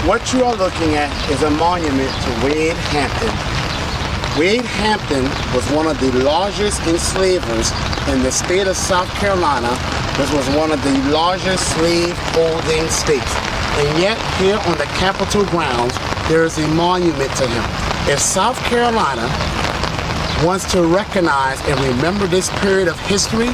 What you are looking at is a monument to Wade Hampton. Wade Hampton was one of the largest enslavers in the state of South Carolina, which was one of the largest slave-holding states. And yet, here on the Capitol grounds, there is a monument to him. If South Carolina wants to recognize and remember this period of history,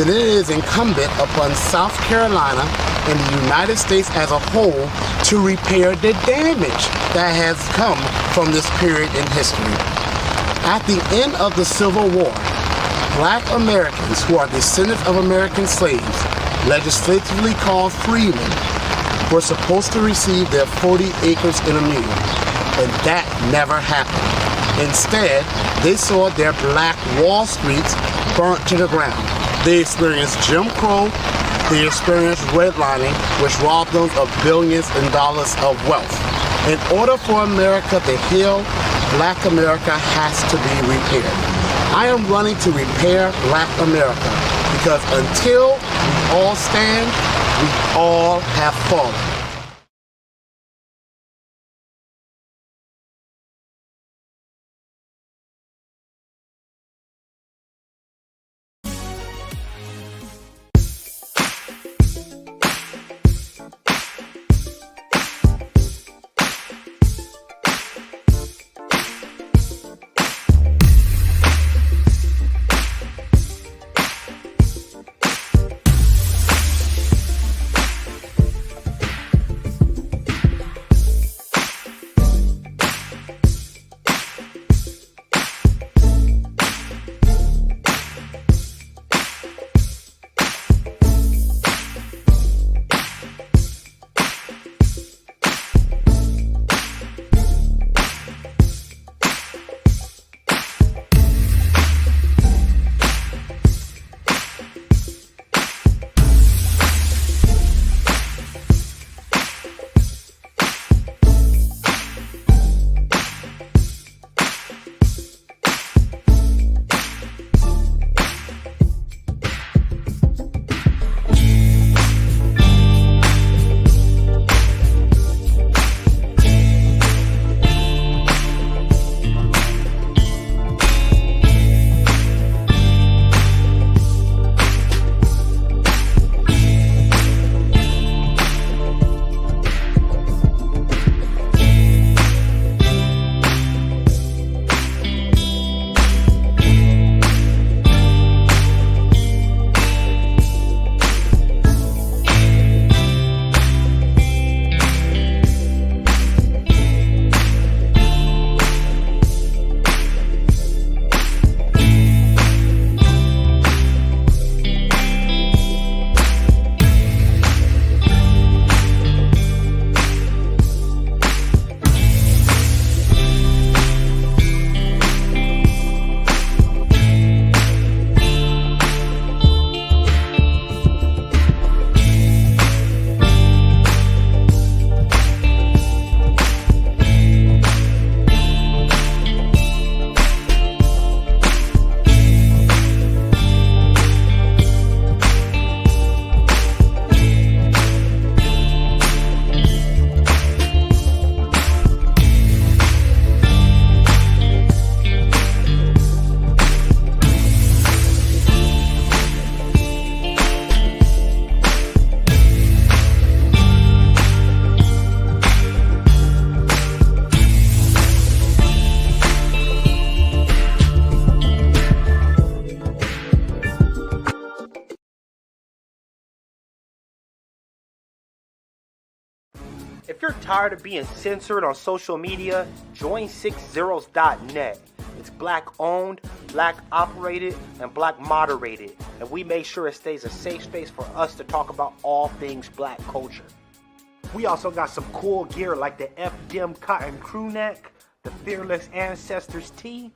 then it is incumbent upon South Carolina and the United States as a whole to repair the damage that has come from this period in history. At the end of the Civil War, Black Americans who are descendants of American slaves, legislatively called freemen, were supposed to receive their 40 acres in a mule, and that never happened. Instead, they saw their black Wall Streets burnt to the ground. They experienced Jim Crow, they experienced redlining, which robbed them of billions in dollars of wealth. In order for America to heal, Black America has to be repaired. I am running to repair Black America because until we all stand, we all have fallen. If you're tired of being censored on social media, join 60s.net. It's Black owned, Black operated, and Black moderated, and we make sure it stays a safe space for us to talk about all things Black culture. We also got some cool gear like the FDM cotton crew neck, the Fearless Ancestors tee,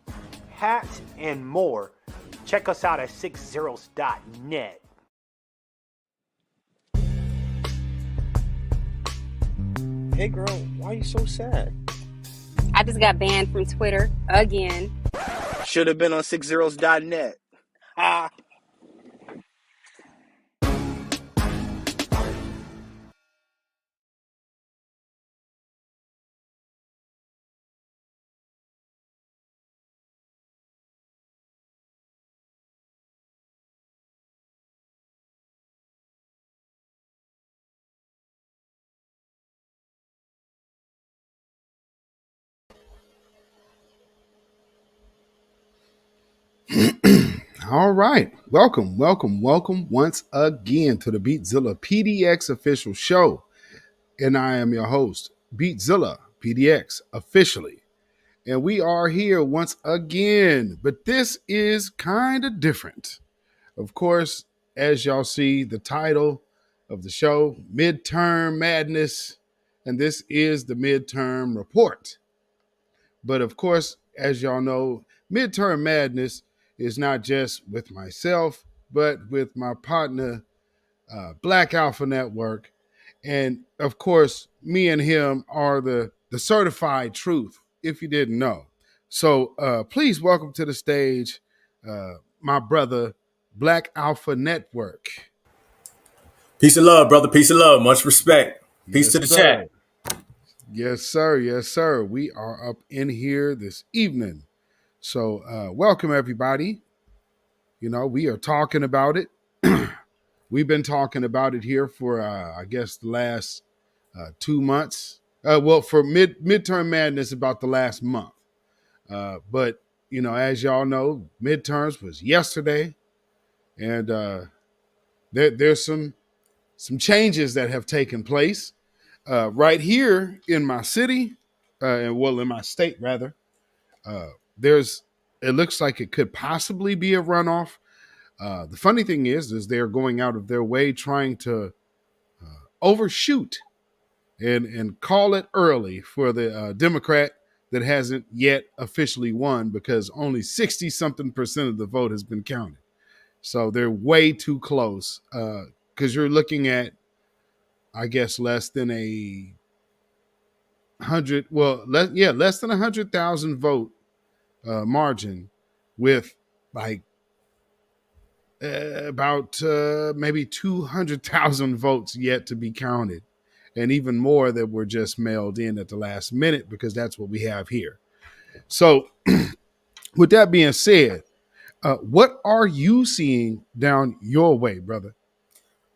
hats, and more. Check us out at 60s.net. Hey girl, why are you so sad? I just got banned from Twitter again. Should have been on 60s.net. Ah. All right. Welcome once again to the Beatzilla PDX official show. And I am your host, Beatzilla PDX officially. And we are here once again, but this is kind of different. Of course, as y'all see, the title of the show, Midterm Madness, and this is the Midterm Report. But of course, as y'all know, Midterm Madness is not just with myself, but with my partner, Black Alpha Network. And of course, me and him are the certified truth, if you didn't know. So please welcome to the stage my brother, Black Alpha Network. Peace and love, brother. Peace and love. Much respect. Peace Yes, to the sir. chat. Yes, sir. Yes, sir. We are up in here this evening. So welcome, everybody. You know, we are talking about it. We've been talking about it here for, I guess, the last 2 months. Well, for midterm madness, about the last month. But you know, as y'all know, midterms was yesterday, and there's some changes that have taken place right here in my city, and well, in my state rather. There's it looks like it could possibly be a runoff. The funny thing is they're going out of their way trying to overshoot and call it early for the Democrat that hasn't yet officially won because only 60 something percent of the vote has been counted. So they're way too close because you're looking at, I guess, less than a hundred. Well, less than 100,000 vote margin with like about maybe 200,000 votes yet to be counted, and even more that were just mailed in at the last minute because that's what we have here. So, with that being said, what are you seeing down your way, brother?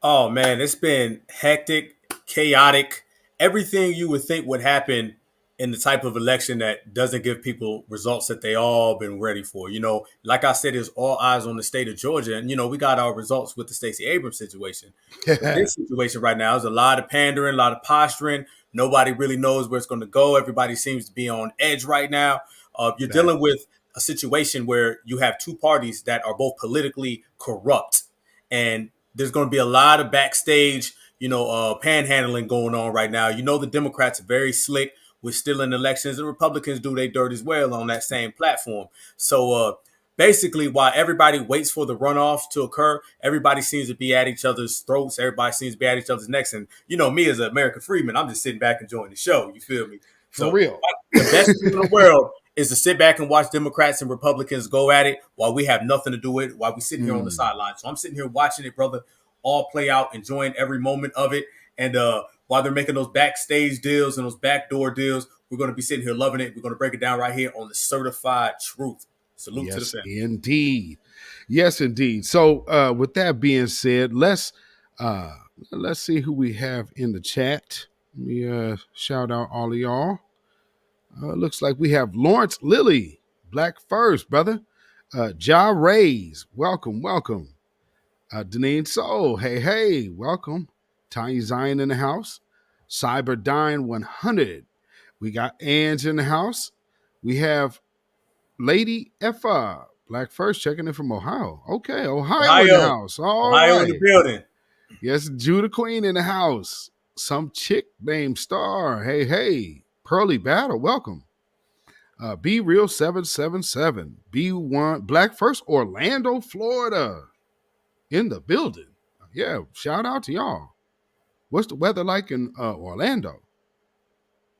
Oh, man, it's been hectic, chaotic. Everything you would think would happen in the type of election that doesn't give people results that they all been ready for. You know, like I said, there's all eyes on the state of Georgia. And, you know, we got our results with the Stacey Abrams situation. But this situation right now is a lot of pandering, a lot of posturing. Nobody really knows where it's going to go. Everybody seems to be on edge right now. You're dealing with a situation where you have two parties that are both politically corrupt. And there's going to be a lot of backstage, panhandling going on right now. You know, the Democrats are very slick with stealing elections, and Republicans do their dirt as well on that same platform. So basically, while everybody waits for the runoff to occur, everybody seems to be at each other's throats. Everybody seems to be at each other's necks. And, you know, me as an American freeman, I'm just sitting back enjoying the show. You feel me? For So real. the best thing in the world is to sit back and watch Democrats and Republicans go at it while we have nothing to do with it, while we sitting here on the sidelines. So I'm sitting here watching it, brother, all play out, enjoying every moment of it. And while they're making those backstage deals and those backdoor deals, we're going to be sitting here loving it. We're going to break it down right here on the Certified Truth. Salute to the family. Indeed. Yes, indeed. So with that being said, let's see who we have in the chat. Let me shout out all of y'all. Looks like we have Lawrence Lilly, Black First, brother. Ja Rays, welcome. Deneen Soul, hey, welcome. Tiny Zion in the house. Cyberdyne 100. We got Ange in the house. We have Lady Effa, Black First, checking in from Ohio. Okay, Ohio in the house. All Ohio right. in the building. Yes, Judah Queen in the house. Some chick named Star. Hey. Pearly Battle, welcome. Be Real 777. B1 Black First, Orlando, Florida. In the building. Yeah, shout out to y'all. What's the weather like in Orlando?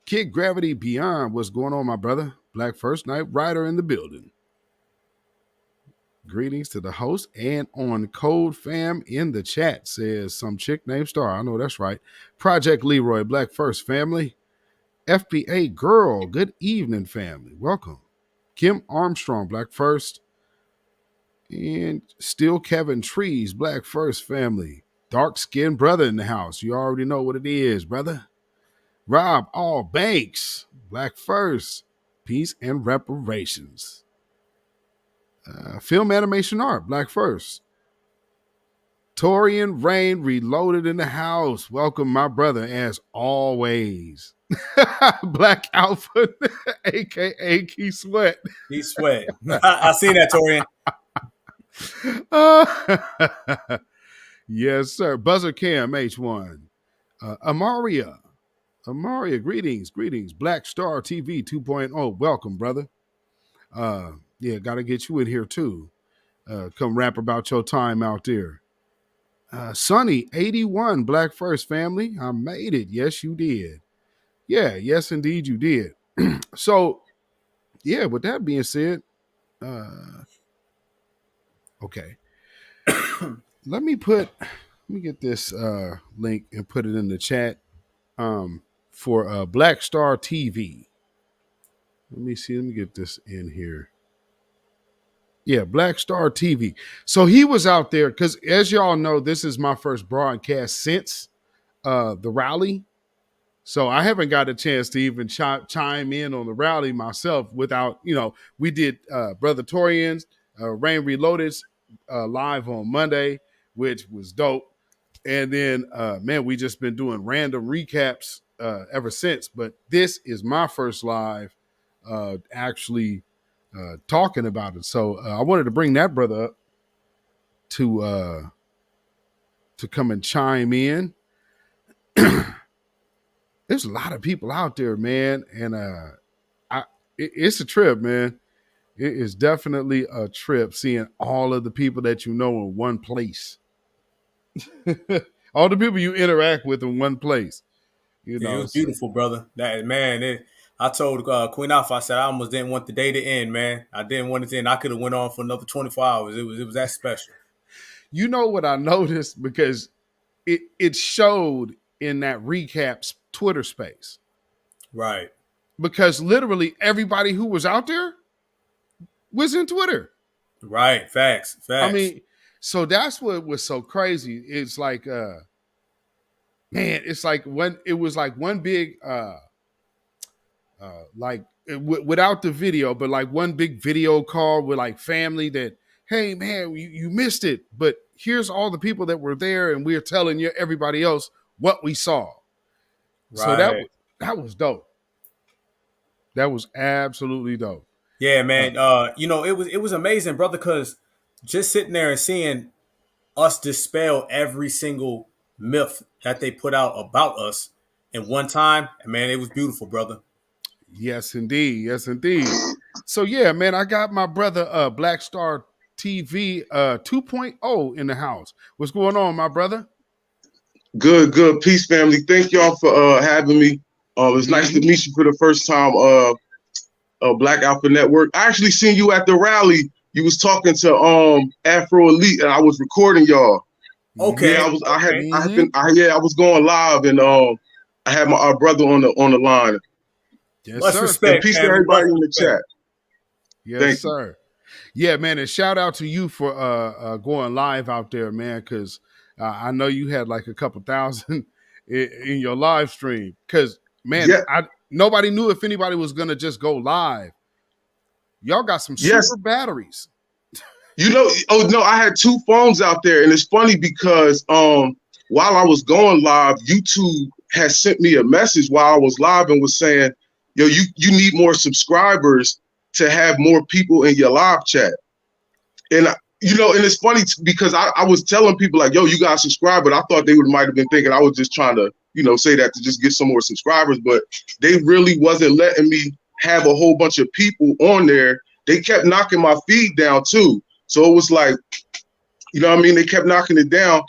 Kid Gravity Beyond, what's going on, my brother? Black First Night Rider in the building. Greetings to the host and on Code Fam in the chat, says some chick named Star. I know that's right. Project Leroy, Black First family. FBA Girl, good evening, family. Welcome. Kim Armstrong, Black First. And still Kevin Trees, Black First family. Dark skinned brother in the house. You already know what it is, brother. Rob All Banks, Black First. Peace and reparations. Film animation art, Black First. Torian Rain Reloaded in the house. Welcome, my brother, as always. Black Alpha, aka Key Sweat. He sweat. I seen that, Torian. Yes, sir. Buzzer Cam H1. Amaria, greetings. Black Star TV 2.0. Welcome, brother. Yeah, got to get you in here too. Come rap about your time out there. Sonny 81, Black First family. I made it. Yes, you did. Yeah, yes, indeed, you did. So, yeah, with that being said, okay. Let me get this link and put it in the chat for Black Star TV. Let me get this in here. Yeah, Black Star TV. So he was out there because, as y'all know, this is my first broadcast since the rally. So I haven't got a chance to even chime in on the rally myself without, we did Brother Torian's Rain Reloaded's live on Monday, which was dope. And then, man, we just been doing random recaps ever since. But this is my first live actually talking about it. So I wanted to bring that brother up to come and chime in. There's a lot of people out there, man, and it's a trip, man. It is definitely a trip seeing all of the people that you know in one place. All the people you interact with in one place. It was beautiful, brother. I told Queen Alpha, I said I almost didn't want the day to end, man. I didn't want it to end. I could have went on for another 24 hours. It was that special. You know what I noticed? Because it showed in that recaps Twitter space. Right. Because literally everybody who was out there was in Twitter. Right. Facts. I mean, so that's what was so crazy. It's like, man, it's like it was like one big, without the video, but like one big video call with like family that, hey man, you missed it, but here's all the people that were there, and we're telling you everybody else what we saw. Right. So that was dope. That was absolutely dope. Yeah, man. It was amazing, brother, because just sitting there and seeing us dispel every single myth that they put out about us in one time, man, it was beautiful, brother. Yes, indeed. Yes, indeed. So yeah, man, I got my brother Black Star TV 2.0 in the house. What's going on, my brother? Good. Peace, family. Thank y'all for having me. It's nice to meet you for the first time, Black Alpha Network. I actually seen you at the rally. You was talking to Afro Elite, and I was recording y'all. Okay. Yeah, I was going live, and I had my brother on the line. Yes, much sir. respect. And peace to everybody in the chat. Yes, Thank sir. Yeah, man, and shout out to you for going live out there, man, because I know you had like a couple thousand in your live stream. Because, man, yeah. Nobody knew if anybody was going to just go live. Y'all got some super batteries. I had two phones out there, and it's funny because while I was going live, YouTube had sent me a message while I was live and was saying, yo, you need more subscribers to have more people in your live chat. And and it's funny because I was telling people like, yo, you guys subscribe, but I thought they might have been thinking I was just trying to, say that to just get some more subscribers, but they really wasn't letting me have a whole bunch of people on there. They kept knocking my feed down too. So it was like, they kept knocking it down.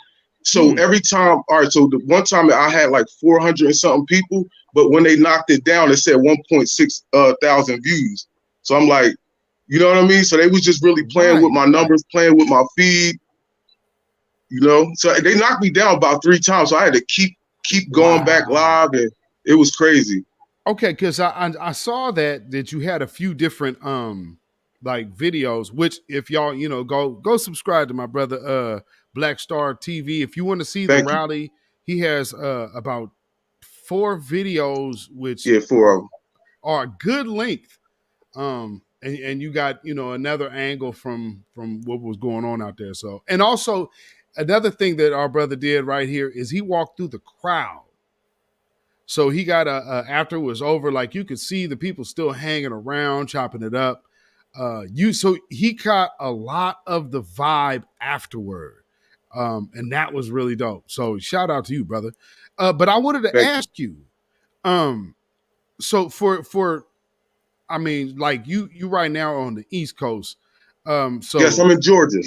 So every time, all right, so the one time I had like 400 and something people, but when they knocked it down, it said 1.6 thousand views. So I'm like, you know what I mean? So they was just really playing with my numbers, playing with my feed, So they knocked me down about 3 times. So I had to keep going back live, and it was crazy. Okay, because I saw that you had a few different like videos, which if y'all go subscribe to my brother Black Star TV. If you want to see the rally, he has about 4 videos, which 4 of them are good length. and you got, you know, another angle from what was going on out there. So, and also another thing that our brother did right here is he walked through the crowd. So he got after it was over, like you could see the people still hanging around, chopping it up. So he caught a lot of the vibe afterward. And that was really dope. So shout out to you, brother. But I wanted to ask you, so for I mean, like you right now on the East Coast. So yes, I'm in Georgia.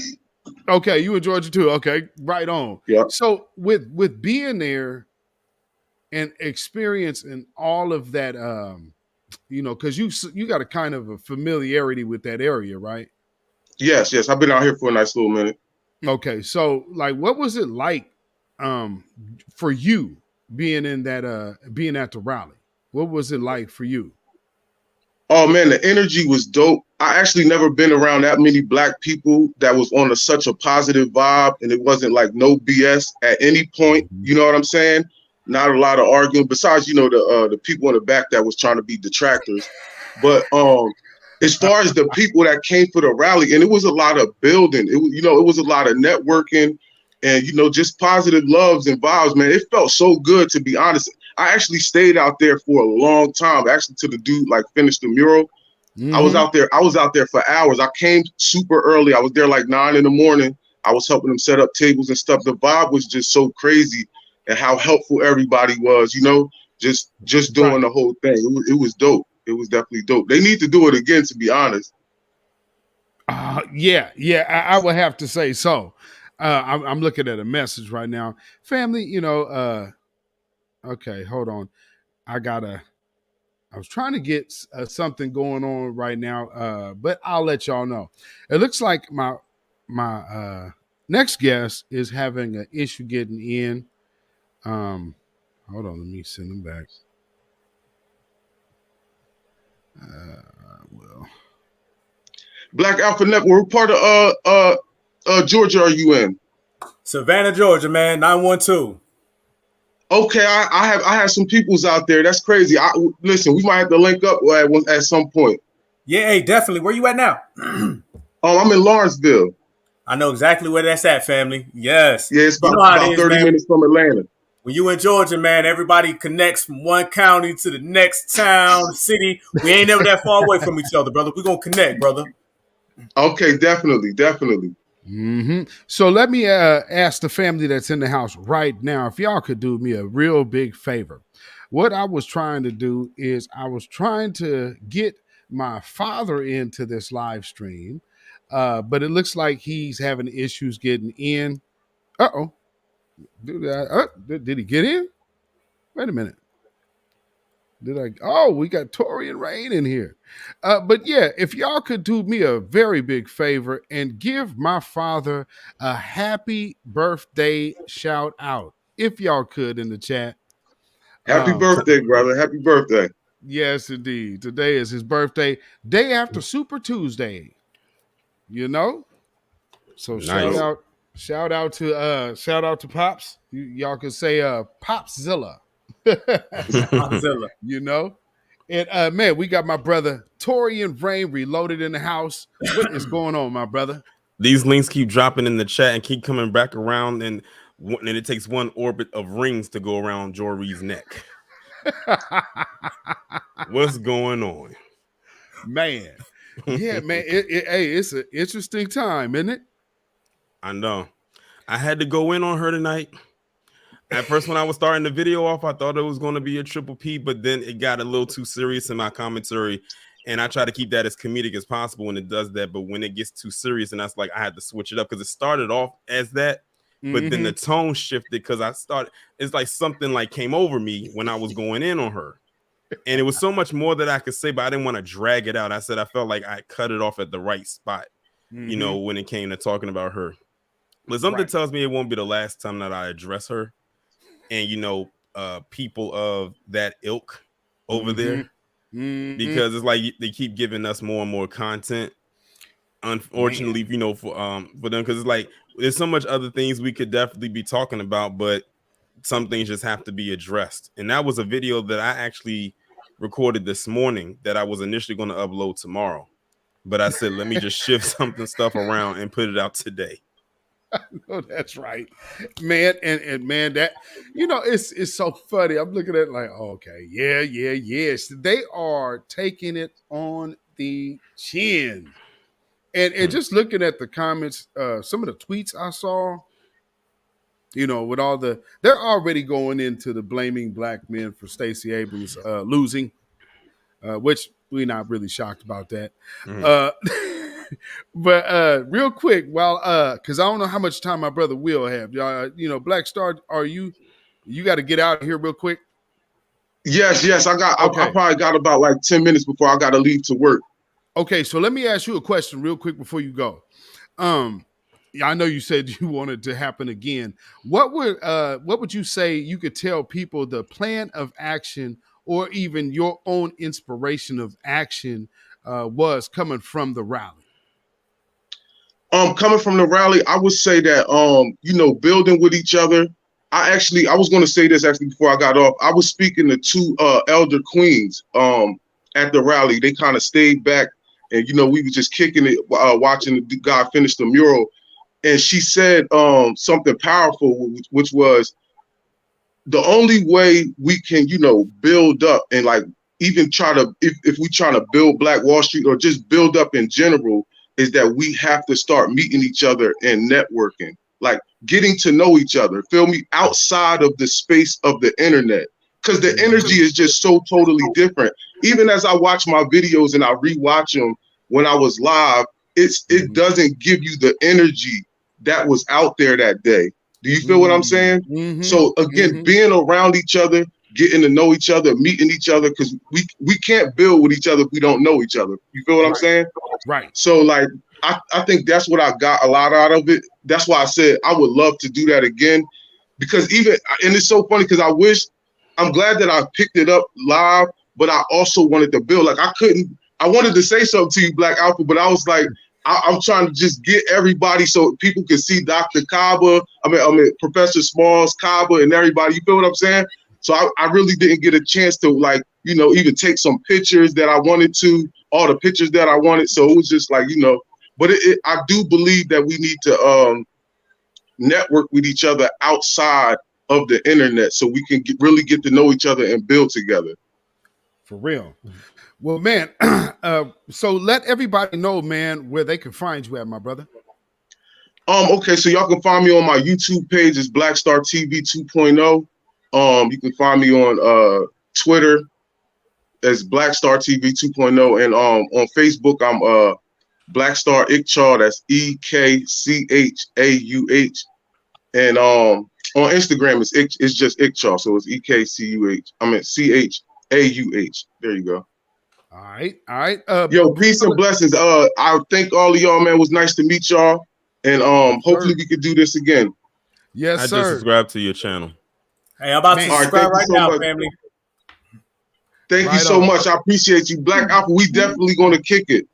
Okay, you in Georgia too. Okay, right on. Yeah. So with being there and experiencing all of that, you know, because you got a kind of a familiarity with that area, right? Yes. I've been out here for a nice little minute. Okay, so like, what was it like for you being in that being at the rally? What was it like for you? Oh man, the energy was dope. I actually never been around that many Black people that was on such a positive vibe, and it wasn't like no BS at any point. You know what I'm saying? Not a lot of arguing. Besides, you know, the people in the back that was trying to be detractors. But as far as the people that came for the rally, and it was a lot of building. It was, you know, it was a lot of networking, and you know, just positive loves and vibes. Man, it felt so good, to be honest. I actually stayed out there for a long time, actually, till the dude like finished the mural. I was out there for hours. I came super early. I was there like 9 a.m. I was helping them set up tables and stuff. The vibe was just so crazy, and how helpful everybody was, you know, just doing the whole thing. It was dope. It was definitely dope. They need to do it again, to be honest. Yeah, I would have to say so. I'm looking at a message right now. Family, you know, okay, hold on. I was trying to get something going on right now, but I'll let y'all know. It looks like my next guest is having an issue getting in. Hold on, let me send him back. Well, Black Alpha Network, what part of Georgia are you in? Savannah, Georgia, man, 912. Okay, I have some peoples out there. That's crazy. Listen, we might have to link up at some point. Yeah, hey, definitely. Where you at now? I'm in Lawrenceville. I know exactly where that's at, family. Yes. Yeah, it's about 30 minutes from Atlanta. When you in Georgia, man, everybody connects from one county to the next town, city. We ain't never that far away from each other, brother. We're going to connect, brother. Okay, definitely. Mm-hmm. So let me ask the family that's in the house right now, if y'all could do me a real big favor. What I was trying to do is I was trying to get my father into this live stream, but it looks like he's having issues getting in. Uh-oh. Did he get in? Wait a minute. We got Tori and Rain in here. But yeah, if y'all could do me a very big favor and give my father a happy birthday shout out, if y'all could, in the chat. Happy birthday, brother. Happy birthday. Yes, indeed. Today is his birthday, day after Super Tuesday. You know? So nice. Shout out to Pops. Y'all can say Popzilla. You know, and man, we got my brother Tori and Rain reloaded in the house. What is going on, my brother? These links keep dropping in the chat and keep coming back around, and it takes one orbit of rings to go around Jory's neck. What's going on, man? Yeah, man. It's an interesting time, isn't it? I know. I had to go in on her tonight. At first, when I was starting the video off, I thought it was going to be a triple P, but then it got a little too serious in my commentary, and I try to keep that as comedic as possible when it does that. But when it gets too serious, and that's like I had to switch it up because it started off as that, but then the tone shifted because it's like something like came over me when I was going in on her, and it was so much more that I could say, but I didn't want to drag it out. I said I felt like I cut it off at the right spot, you know, when it came to talking about her. But something tells me it won't be the last time that I address her. And, you know, people of that ilk over there, because it's like they keep giving us more and more content. Unfortunately, you know, for them, because it's like there's so much other things we could definitely be talking about, but some things just have to be addressed. And that was a video that I actually recorded this morning that I was initially going to upload tomorrow. but I said, let me just shift stuff around and put it out today. No, that's right, man. And man, that, it's so funny. I'm looking at it like, okay, yes. They are taking it on the chin. And just looking at the comments, some of the tweets I saw, with all they're already going into the blaming black men for Stacey Abrams losing, which we're not really shocked about that. But real quick, because I don't know how much time my brother Will have. Black Star, you got to get out of here real quick? Yes. I Okay. I probably got about like 10 minutes before I got to leave to work. Okay, so let me ask you a question real quick before you go. I know you said you wanted to happen again. What would you say you could tell people the plan of action or even your own inspiration of action was coming from the rally? Coming from the rally, I would say that building with each other. I was going to say this actually before I got off. I was speaking to two elder queens at the rally. They kind of stayed back, and we were just kicking it, watching the guy finish the mural. And she said something powerful, which was the only way we can, build up and like even try to, if we try to build Black Wall Street or just build up in general, is that we have to start meeting each other and networking, like getting to know each other, feel me, outside of the space of the internet. Because the energy is just so totally different. Even as I watch my videos and I rewatch them when I was live, it doesn't give you the energy that was out there that day. Do you feel what I'm saying? Mm-hmm. So again, being around each other, getting to know each other, meeting each other, because we can't build with each other if we don't know each other. You feel what I'm saying? Right. So like, I think that's what I got a lot out of it. That's why I said I would love to do that again, because and it's so funny because I'm glad that I picked it up live, but I also wanted to build. Like I wanted to say something to you, Black Alpha, but I was like, I'm trying to just get everybody so people can see Dr. Kaba, I mean Professor Smalls, Kaba, and everybody. You feel what I'm saying? So I really didn't get a chance to even take some pictures that I wanted to, all the pictures that I wanted. So it was just like, but I do believe that we need to network with each other outside of the internet so we can really get to know each other and build together. For real. Well, man, so let everybody know, man, where they can find you at, my brother. Okay, so y'all can find me on my YouTube page. It's Black Star TV 2.0. You can find me on Twitter as Black Star TV 2.0, and on Facebook I'm Black Star Ikchar. That's EKCHAUH, and on Instagram it's just Ikchar, so it's EKCUH. I mean CHAUH. There you go. All right. Yo, peace and blessings. I thank all of y'all, man. It was nice to meet y'all, and hopefully we could do this again. Yes, I sir. just subscribed to your channel. Hey, I'm about to subscribe right now, family. Thank you so much. I appreciate you, Black Alpha. We definitely gonna kick it.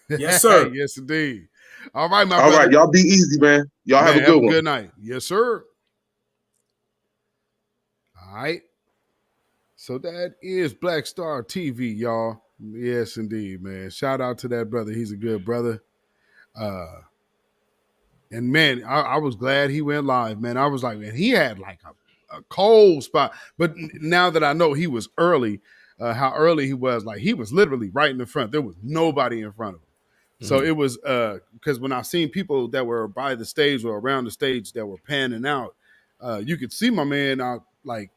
Yes, sir. Yes, indeed. All right, my brother. All right, y'all be easy, man. Y'all have a good one. Good night. Yes, sir. All right. So that is Black Star TV, y'all. Yes, indeed, man. Shout out to that brother. He's a good brother. And man, I was glad he went live, man. I was like, man, he had like a cold spot. But now that I know he was early, how early he was, like he was literally right in the front. There was nobody in front of him. So it was because when I seen people that were by the stage or around the stage that were panning out, you could see my man out, like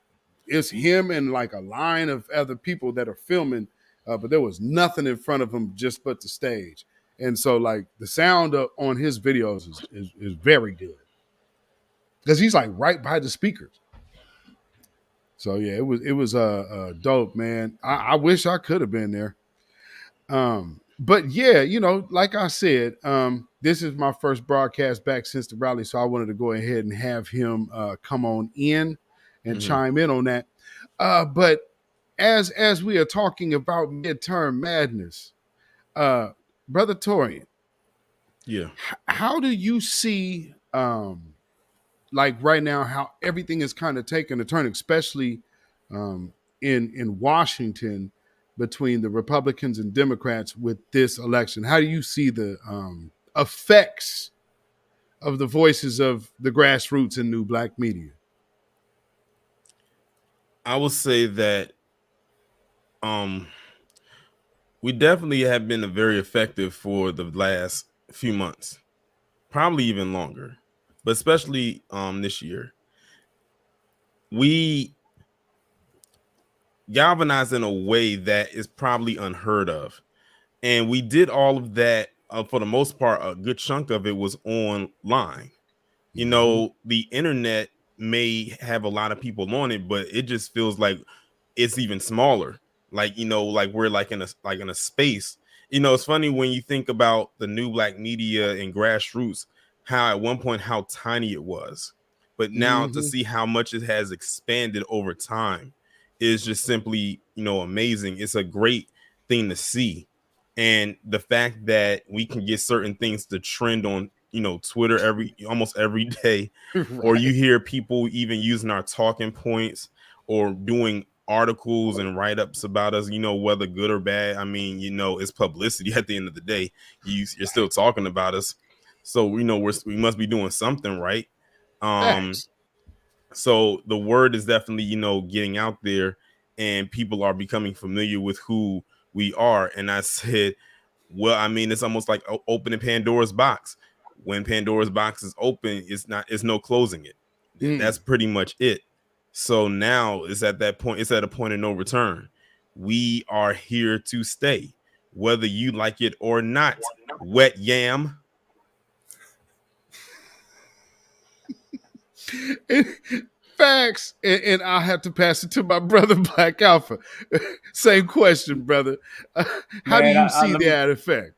it's him and like a line of other people that are filming, but there was nothing in front of him just but the stage. And so like the sound on his videos is very good because he's like right by the speakers. So yeah, it was dope, man. I wish I could have been there. But yeah, like I said, this is my first broadcast back since the rally, so I wanted to go ahead and have him come on in and chime in on that. But as we are talking about midterm madness, Brother Torian, yeah, how do you see like right now how everything is kind of taking a turn, especially in Washington? between the Republicans and Democrats with this election. How do you see the effects of the voices of the grassroots and new black media? I will say that we definitely have been very effective for the last few months, probably even longer, but especially this year. We galvanized in a way that is probably unheard of. And we did all of that for the most part. A good chunk of it was online. You know, the internet may have a lot of people on it, but it just feels like it's even smaller. Like, you know, like we're like in a space. You know, it's funny when you think about the new black media and grassroots, how at one point how tiny it was, but now to see how much it has expanded over time is just simply, you know, amazing. It's a great thing to see. And the fact that we can get certain things to trend on, you know, Twitter almost every day, Right. or you hear people even using our talking points or doing articles and write-ups about us, you know, whether good or bad. I mean, you know, it's publicity at the end of the day. You're still talking about us. So, you know, we must be doing something right. So the word is definitely, you know, getting out there, and people are becoming familiar with who we are. And I said, well, I mean, it's almost like opening Pandora's box. When Pandora's box is open, it's no closing it. That's pretty much it. So now it's at that point, it's at a point of no return. We are here to stay, whether you like it or not. Wet yam. Facts. And I'll have to pass it to my brother Black Alpha. Same question, brother. How do you see that effect?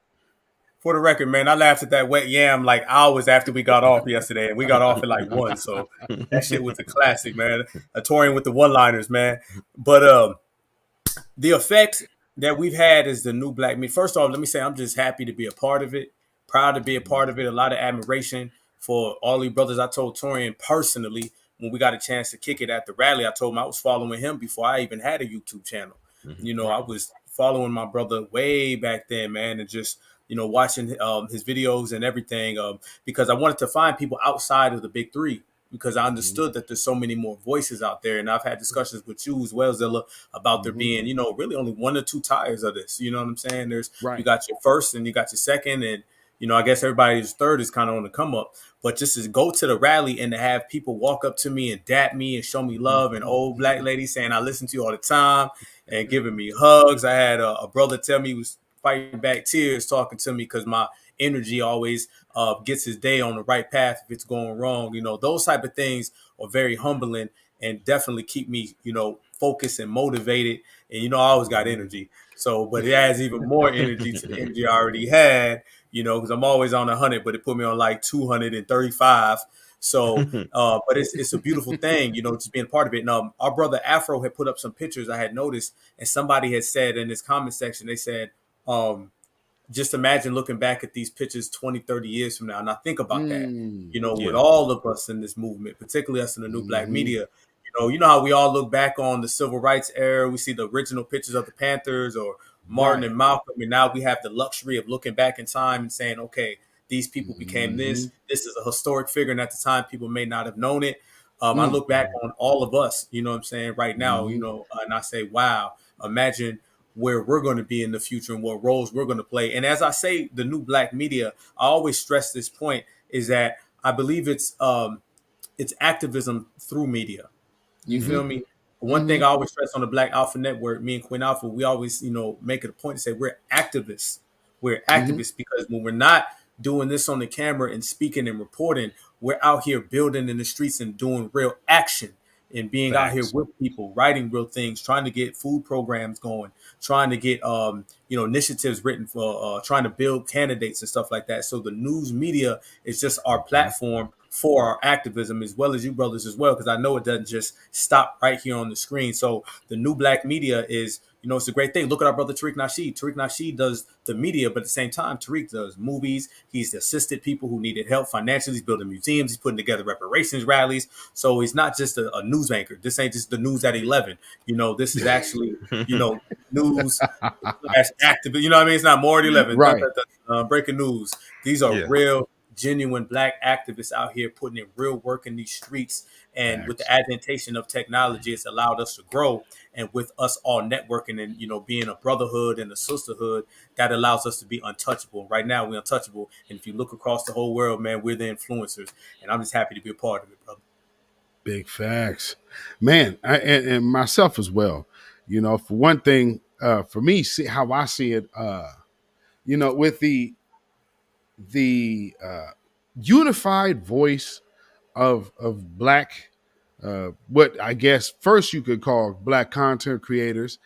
For the record, man, I laughed at that wet yam like hours after we got off yesterday, and we got off at like 1. So that shit was a classic, man. A touring with the one-liners, man. But the effect that we've had is the new black media. First off, let me say I'm just happy to be a part of it, proud to be a part of it. A lot of admiration for all you brothers. I told Torian personally when we got a chance to kick it at the rally, I told him I was following him before I even had a YouTube channel. You know, I was following my brother way back then, man, and just, you know, watching his videos and everything because I wanted to find people outside of the big three, because I understood that there's so many more voices out there. And I've had discussions with you as well, Zilla, about there being, you know, really only 1 or 2 tires of this. You know what I'm saying? You got your first and you got your second, and, you know, I guess everybody's third is kind of on the come up. But just to go to the rally and to have people walk up to me and dap me and show me love, and old black lady saying I listen to you all the time and giving me hugs. I had a brother tell me he was fighting back tears talking to me because my energy always gets his day on the right path if it's going wrong. You know, those type of things are very humbling and definitely keep me, you know, focused and motivated. And, you know, I always got energy. So, but it adds even more energy to the energy I already had, you know, because I'm always on 100, but it put me on like 235. So, but it's a beautiful thing, you know, just being a part of it. And our brother Afro had put up some pictures I had noticed, and somebody had said in this comment section, they said, just imagine looking back at these pictures 20, 30 years from now. And I think about that, you know, with all of us in this movement, particularly us in the new black media, you know how we all look back on the civil rights era. We see the original pictures of the Panthers or Martin and Malcolm. And now we have the luxury of looking back in time and saying, okay, these people became this. This is a historic figure. And at the time, people may not have known it. I look back on all of us, you know what I'm saying, right now, you know, and I say, wow, imagine where we're going to be in the future and what roles we're going to play. And as I say, the new black media, I always stress this point, is that I believe it's activism through media. You feel me? One thing I always stress on the Black Alpha Network, me and Queen Alpha, we always, you know, make it a point to say we're activists. We're activists because when we're not doing this on the camera and speaking and reporting, we're out here building in the streets and doing real action and being out here with people, writing real things, trying to get food programs going, trying to get, you know, initiatives written for trying to build candidates and stuff like that. So the news media is just our platform for our activism, as well as you brothers as well, because I know it doesn't just stop right here on the screen. So the new black media is, You know, it's a great thing. Look at our brother Tariq Nasheed. Tariq Nasheed does the media, but at the same time, Tariq does movies. He's assisted people who needed help financially. He's building museums. He's putting together reparations rallies. So he's not just a news anchor. This ain't just the news at 11. You know, this is actually, you know, news slash activist. You know what I mean? It's not more at 11. Right. Breaking news. These are Yeah. real, genuine Black activists out here putting in real work in these streets. And with the adaptation of technology, it's allowed us to grow. And with us all networking and, you know, being a brotherhood and a sisterhood, that allows us to be untouchable. Right now, we're untouchable. And if you look across the whole world, man, we're the influencers. And I'm just happy to be a part of it, brother. Big facts, man, and myself as well. You know, for one thing, for me, see how I see it. You know, with the unified voice of Black, what I guess first you could call Black content creators,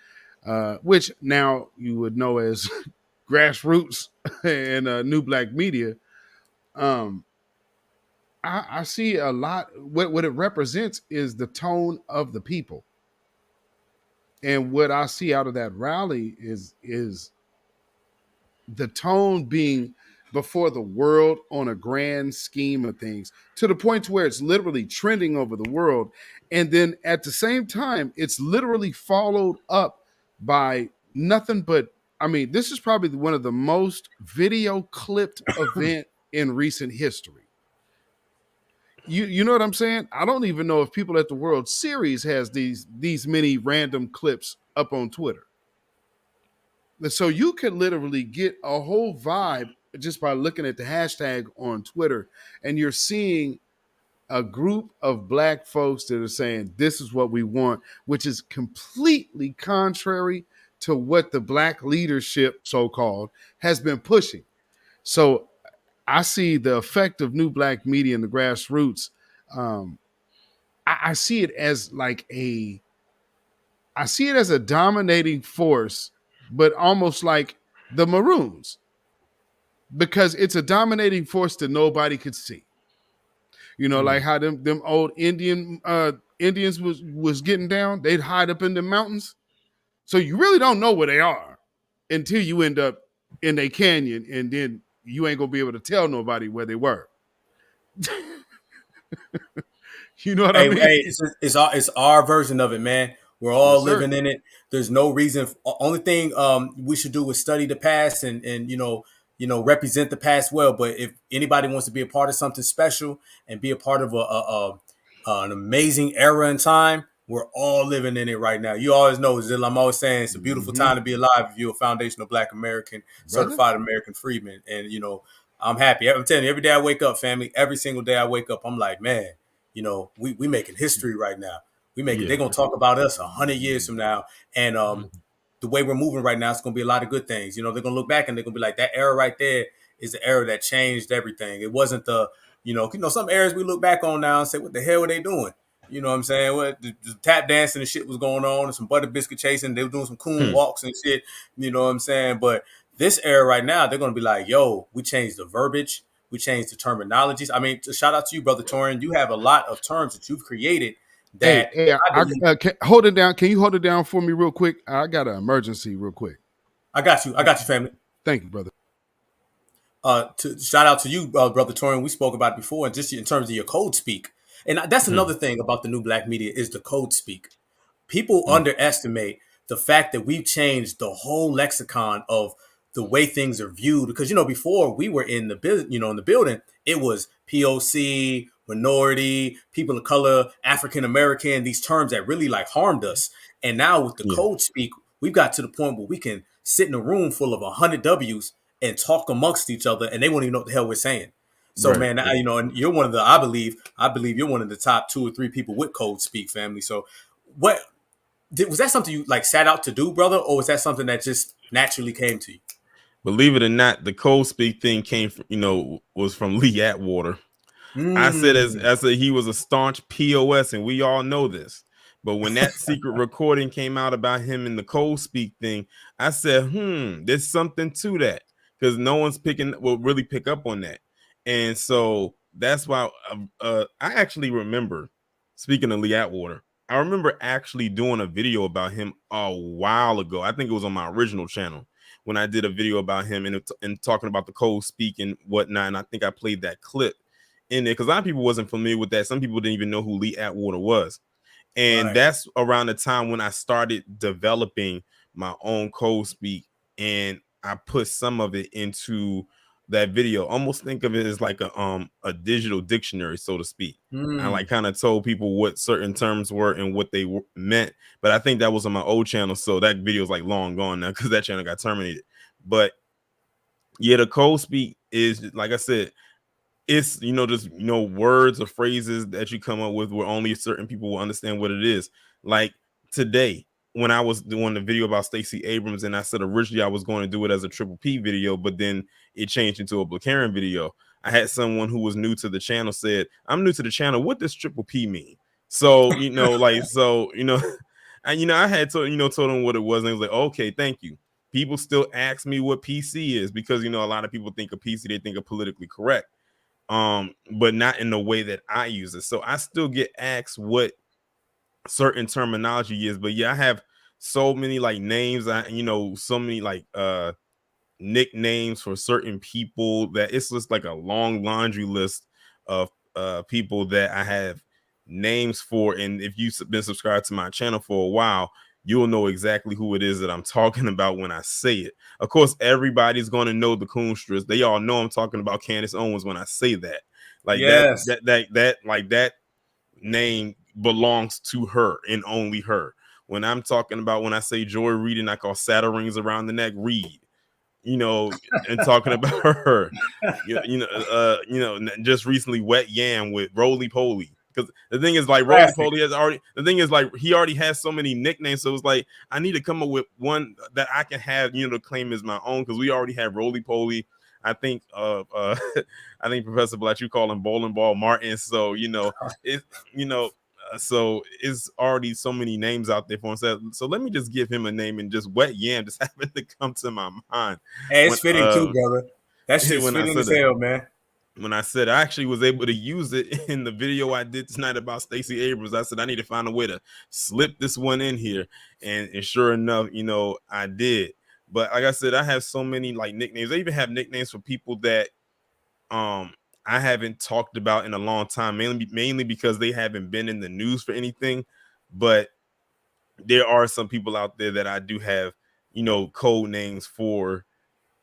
which now you would know as grassroots and new Black media. I see a lot. What it represents is the tone of the people, and what I see out of that rally is the tone being before the world on a grand scheme of things, to the point to where it's literally trending over the world, and then at the same time, it's literally followed up by nothing but. I mean, this is probably one of the most video clipped event in recent history. You know what I'm saying? I don't even know if people at the World Series has these many random clips up on Twitter. So you could literally get a whole vibe just by looking at the hashtag on Twitter, and you're seeing a group of Black folks that are saying this is what we want, which is completely contrary to what the Black leadership, so-called, has been pushing. So I see the effect of new Black media in the grassroots. I see it as I see it as a dominating force, but almost like the Maroons, because it's a dominating force that nobody could see. You know, like how them old Indians was getting down. They'd hide up in the mountains, so you really don't know where they are until you end up in a canyon, and then you ain't gonna be able to tell nobody where they were. You know what I mean? Hey, it's our version of it, man. We're all living in it. There's no reason. Only thing we should do is study the past and represent the past well. But if anybody wants to be a part of something special and be a part of an amazing era in time, we're all living in it right now. You always know, Zil, I'm always saying it's a beautiful time to be alive if you're a foundational Black American, certified American freedman. And, you know, I'm happy. I'm telling you, every day I wake up, family, every single day I wake up, I'm like, man, you know, we making history right now. They're gonna talk about us 100 years from now. And the way we're moving right now, it's gonna be a lot of good things. You know, they're gonna look back and they're gonna be like, that era right there is the era that changed everything. It wasn't some eras we look back on now and say, what the hell were they doing? You know what I'm saying? What the tap dancing and shit was going on, and some butter biscuit chasing. They were doing some coon walks and shit. You know what I'm saying? But this era right now, they're gonna be like, yo, we changed the verbiage. We changed the terminologies. I mean, shout out to you, Brother Torian. You have a lot of terms that you've created that. Hold it down. Can you hold it down for me real quick? I got an emergency real quick. I got you, family. Thank you, brother. Shout out to you, Brother Torian. We spoke about it before, and just in terms of your code speak. And that's another thing about the new Black media is the code speak. People underestimate the fact that we've changed the whole lexicon of the way things are viewed, because, you know, before we were in the building, it was POC, minority, people of color, African American, these terms that really like harmed us. And now with the code speak, we've got to the point where we can sit in a room full of 100 W's and talk amongst each other, and they won't even know what the hell we're saying. So, man, you know, and you're one of the, I believe you're one of the top 2 or 3 people with code speak, family. So was that something you like set out to do, brother, or was that something that just naturally came to you? Believe it or not, the code speak thing came from, was from Lee Atwater. I said he was a staunch POS, and we all know this. But when that secret recording came out about him in the code speak thing, I said, there's something to that, because no one's will really pick up on that. And so that's why I actually remember, speaking of Lee Atwater, I remember actually doing a video about him a while ago. I think it was on my original channel when I did a video about him and talking about the cold speak and whatnot. And I think I played that clip in there because a lot of people wasn't familiar with that. Some people didn't even know who Lee Atwater was. And that's around the time when I started developing my own code speak, and I put some of it into that video. Almost think of it as like a digital dictionary, so to speak. I like kind of told people what certain terms were and what they meant. But I think that was on my old channel, so that video is like long gone now because that channel got terminated. But yeah, the code speak is, like I said, it's just words or phrases that you come up with where only certain people will understand what it is. Like today, when I was doing the video about Stacey Abrams, and I said originally I was going to do it as a Triple P video, but then it changed into a Blackaren video. I had someone who was new to the channel said, "I'm new to the channel. What does Triple P mean?" So I had told them what it was, and it was like, okay, thank you. People still ask me what PC is because a lot of people think of PC, they think of politically correct. But not in the way that I use it. So I still get asked what certain terminology is. But yeah, I have so many like names. So many like nicknames for certain people that it's just like a long laundry list of people that I have names for. And if you've been subscribed to my channel for a while, you'll know exactly who it is that I'm talking about when I say it. Of course, everybody's going to know the Coonstress. They all know I'm talking about Candace Owens when I say that. Like that name belongs to her and only her. When I'm talking about, when I say Joy Reid and I call saddle rings around the neck Reid, and talking about her, just recently Wet Yam with Roly Poly. Because the thing is, like, Roly Poly he already has so many nicknames. So it's like, I need to come up with one that I can have, to claim as my own. Because we already have Roly Poly. I think I think Professor Black, you call him Bowling Ball Martin. So so it's already so many names out there for him. So let me just give him a name, and just Wet Yam just happened to come to my mind. Hey, it's fitting too, brother. That shit's fitting as hell, man. When I said I actually was able to use it in the video I did tonight about Stacey Abrams, I said I need to find a way to slip this one in here, and sure enough, I did. But like I said, I have so many like nicknames. I even have nicknames for people that I haven't talked about in a long time, mainly because they haven't been in the news for anything. But there are some people out there that I do have, code names for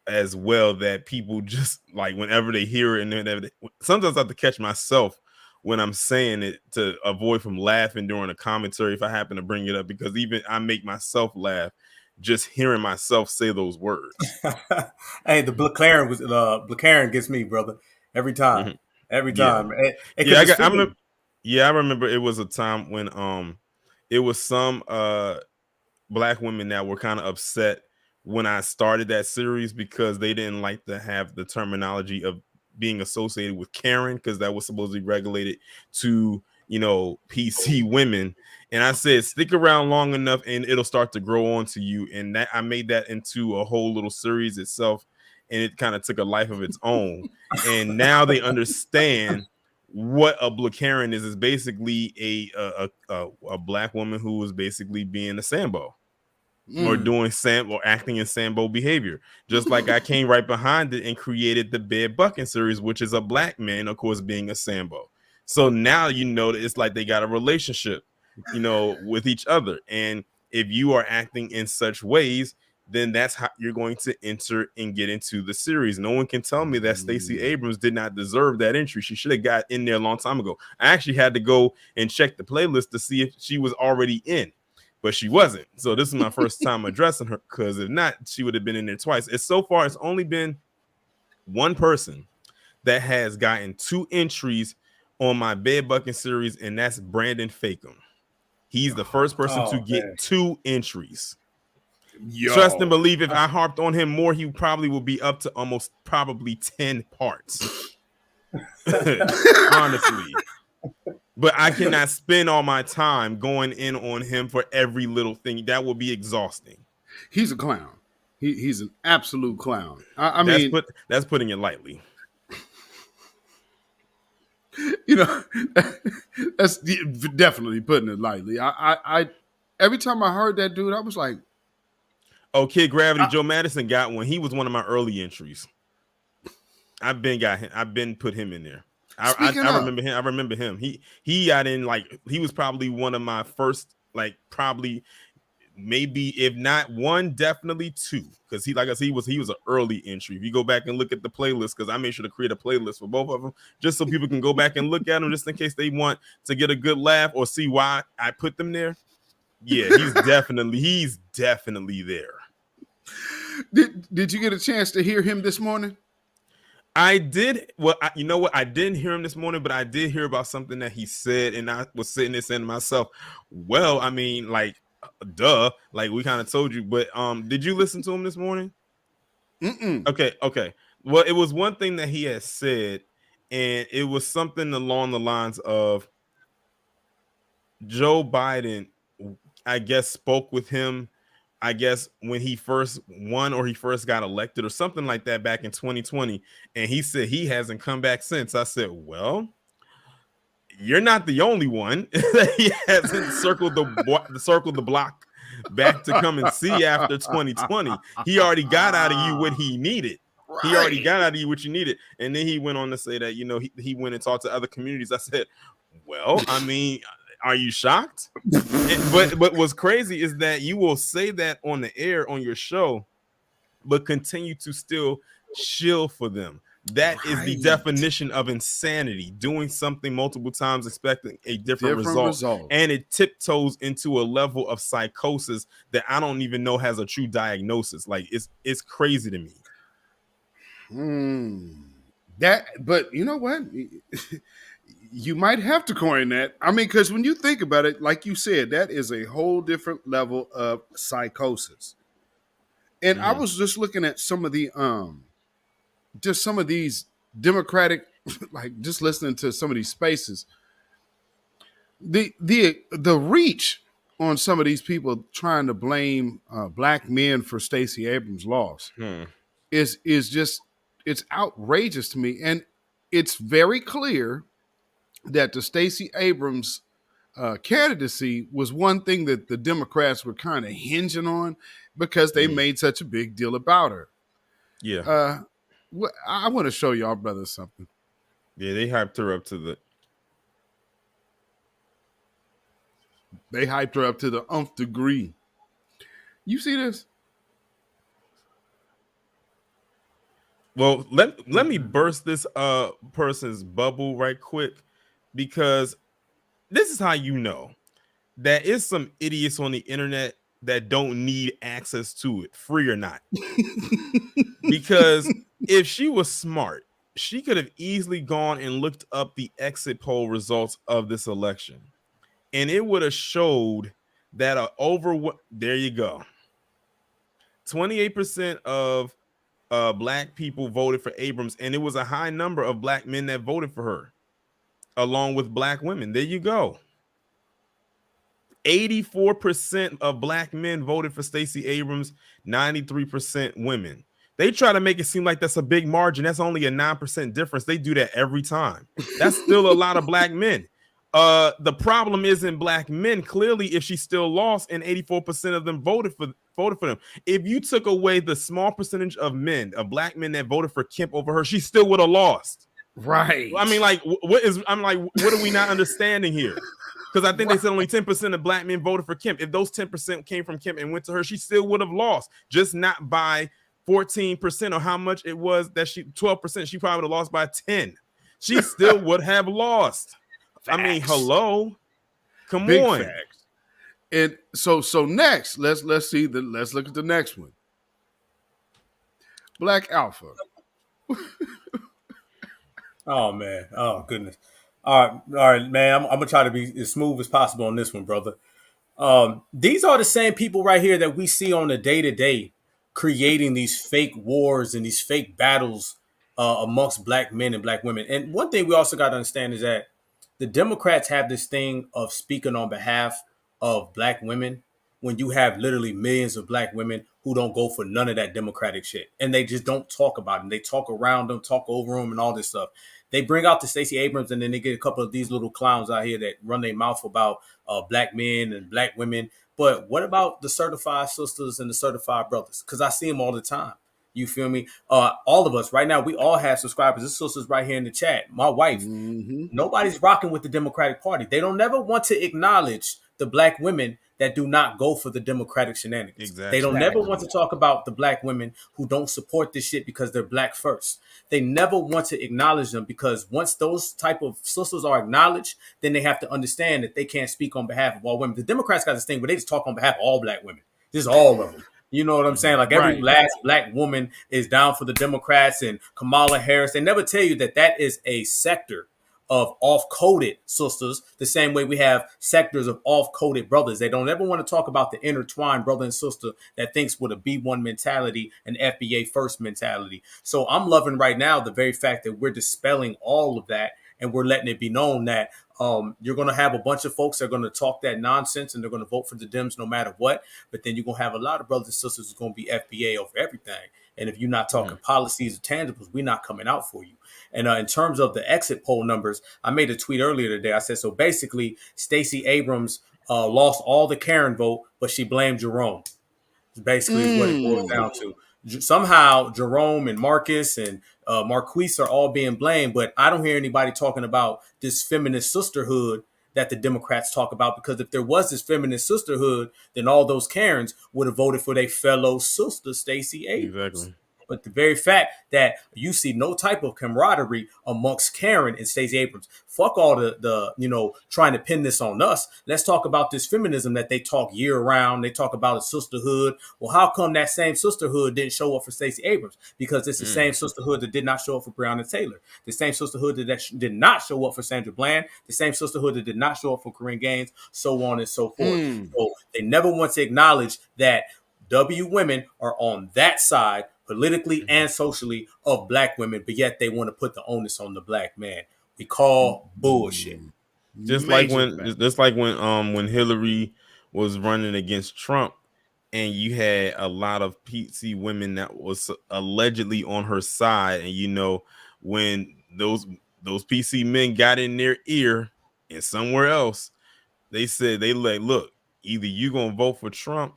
as well, that people just like whenever they hear it, and sometimes I have to catch myself when I'm saying it to avoid from laughing during a commentary if I happen to bring it up, because even I make myself laugh just hearing myself say those words. Hey, the Blackaren gets me, brother, every time. Every time. I remember it was a time when it was some black women that were kind of upset when I started that series because they didn't like to have the terminology of being associated with Karen, because that was supposedly regulated to, PC women. And I said, stick around long enough and it'll start to grow onto you. And that I made that into a whole little series itself, and it kind of took a life of its own. And now they understand what a Blackaren is. Is basically a black woman who is basically being a Sambo. Or doing or acting in Sambo behavior. Just like I came right behind it and created the Bed Bucking series, which is a black man, of course, being a Sambo. So now that it's like they got a relationship, with each other. And if you are acting in such ways, then that's how you're going to enter and get into the series. No one can tell me that Stacey Abrams did not deserve that entry. She should have got in there a long time ago. I actually had to go and check the playlist to see if she was already in. But she wasn't. So this is my first time addressing her, because if not, she would have been in there twice. It's only been one person that has gotten 2 entries on my Bed Bucking series, and that's Brandon Fakum. He's the first person to get 2 entries. Yo. Trust and believe, if I harped on him more, he probably will be up to almost probably 10 parts. Honestly. But I cannot spend all my time going in on him for every little thing. That will be exhausting. He's a clown. He's an absolute clown. I mean, that's putting it lightly. You know, that's definitely putting it lightly. I every time I heard that dude, I was like, Oh, Kid Gravity, Joe Madison got one. He was one of my early entries. I've been put him in there. I remember him. I remember him. He got in like he was probably one of my first, like probably maybe if not one, definitely two. Because he, like I said, he was an early entry. If you go back and look at the playlist, because I made sure to create a playlist for both of them, just so people can go back and look at them, just in case they want to get a good laugh or see why I put them there. Yeah, he's definitely there. Did you get a chance to hear him this morning? I did. Well, you know what? I didn't hear him this morning, but I did hear about something that he said, and I was sitting there saying to myself, "Well, I mean, like, duh, like we kind of told you." But did you listen to him this morning? Mm-mm. Okay. Well, it was one thing that he had said, and it was something along the lines of Joe Biden, I guess, spoke with him, I guess, when he first won or he first got elected or something like that back in 2020. And he said he hasn't come back since. I said, well, you're not the only one that he hasn't circled the block back to come and see after 2020. He already got out of you what he needed. Right. He already got out of you what you needed. And then he went on to say that, you know, he went and talked to other communities. I said, well, I mean, are you shocked? But what's crazy is that you will say that on the air on your show, but continue to still shill for them. That is the definition of insanity. Doing something multiple times, expecting a different result. And it tiptoes into a level of psychosis that I don't even know has a true diagnosis. Like it's crazy to me. But you know what? You might have to coin that. I mean, because when you think about it, like you said, that is a whole different level of psychosis. And I was just looking at some of the just some of these Democratic, like just listening to some of these spaces. The reach on some of these people trying to blame black men for Stacey Abrams' loss is just, it's outrageous to me. And it's very clear that the Stacey Abrams candidacy was one thing that the Democrats were kind of hinging on because they made such a big deal about her. Yeah. I want to show y'all brothers something. Yeah, they hyped her up to the... They hyped her up to the nth degree. You see this? Well, let me burst this person's bubble right quick, because this is how you know that is some idiots on the internet that don't need access to it, free or not. Because if she was smart, she could have easily gone and looked up the exit poll results of this election, and it would have showed that there you go, 28% of black people voted for Abrams, and it was a high number of black men that voted for her, along with black women. There you go. 84% of black men voted for Stacey Abrams, 93% women. They try to make it seem like that's a big margin. That's only a 9% difference. They do that every time. That's still a lot of black men. The problem isn't black men. Clearly, if she still lost and 84% of them voted for them, if you took away the small percentage of black men that voted for Kemp over her, she still would have lost. Right. I mean, like, what are we not understanding here? Because I think they said only 10% of black men voted for Kemp. If those 10% came from Kemp and went to her, she still would have lost, just not by 14% or how much it was that 12%. She probably would have lost by 10. She still would have lost. Facts. I mean, hello, come Big on. Facts. And so next, let's look at the next one. Black Alpha. Oh man, oh goodness. All right, man. I'm gonna try to be as smooth as possible on this one, brother. These are the same people right here that we see on the day-to-day creating these fake wars and these fake battles amongst black men and black women. And one thing we also got to understand is that the Democrats have this thing of speaking on behalf of black women when you have literally millions of black women who don't go for none of that Democratic shit. And they just don't talk about them. They talk around them, talk over them and all this stuff. They bring out the Stacey Abrams, and then they get a couple of these little clowns out here that run their mouth about black men and black women. But what about the certified sisters and the certified brothers? Because I see them all the time. You feel me? All of us right now, we all have subscribers. This sister's right here in the chat. My wife. Nobody's rocking with the Democratic Party. They don't never want to acknowledge the black women that do not go for the Democratic shenanigans. Exactly. They don't never want to talk about the black women who don't support this shit because they're black first. They never want to acknowledge them, because once those type of sisters are acknowledged, then they have to understand that they can't speak on behalf of all women. The Democrats got this thing where they just talk on behalf of all black women. Just all of them. You know what I'm saying? Like every last black woman is down for the Democrats and Kamala Harris. They never tell you that that is a sector of off-coded sisters, the same way we have sectors of off-coded brothers. They don't ever want to talk about the intertwined brother and sister that thinks with a B1 mentality and FBA first mentality. So I'm loving right now the very fact that we're dispelling all of that, and we're letting it be known that you're going to have a bunch of folks that are going to talk that nonsense and they're going to vote for the Dems no matter what. But then you're going to have a lot of brothers and sisters who's going to be FBA over everything. And if you're not talking policies or tangibles, we're not coming out for you. And in terms of the exit poll numbers, I made a tweet earlier today. I said, so basically, Stacey Abrams lost all the Karen vote, but she blamed Jerome. Basically, is what it boils down to. Somehow, Jerome and Marcus and Marquise are all being blamed, but I don't hear anybody talking about this feminist sisterhood that the Democrats talk about, because if there was this feminist sisterhood, then all those Karens would have voted for their fellow sister, Stacey Abrams. Exactly. But the very fact that you see no type of camaraderie amongst Karen and Stacey Abrams, fuck all the trying to pin this on us. Let's talk about this feminism that they talk year round. They talk about a sisterhood. Well, how come that same sisterhood didn't show up for Stacey Abrams? Because it's the same sisterhood that did not show up for Breonna Taylor. The same sisterhood that did not show up for Sandra Bland. The same sisterhood that did not show up for Corinne Gaines, so on and so forth. So they never want to acknowledge that W women are on that side, politically and socially, of black women, but yet they want to put the onus on the black man. We call bullshit. Just like when Hillary was running against Trump, and you had a lot of PC women that was allegedly on her side, and when those PC men got in their ear and somewhere else, they said look, either you gonna vote for Trump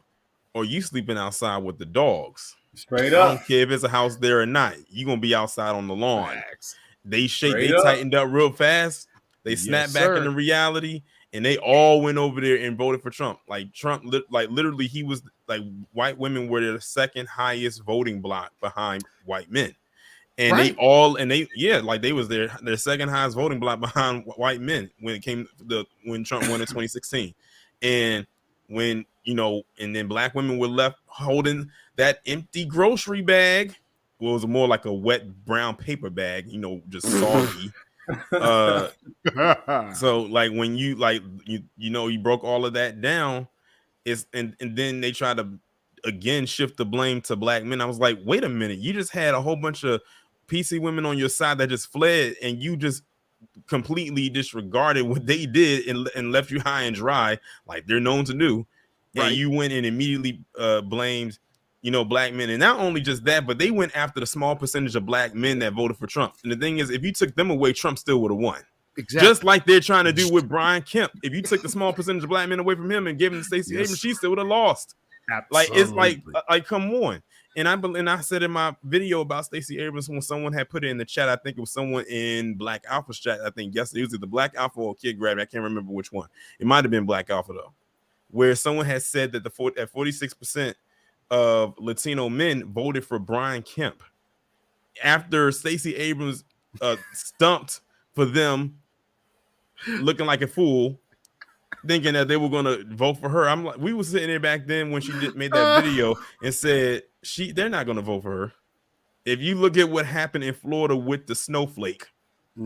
or you sleeping outside with the dogs. Straight up. I don't care if it's a house there or not. You're gonna be outside on the lawn. Facts. They tightened up real fast. They snapped back into reality, and they all went over there and voted for Trump. Like Trump, literally, he was like, white women were the second highest voting bloc behind white men, and they was their second highest voting bloc behind white men when Trump won in 2016, and when and then black women were left holding that empty grocery bag. Well, it was more like a wet brown paper bag, just soggy. So like when you broke all of that down, and then they try to again shift the blame to black men. I was like, wait a minute, you just had a whole bunch of PC women on your side that just fled, and you just completely disregarded what they did and left you high and dry, like they're known to do. Right. And you went and immediately blamed black men. And not only just that, but they went after the small percentage of black men that voted for Trump. And the thing is, if you took them away, Trump still would have won. Exactly. Just like they're trying to do with Brian Kemp. If you took the small percentage of black men away from him and gave him to Stacey Abrams, she still would have lost. Absolutely. Like, it's like come on. And I said in my video about Stacey Abrams, when someone had put it in the chat, I think it was someone in Black Alpha's chat. I think yesterday, it was either Black Alpha or Kid Gravity. I can't remember which one. It might have been Black Alpha though, where someone had said that at 46% of Latino men voted for Brian Kemp after Stacey Abrams stumped for them, looking like a fool, thinking that they were going to vote for her. I'm like, we were sitting there back then when she made that video and said they're not going to vote for her. If you look at what happened in Florida with the snowflake,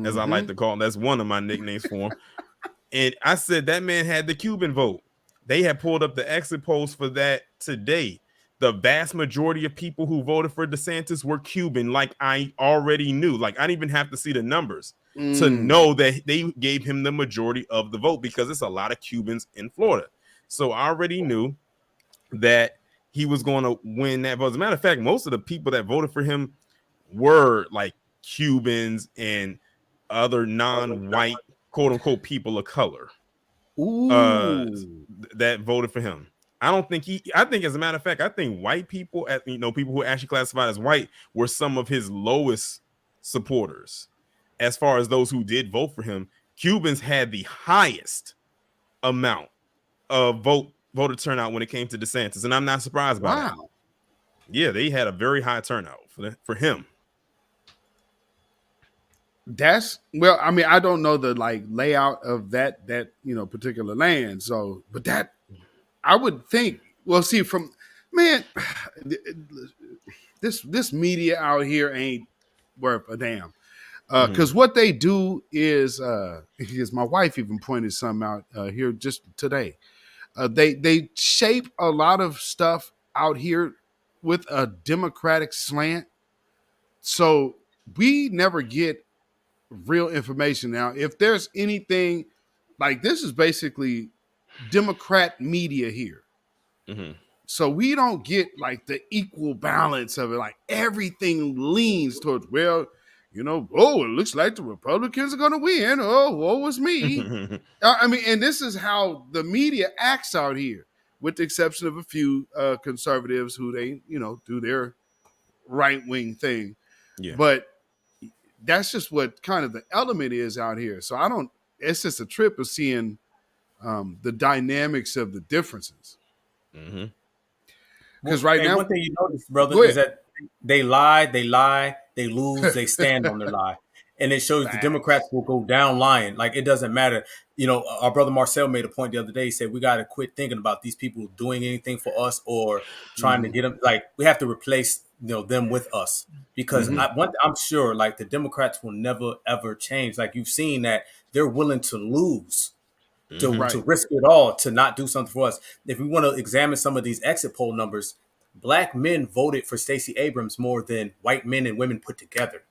as I like to call him, that's one of my nicknames for him. And I said that man had the Cuban vote. They had pulled up the exit polls for that today. The vast majority of people who voted for DeSantis were Cuban, like I already knew. Like I didn't even have to see the numbers to know that they gave him the majority of the vote, because it's a lot of Cubans in Florida. So I already knew that he was going to win that vote. As a matter of fact, most of the people that voted for him were like Cubans and other non-white quote unquote people of color that voted for him. I think as a matter of fact, I think white people, people who actually classified as white, were some of his lowest supporters. As far as those who did vote for him, Cubans had the highest amount of voter turnout when it came to DeSantis, and I'm not surprised by that. Yeah, they had a very high turnout for him. That's I mean, I don't know the layout of that particular land. So, but that I would think. Well, see, this media out here ain't worth a damn. Because what they do is my wife even pointed something out here just today. They shape a lot of stuff out here with a Democratic slant, so we never get real information. Now, if there's anything this is basically Democrat media here. So we don't get the equal balance of it. Everything leans towards, it looks like the Republicans are going to win. Oh, woe was me. I mean, and this is how the media acts out here, with the exception of a few conservatives who they, do their right-wing thing. Yeah. But that's just what kind of the element is out here. So it's just a trip of seeing the dynamics of the differences. Because now, one thing you notice, brother, is that they lie, they lose, they stand on their lie. And it shows the Democrats will go down lying. It doesn't matter. Our brother Marcel made a point the other day. He said, we got to quit thinking about these people doing anything for us or trying to get them. We have to replace them with us. Because I'm sure the Democrats will never, ever change. You've seen that they're willing to lose. To risk it all to not do something for us. If we want to examine some of these exit poll numbers, black men voted for Stacey Abrams more than white men and women put together.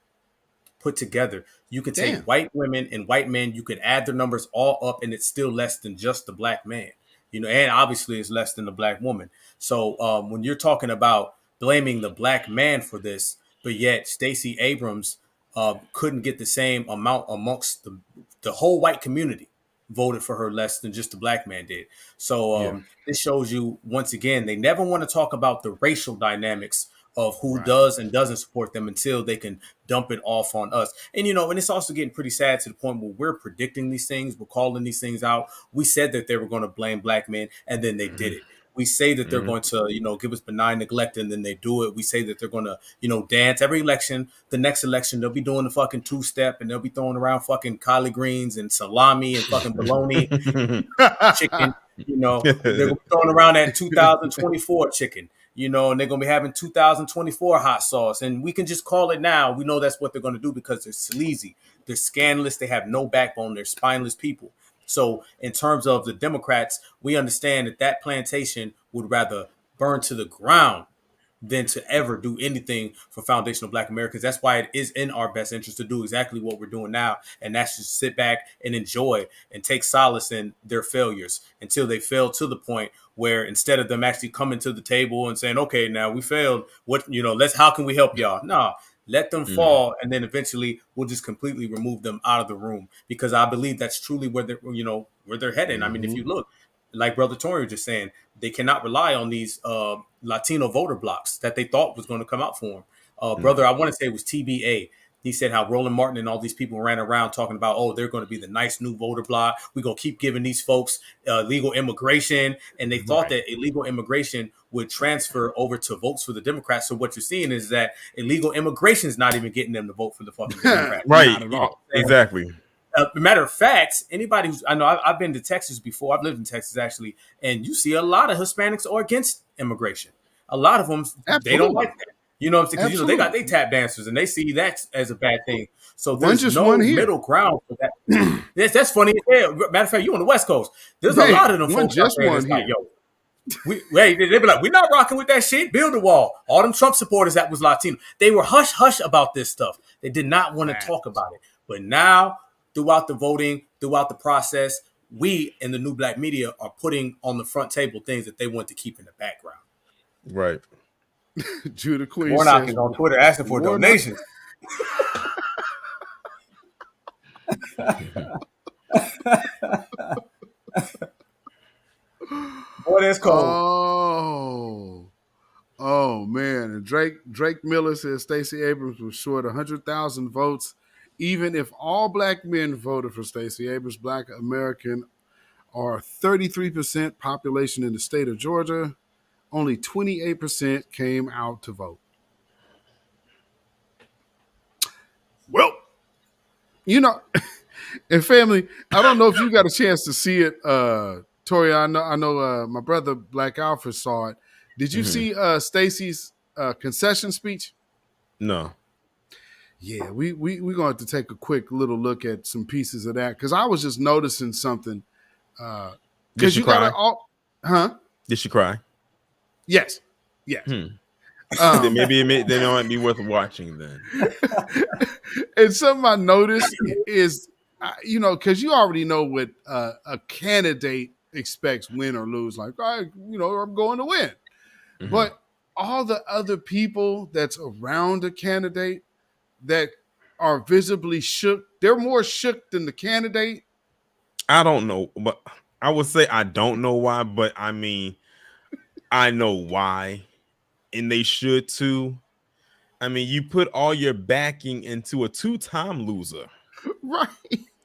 You could take white women and white men, you could add their numbers all up, and it's still less than just the black man. And obviously it's less than the black woman. So when you're talking about blaming the black man for this, but yet Stacey Abrams couldn't get the same amount amongst the whole white community. Voted for her less than just the black man did. So this shows you, once again, they never want to talk about the racial dynamics of who does and doesn't support them until they can dump it off on us. And, and it's also getting pretty sad to the point where we're predicting these things. We're calling these things out. We said that they were going to blame black men, and then they did it. We say that they're going to, give us benign neglect, and then they do it. We say that they're going to, dance every election. The next election, they'll be doing the fucking two-step, and they'll be throwing around fucking collard greens and salami and fucking bologna, chicken. They're going to be throwing around that 2024 chicken. And they're going to be having 2024 hot sauce. And we can just call it now. We know that's what they're going to do because they're sleazy. They're scandalous. They have no backbone. They're spineless people. So in terms of the Democrats, we understand that plantation would rather burn to the ground than to ever do anything for foundational Black Americans. That's why it is in our best interest to do exactly what we're doing now. And that's just sit back and enjoy and take solace in their failures until they fail to the point where instead of them actually coming to the table and saying, okay, now we failed. How can we help y'all? No. Let them fall, and then eventually we'll just completely remove them out of the room, because I believe that's truly where they're heading. I mean, if you look, like Brother Tori was just saying, they cannot rely on these Latino voter blocks that they thought was going to come out for them. Brother, I want to say it was TBA. He said how Roland Martin and all these people ran around talking about, they're going to be the nice new voter bloc. We're going to keep giving these folks legal immigration. And they thought that illegal immigration would transfer over to votes for the Democrats. So what you're seeing is that illegal immigration is not even getting them to vote for the fucking Democrats. Right. Exactly. Matter of fact, anybody I've been to Texas before. I've lived in Texas, actually. And you see a lot of Hispanics are against immigration. A lot of them, they don't like that. You know what I'm saying? Because they got they tap dancers and they see that as a bad thing. So there's no middle ground for that. That's funny. Matter of fact, you on the West Coast. There's a lot of them folks out there that's like, they be like, we're not rocking with that shit. Build a wall. All them Trump supporters that was Latino, they were hush about this stuff. They did not want to talk about it. But now, throughout the voting, throughout the process, we in the new Black media are putting on the front table things that they want to keep in the background. Right. Judah Queen Warnock is on Twitter asking for donations. Boy, that's cold. Oh man. And Drake Miller says Stacey Abrams was short 100,000 votes. Even if all black men voted for Stacey Abrams, black American are 33% population in the state of Georgia. Only 28% came out to vote. Well, you know, and family, I don't know if you got a chance to see it, Tori. I know my brother Black Alfred saw it. Did you see Stacey's concession speech? No. Yeah, we're going to have to take a quick little look at some pieces of that because I was just noticing something. Did she cry? Did she cry? Yes. Then maybe it might be worth watching then. And something I noticed is, because you already know what a candidate expects, win or lose. Like, I'm going to win. Mm-hmm. But all the other people that's around a candidate that are visibly shook, they're more shook than the candidate. I don't know, but I would say I don't know why, but I mean, I know why, and they should too. I mean, you put all your backing into a two-time loser, right?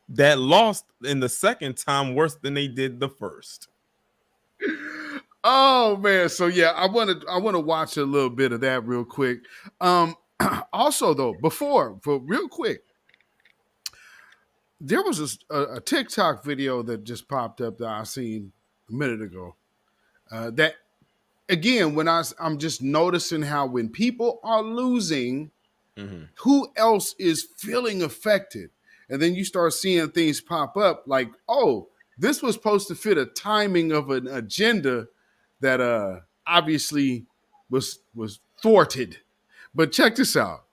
That lost in the second time worse than they did the first. Oh man, so yeah, I want to watch a little bit of that real quick. Also, though, real quick, there was a TikTok video that just popped up that I seen a minute ago. That again, when I'm just noticing how when people are losing, who else is feeling affected, and then you start seeing things pop up like, oh, this was supposed to fit a timing of an agenda that obviously was thwarted. But check this out.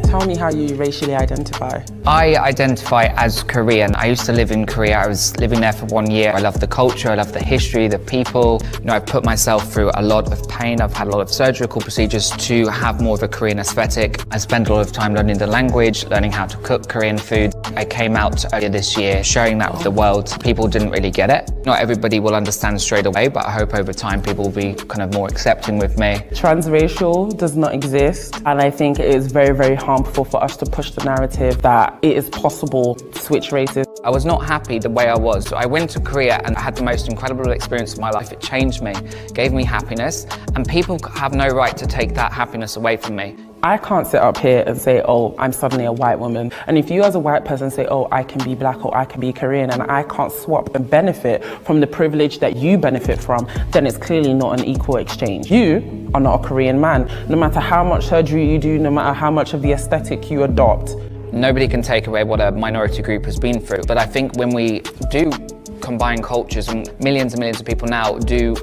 Tell me how you racially identify. I identify as Korean. I used to live in Korea. I was living there for 1 year. I love the culture, I love the history, the people. I put myself through a lot of pain. I've had a lot of surgical procedures to have more of a Korean aesthetic. I spent a lot of time learning the language, learning how to cook Korean food. I came out earlier this year sharing that with the world. People didn't really get it. Not everybody will understand straight away, but I hope over time people will be kind of more accepting with me. Transracial does not exist, and I think it is very, very harmful for us to push the narrative that it is possible to switch races. I was not happy the way I was. I went to Korea and I had the most incredible experience of my life. It changed me, gave me happiness, and people have no right to take that happiness away from me. I can't sit up here and say, oh, I'm suddenly a white woman. And if you as a white person say, oh, I can be black or I can be Korean, and I can't swap and benefit from the privilege that you benefit from, then it's clearly not an equal exchange. You are not a Korean man. No matter how much surgery you do, no matter how much of the aesthetic you adopt. Nobody can take away what a minority group has been through. But I think when we do combine cultures, and millions of people now do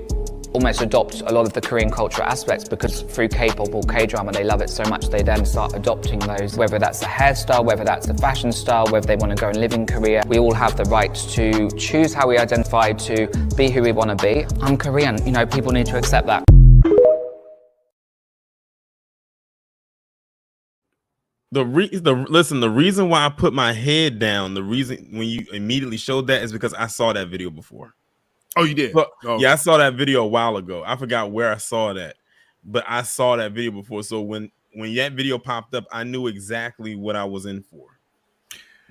almost adopt a lot of the Korean cultural aspects, because through K-pop or K-drama they love it so much they then start adopting those, whether that's a hairstyle, whether that's a fashion style, whether they want to go and live in Korea. We all have the right to choose how we identify, to be who we want to be. I'm Korean, people need to accept that. The reason why I put my head down, the reason when you immediately showed that is because I saw that video before. Oh, you did? Yeah, I saw that video a while ago. I forgot where I saw that, but I saw that video before. So when that video popped up, I knew exactly what I was in for.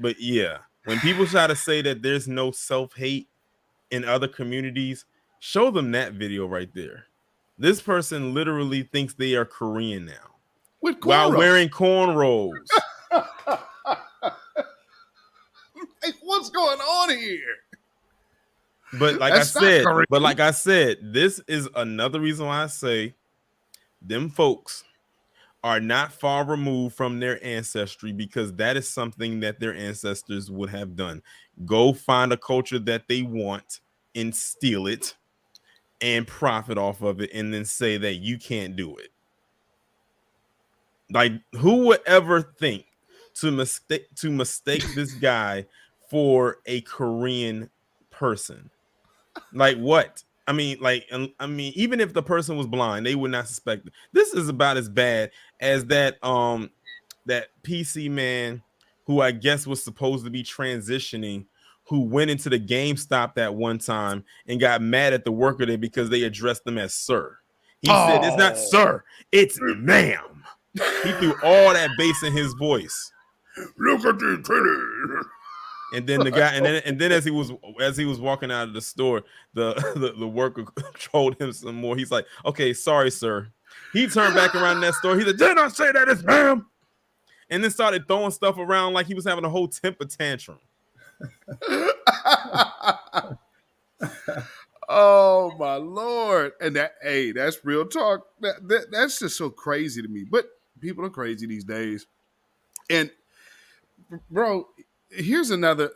But yeah, when people try to say that there's no self-hate in other communities, show them that video right there. This person literally thinks they are Korean now. While wearing cornrows. Like, what's going on here? But like I said, this is another reason why I say them folks are not far removed from their ancestry, because that is something that their ancestors would have done. Go find a culture that they want and steal it and profit off of it, and then say that you can't do it. Like, who would ever think to mistake this guy for a Korean person? Like, what? I mean, even if the person was blind, they would not suspect it. This is about as bad as that PC man who I guess was supposed to be transitioning, who went into the GameStop that one time and got mad at the worker there because they addressed them as sir. He said, "It's not sir, it's ma'am." He threw all that bass in his voice. Look at these titties. And then the guy, and then as he was walking out of the store, the worker trolled him some more. He's like, "Okay, sorry, sir." He turned back around in that store. He said, "Did I say that it's ma'am?" And then started throwing stuff around like he was having a whole temper tantrum. Oh my Lord. And that's real talk. That's just so crazy to me. But people are crazy these days. And bro, here's another.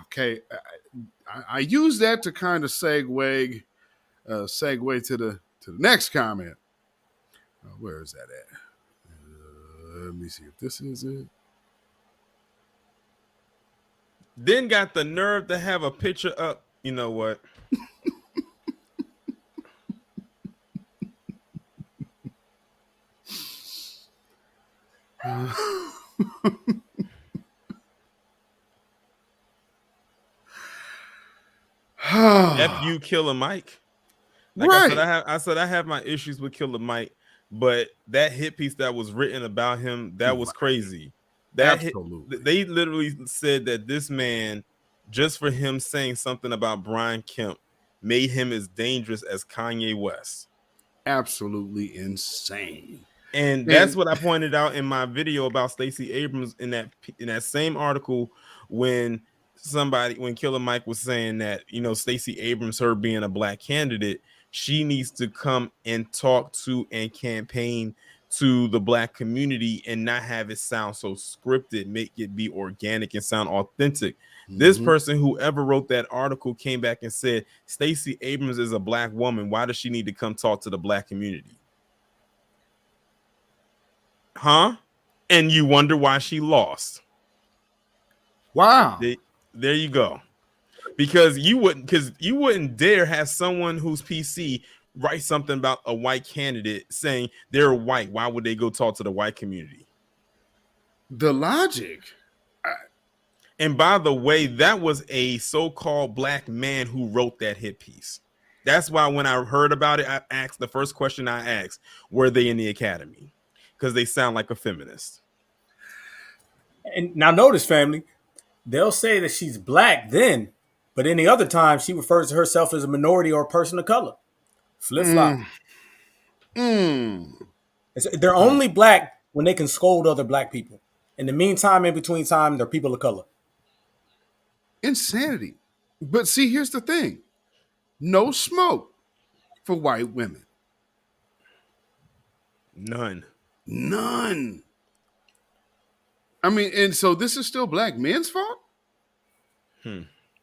Okay, I use that to kind of segue to the next comment. Where is that at? Let me see if this is it. Then got the nerve to have a picture up. You know what? F you, Killer Mike. Like right. I said I have my issues with Killer Mike, but that hit piece that was written about him, that was crazy. Absolutely. They literally said that this man, just for him saying something about Brian Kemp, made him as dangerous as Kanye West. Absolutely insane. And that's what I pointed out in my video about Stacey Abrams in that same article when Killer Mike was saying that, you know, Stacey Abrams, her being a black candidate, she needs to come and talk to and campaign to the black community and not have it sound so scripted, make it be organic and sound authentic. Mm-hmm. This person, whoever wrote that article, came back and said, Stacey Abrams is a black woman. Why does she need to come talk to the black community? Huh? And you wonder why she lost. Wow. There you go. Because you wouldn't dare have someone who's PC write something about a white candidate saying they're white. Why would they go talk to the white community? The logic. And by the way, that was a so-called black man who wrote that hit piece. That's why when I heard about it, I asked the first question I asked, were they in the academy? Because they sound like a feminist. And now notice, family, they'll say that she's black then, but any other time she refers to herself as a minority or a person of color. Flip-flop. They're only black when they can scold other black people. In the meantime, in between time, they're people of color. Insanity. But see, here's the thing. No smoke for white women. None. I mean, and so this is still black men's fault?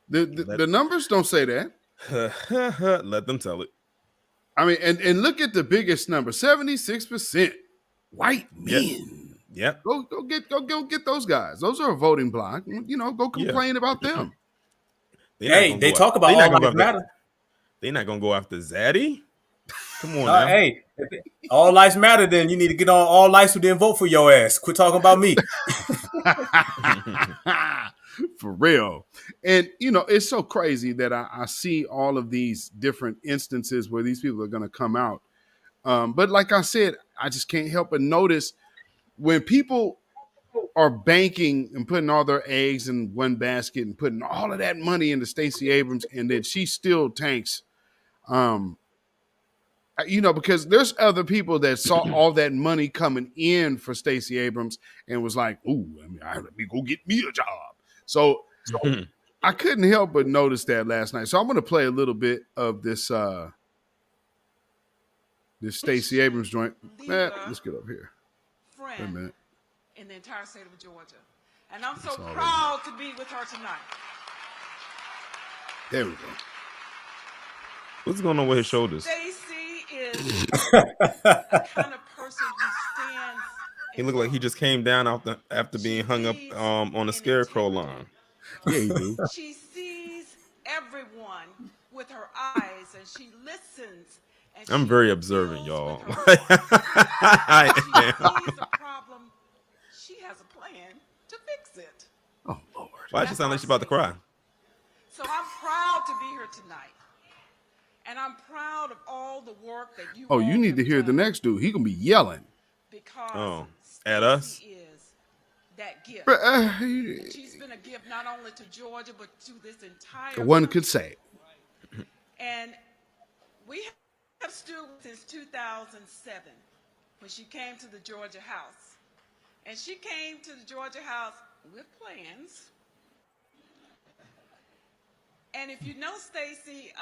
The numbers don't say that. Let them tell it. I mean, and look at the biggest number, 76% white men. Yep. Go get those guys. Those are a voting bloc. You know, go complain about them. They talk about all lives matter. They're not gonna go after Zaddy. Come on now. Hey, all lives matter. Then you need to get on all lives who didn't vote for your ass. Quit talking about me. For real. And, you know, it's so crazy that I see all of these different instances where these people are going to come out. But like I said, I just can't help but notice when people are banking and putting all their eggs in one basket and putting all of that money into Stacey Abrams, and then she still tanks, you know, because there's other people that saw all that money coming in for Stacey Abrams and was like, ooh, let me go get me a job. So I couldn't help but notice that last night. So I'm going to play a little bit of this this Stacey Abrams joint. Let's get up here. Wait a minute. In the entire state of Georgia. And I'm so proud to be with her tonight. There we go. What's going on with his shoulders? Stacey is the kind of person who stands. He looked like he just came down after being hung up on a scarecrow line. Yeah, he do. She sees everyone with her eyes, and she listens. And I'm very observant, y'all. I am. She sees a problem. She has a plan to fix it. Why she sound like she about to cry? So I'm proud to be here tonight. And I'm proud of all the work that you Oh, you need to hear the next dude. He gonna be yelling. Because at us? is that gift. But, and she's been a gift not only to Georgia, but to this entire one country. could say. And we have stood since 2007 when she came to the Georgia House. And she came to the Georgia House with plans. And if you know Stacey,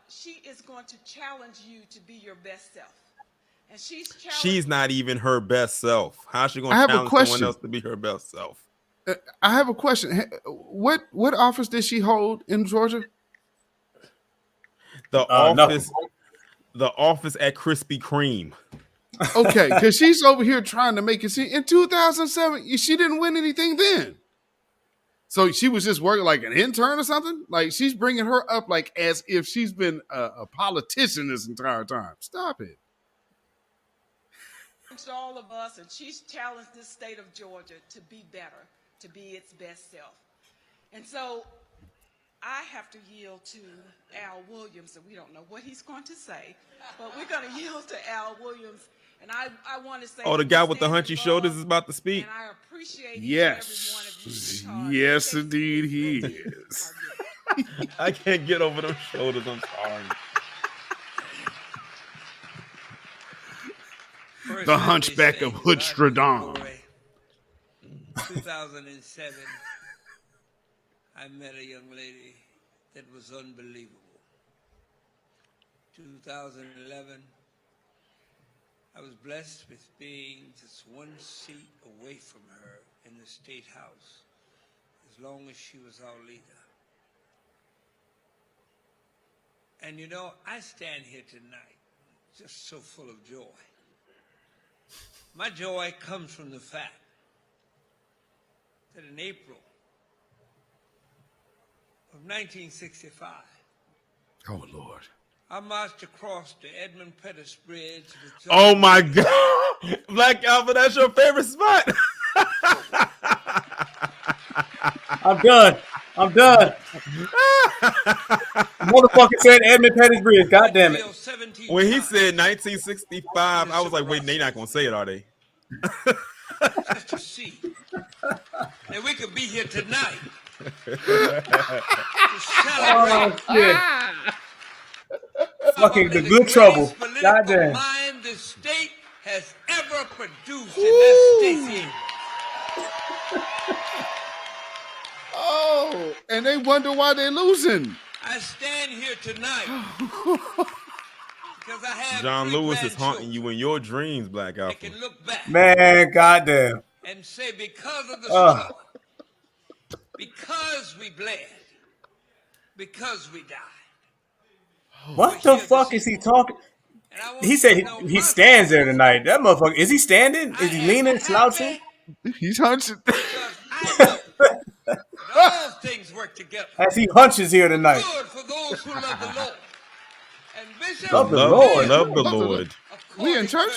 she is going to challenge you to be your best self. And she's not even her best self. How's she going I to have a challenge someone question. else to be her best self? I have a question. What office did she hold in Georgia? The office at Krispy Kreme. Okay, because she's over here trying to make it seem in 2007 she didn't win anything then. So she was just working like an intern or something. Like she's bringing her up like as if she's been a politician this entire time. Stop it. all of us, and she's challenged this state of Georgia to be better, to be its best self. And so I have to yield to Al Williams, and we don't know what he's going to say, but we're going to yield to Al Williams. And I want to say, the guy with the hunchy shoulders is about to speak. And I appreciate yes, yes, indeed he is. I can't get over those shoulders. I'm sorry. The Hunchback of Hoodstradam. 2007, I met a young lady that was unbelievable. 2011, I was blessed with being just one seat away from her in the State House, as long as she was our leader. And you know, I stand here tonight just so full of joy. My joy comes from the fact that in April of 1965, oh Lord, I marched across the Edmund Pettus Bridge. Oh my God, Black Alpha, that's your favorite spot. I'm done. Motherfucker said Edmund Pettus Bridge. God damn it. When he said 1965, I was like, wait, they're not going to say it, are they? Just to see that we could be here tonight to celebrate. Oh, shit. Fucking the good trouble. God damn. Mind the state has ever produced, and that's Stacey Abrams. Oh, and they wonder why they're losing. I stand here tonight because I have John Lewis is haunting you in your dreams, Black Alpha. can look back Man, goddamn. and say, because of the struggle, because we bled, because we died. What the fuck is he talking? He said he stands there tonight. That motherfucker, is he standing? Is he leaning, slouching? He's hunching. All things work together. As he hunches here tonight. Good for those who love the Lord. And Bishop, Love the Lord. Love the Lord. We in church?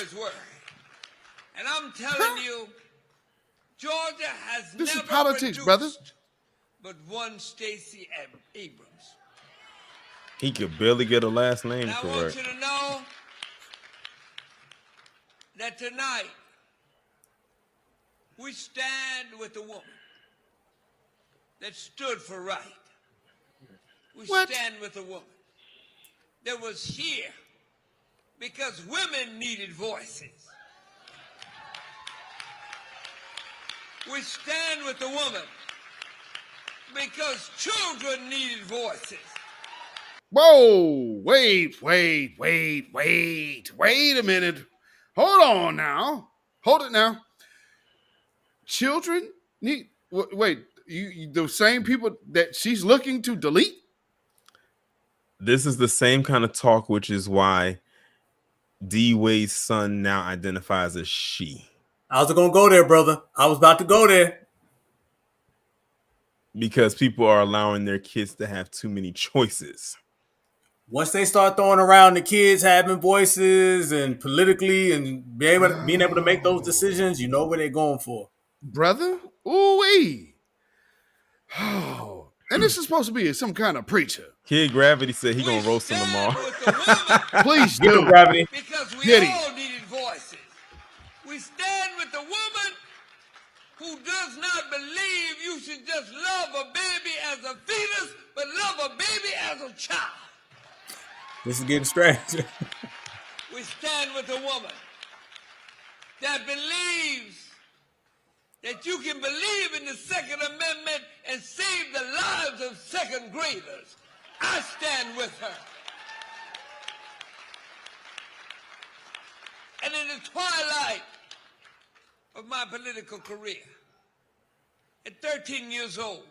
And I'm telling you, Georgia has This never is politics, produced brother. but one Stacey Abrams. He could barely get a last name And I want correct. you to know that tonight we stand with a woman that stood for right. We stand with a woman that was here because women needed voices. We stand with a woman because children needed voices. Whoa, wait a minute. Hold on now. Hold it now. Children need, wait, you the same people that she's looking to delete? This is the same kind of talk, which is why D Wade's son now identifies as she. I was going to go there, brother. I was about to go there. Because people are allowing their kids to have too many choices. Once they start throwing around the kids having voices and politically and being able to make those decisions, you know where they're going for. Brother? Ooh-wee. Oh, and this is supposed to be some kind of preacher. Kid Gravity said he gonna roast him tomorrow. Please Get do. him, Gravity. Because we Diddy. all needed voices. We stand with the woman who does not believe you should just love a baby as a fetus, but love a baby as a child. This is getting strange. We stand with a woman that believes that you can believe in the Second Amendment and save the lives of second graders. I stand with her. And in the twilight of my political career, at 13 years old,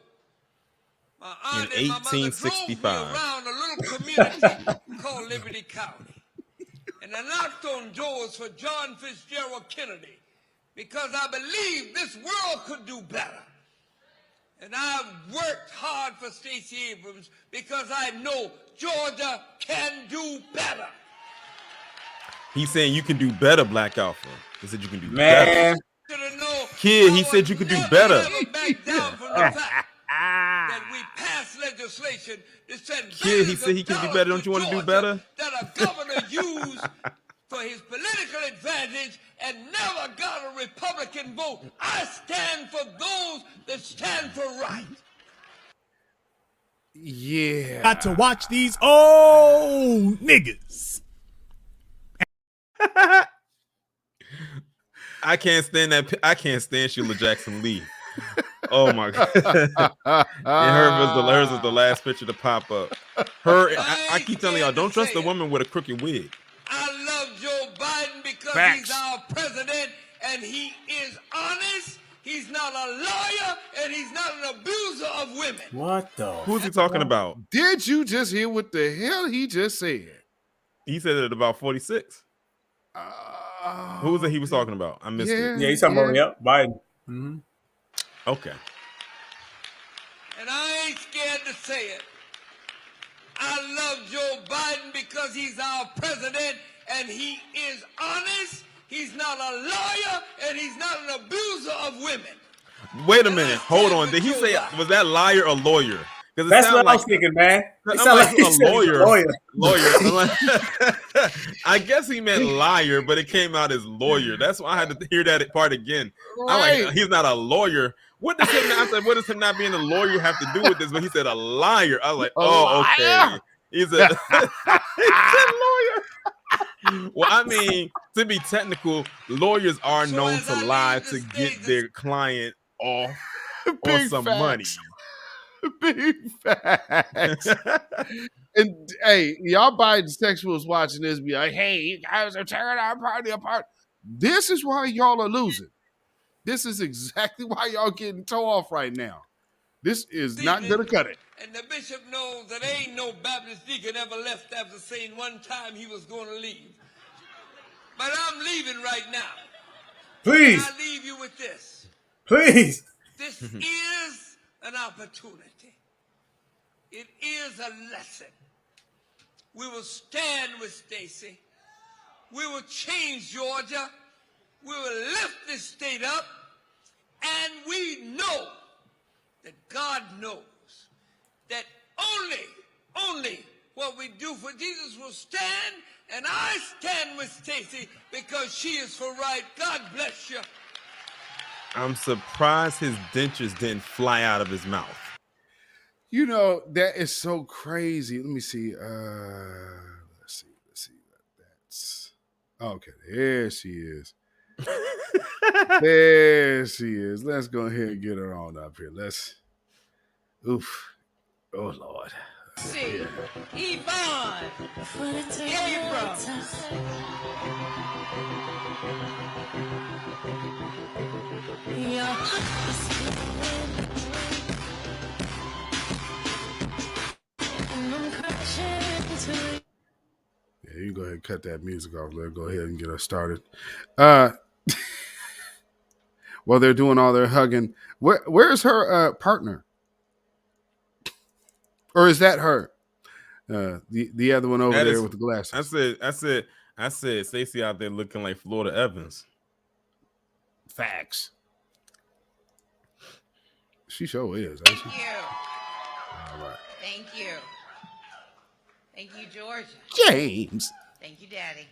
my aunt In and my mother drove me 1865. around a little community called Liberty County. And I knocked on doors for John Fitzgerald Kennedy because I believed this world could do better. And I've worked hard for Stacey Abrams because I know Georgia can do better. He's saying you can do better, Black Alpha. He said you can do Man. better. Kid, he said you could do better. Never back down from the fact that we passed legislation that said Kid, he said he can do better. Don't you want to do better? that a governor used for his political advantage and never got a Republican vote. I stand for those that stand for right. Yeah. Got to watch these old niggas. I can't stand that. I can't stand Sheila Jackson Lee. Oh my god! And hers was the last picture to pop up. I keep telling y'all, don't trust a woman with a crooked wig. I love Joe Biden because Facts. he's our president and he is honest. He's not a liar and he's not an abuser of women. What the? Who's he talking about? Did you just hear what the hell he just said? He said it at about 46. Who was it he was talking about? I missed it. Yeah, he's talking about Biden. Mm-hmm. Okay. And I ain't scared to say it. I love Joe Biden because he's our president and he is honest. He's not a liar and he's not an abuser of women. Wait a minute. Hold on. Did he say, was that liar or lawyer? Because That's what I was thinking, man. It sound like he said lawyer. lawyer. I guess he meant liar, but it came out as lawyer. That's why I had to hear that part again. I'm Right. like, he's not a lawyer. What does him? I said, what does him not being a lawyer have to do with this? But he said a liar. I was like, oh, okay. He said, he said lawyer. Well, I mean, to be technical, lawyers are known to lie to get their client off on Big some facts. money. Big facts. And hey, y'all Biden sexuals watching this be like, hey, you guys are tearing our party apart. This is why y'all are losing. This is exactly why y'all getting tore off right now. This is not gonna cut it. And the bishop knows that ain't no Baptist deacon ever left after saying one time he was going to leave. But I'm leaving right now. Please. And I leave you with this. Please. This is an opportunity. It is a lesson. We will stand with Stacey. We will change Georgia. We will lift this state up. And we know that God knows that only what we do for Jesus will stand. And I stand with Stacey because she is for right. God bless you. I'm surprised his dentures didn't fly out of his mouth. You know, that is so crazy. Let me see. Let's see. That's okay. There she is. There she is. Let's go ahead and get her on up here. Oof. Oh Lord. See, Yvonne Abrams. Yeah, you go ahead and cut that music off. Let's go ahead and get her started. While they're doing all their hugging, where's her partner? Or is that her? The other one over there with the glasses. I said Stacey out there looking like Florida Evans. Facts. She sure is. Thank you. All right. Thank you. Thank you, Georgia. James. Thank you, Daddy.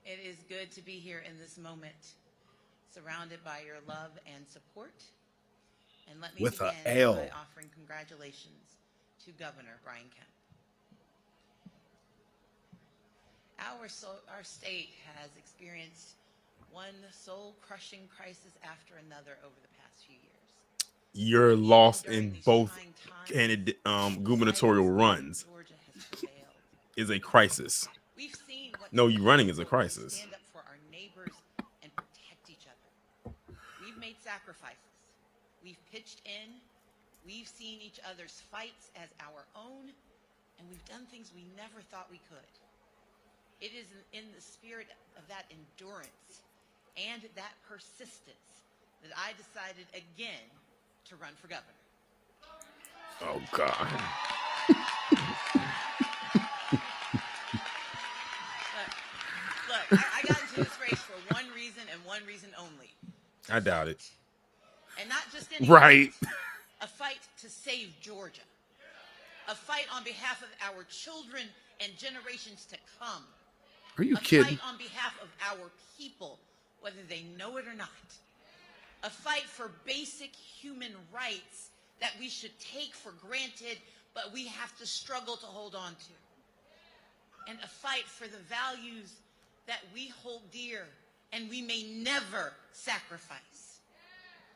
It is good to be here in this moment, surrounded by your love and support. And let me With a begin L. by offering congratulations to Governor Brian Kemp. Our state has experienced one soul-crushing crisis after another over the past few years. You're lost in both gubernatorial runs. Is a crisis. We've seen what No, you running is a crisis. Stand up for our neighbors and protect each other. We've made sacrifices. We've pitched in. We've seen each other's fights as our own, and we've done things we never thought we could. It is in the spirit of that endurance and that persistence that I decided again to run for governor. Oh, God. Look, I got into this race for one reason and one reason only. I doubt it. And not just any right. Fight, a fight to save Georgia. A fight on behalf of our children and generations to come. Are you a kidding? Fight on behalf of our people, whether they know it or not. A fight for basic human rights that we should take for granted, but we have to struggle to hold on to. And a fight for the values that we hold dear and we may never sacrifice.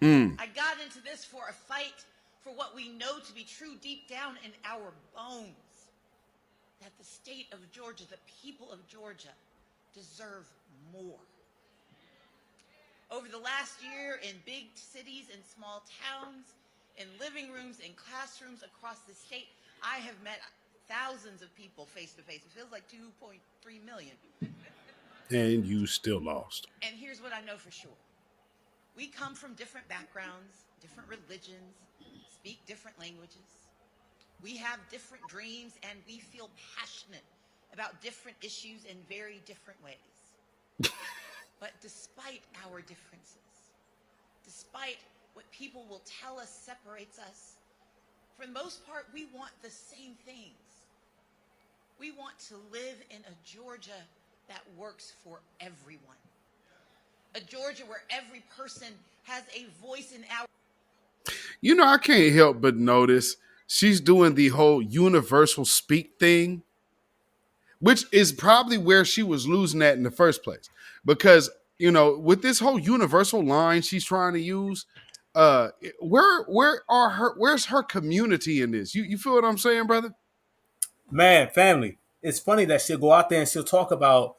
I got into this for a fight for what we know to be true deep down in our bones. That the state of Georgia, the people of Georgia, deserve more. Over the last year, in big cities and small towns, in living rooms, in classrooms across the state, I have met thousands of people face to face. It feels like 2.3 million. And you still lost. And here's what I know for sure. We come from different backgrounds, different religions, speak different languages. We have different dreams, and we feel passionate about different issues in very different ways. But despite our differences, despite what people will tell us separates us, for the most part, we want the same things. We want to live in a Georgia that works for everyone. A Georgia where every person has a voice in our... You know, I can't help but notice she's doing the whole universal speak thing, which is probably where she was losing at in the first place. Because, you know, with this whole universal line she's trying to use, where's her community in this? You feel what I'm saying, brother? Man, family. It's funny that she'll go out there and she'll talk about,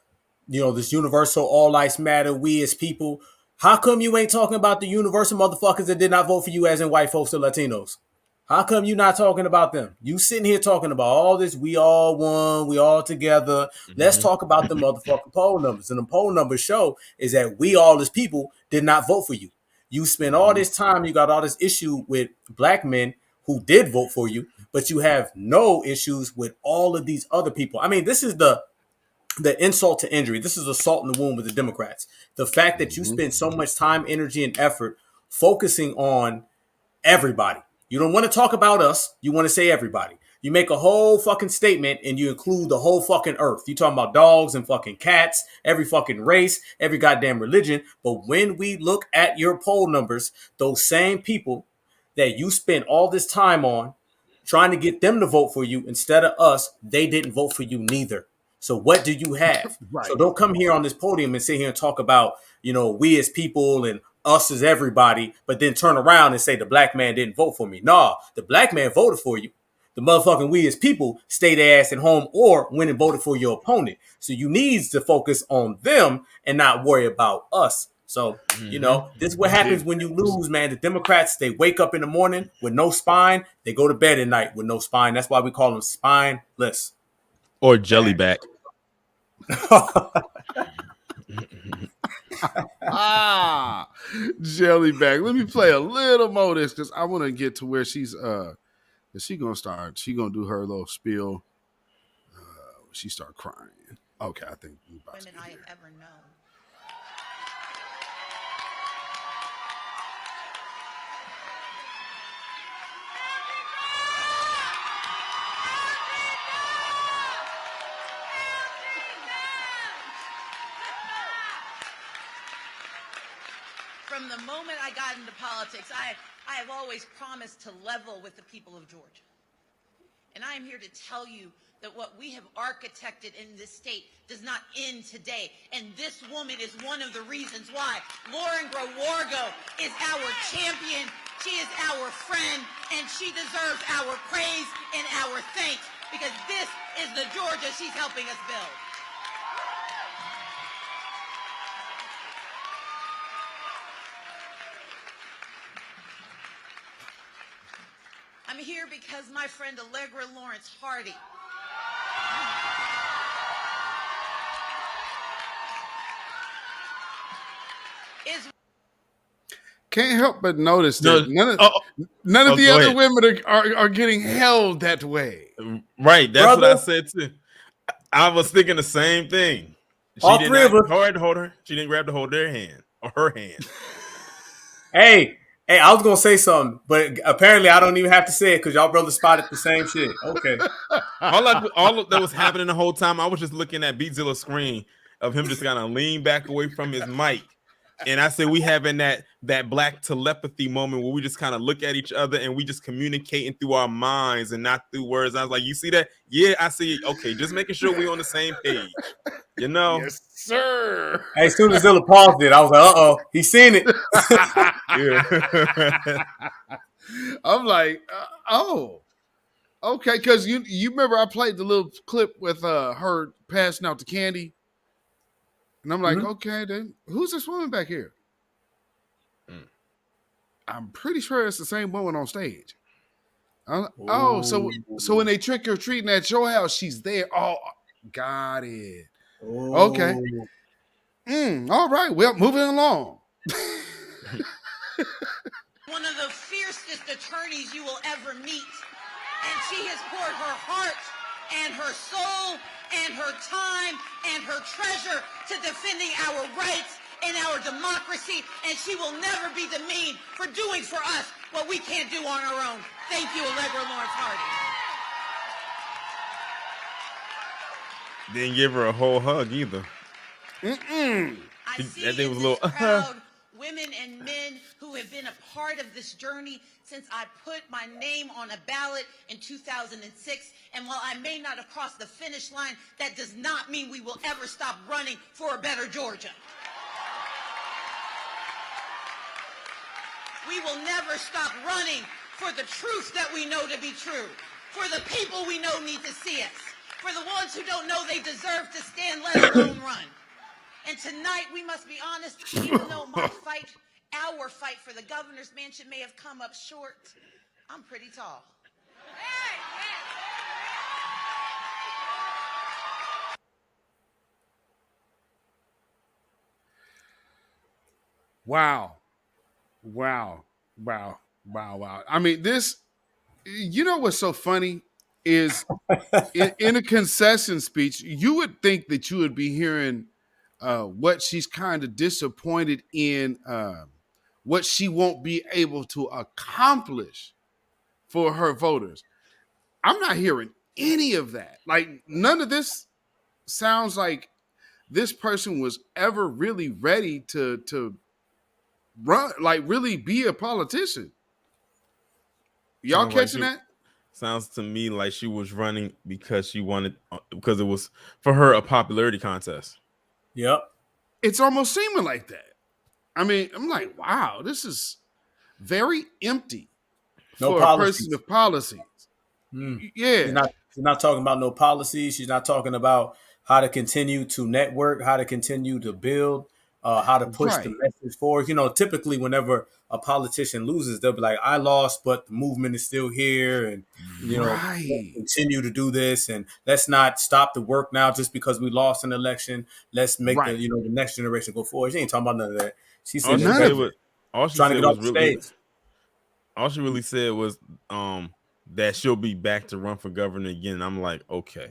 you know, this universal all lives matter, we as people. How come you ain't talking about the universal motherfuckers that did not vote for you, as in white folks or Latinos? How come you not talking about them? You sitting here talking about all this, we all won, we all together. Let's talk about the motherfucking poll numbers. And the poll numbers show is that we all as people did not vote for you. You spend all this time, you got all this issue with black men who did vote for you, but you have no issues with all of these other people. I mean, this is the insult to injury. This is assault in the womb with the Democrats. The fact that you spend so much time, energy, and effort focusing on everybody. You don't want to talk about us. You want to say everybody. You make a whole fucking statement and you include the whole fucking earth. You talking about dogs and fucking cats, every fucking race, every goddamn religion. But when we look at your poll numbers, those same people that you spent all this time on trying to get them to vote for you instead of us, they didn't vote for you neither. So what do you have? Right. So don't come here on this podium and sit here and talk about, you know, we as people and us as everybody, but then turn around and say the black man didn't vote for me. Nah, the black man voted for you. The motherfucking we as people stayed their ass at home or went and voted for your opponent. So you need to focus on them and not worry about us. So, you know, this is what happens when you lose, man. The Democrats, they wake up in the morning with no spine. They go to bed at night with no spine. That's why we call them spineless. Or jellyback. Jellyback. Let me play a little more of this because I want to get to where she's she gonna start. She gonna do her little spiel. She start crying. Okay, I think we about women I have ever known. From the moment I got into politics, I have always promised to level with the people of Georgia. And I am here to tell you that what we have architected in this state does not end today. And this woman is one of the reasons why. Lauren Growargo is our champion. She is our friend, and she deserves our praise and our thanks, because this is the Georgia she's helping us build. I'm here because my friend Allegra Lawrence Hardy is. Can't help but notice that none of the other women are getting held that way. Right, that's what I said too. I was thinking the same thing. She did not hold her. She didn't grab to hold their hand or her hand. Hey, I was gonna say something, but apparently I don't even have to say it because y'all brothers spotted the same shit. Okay. all that was happening the whole time, I was just looking at Beatzilla's screen of him just kind of lean back away from his mic. And I said we having that black telepathy moment where we just kind of look at each other and we just communicating through our minds and not through words. I was like, you see that? Yeah, I see it. Okay, just making sure we're on the same page. You know? Yes, sir. Hey, as soon as Zilla paused it, I was like, uh-oh, he's seen it. I'm like, oh, okay. Because you remember I played the little clip with her passing out the candy. And I'm like, okay, then who's this woman back here? I'm pretty sure it's the same woman on stage. So when they trick or treating at your house, she's there. Oh, got it. Ooh. Okay. All right. Well, moving along. One of the fiercest attorneys you will ever meet. And she has poured her heart and her soul and her time and her treasure to defending our rights and our democracy, and she will never be demeaned for doing for us what we can't do on our own. Thank you, Allegra Lawrence Hardy. Didn't give her a whole hug either. I see that was a little crowd women and men who have been a part of this journey since I put my name on a ballot in 2006. And while I may not have crossed the finish line, that does not mean we will ever stop running for a better Georgia. We will never stop running for the truth that we know to be true, for the people we know need to see us, for the ones who don't know they deserve to stand, let alone run. And tonight, we must be honest, even though our fight for the governor's mansion may have come up short, I'm pretty tall. Wow. I mean, this, you know what's so funny is in a concession speech, you would think that you would be hearing what she's kind of disappointed in, what she won't be able to accomplish for her voters. I'm not hearing any of that. Like, none of this sounds like this person was ever really ready to run, like really be a politician. Y'all catching that? Sounds to me like she was running because she wanted, because it was for her a popularity contest. Yep. It's almost seeming like that. I mean, I'm like, wow, this is very empty for a person of policies. Yeah. She's not talking about no policies. She's not talking about how to continue to network, how to continue to build, how to push the message forward. You know, typically whenever a politician loses, they'll be like, I lost, but the movement is still here. And, you know, let's continue to do this. And let's not stop the work now just because we lost an election. Let's make the next generation go forward. She ain't talking about none of that. She said all she really said was that she'll be back to run for governor again. I'm like, okay.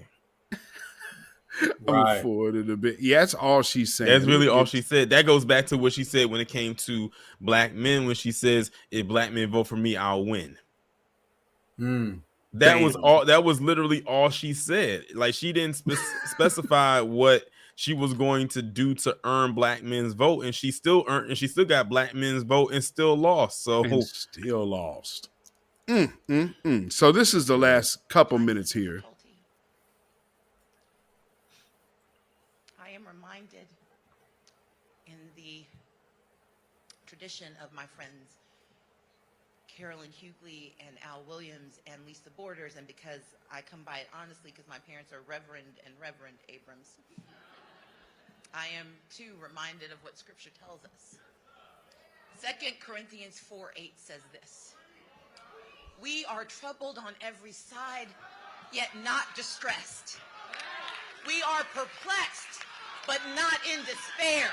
I'm forwarded a bit. Yeah, that's all she's saying. That's really all she said. That goes back to what she said when it came to black men, when she says, if black men vote for me, I'll win. That was all. That was literally all she said. Like, she didn't specify what she was going to do to earn black men's vote, and she still got black men's vote and still lost. So So this is the last couple minutes here. I am reminded in the tradition of my friends Carolyn Hughley and Al Williams and Lisa Borders, and because I come by it honestly because my parents are Reverend and Reverend Abrams, I am too reminded of what Scripture tells us. 2 Corinthians 4:8 says this: "We are troubled on every side, yet not distressed. We are perplexed, but not in despair.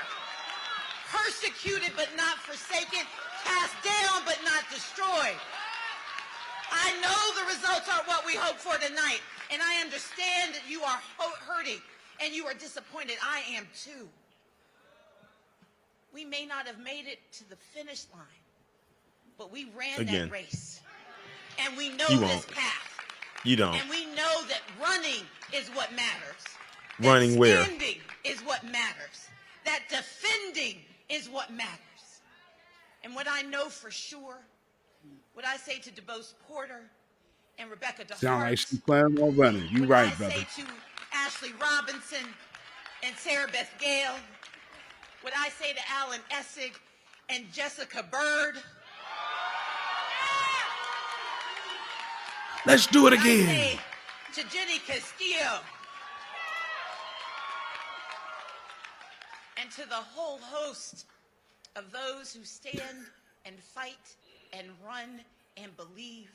Persecuted, but not forsaken. Cast down, but not destroyed." I know the results aren't what we hope for tonight, and I understand that you are hurting and you are disappointed. I am too. We may not have made it to the finish line, but we ran that race, and we know this path. You don't. And we know that running is what matters. Running where? Standing is what matters. That defending is what matters. And what I know for sure, what I say to DeBose Porter and Rebecca DeHart, Sound like she's playing more running. You right, what brother. I say to Ashley Robinson and Sarah Beth Gale, what I say to Alan Essig and Jessica Bird. Let's do it What I again. say to Jenny Castillo and to the whole host of those who stand and fight and run and believe,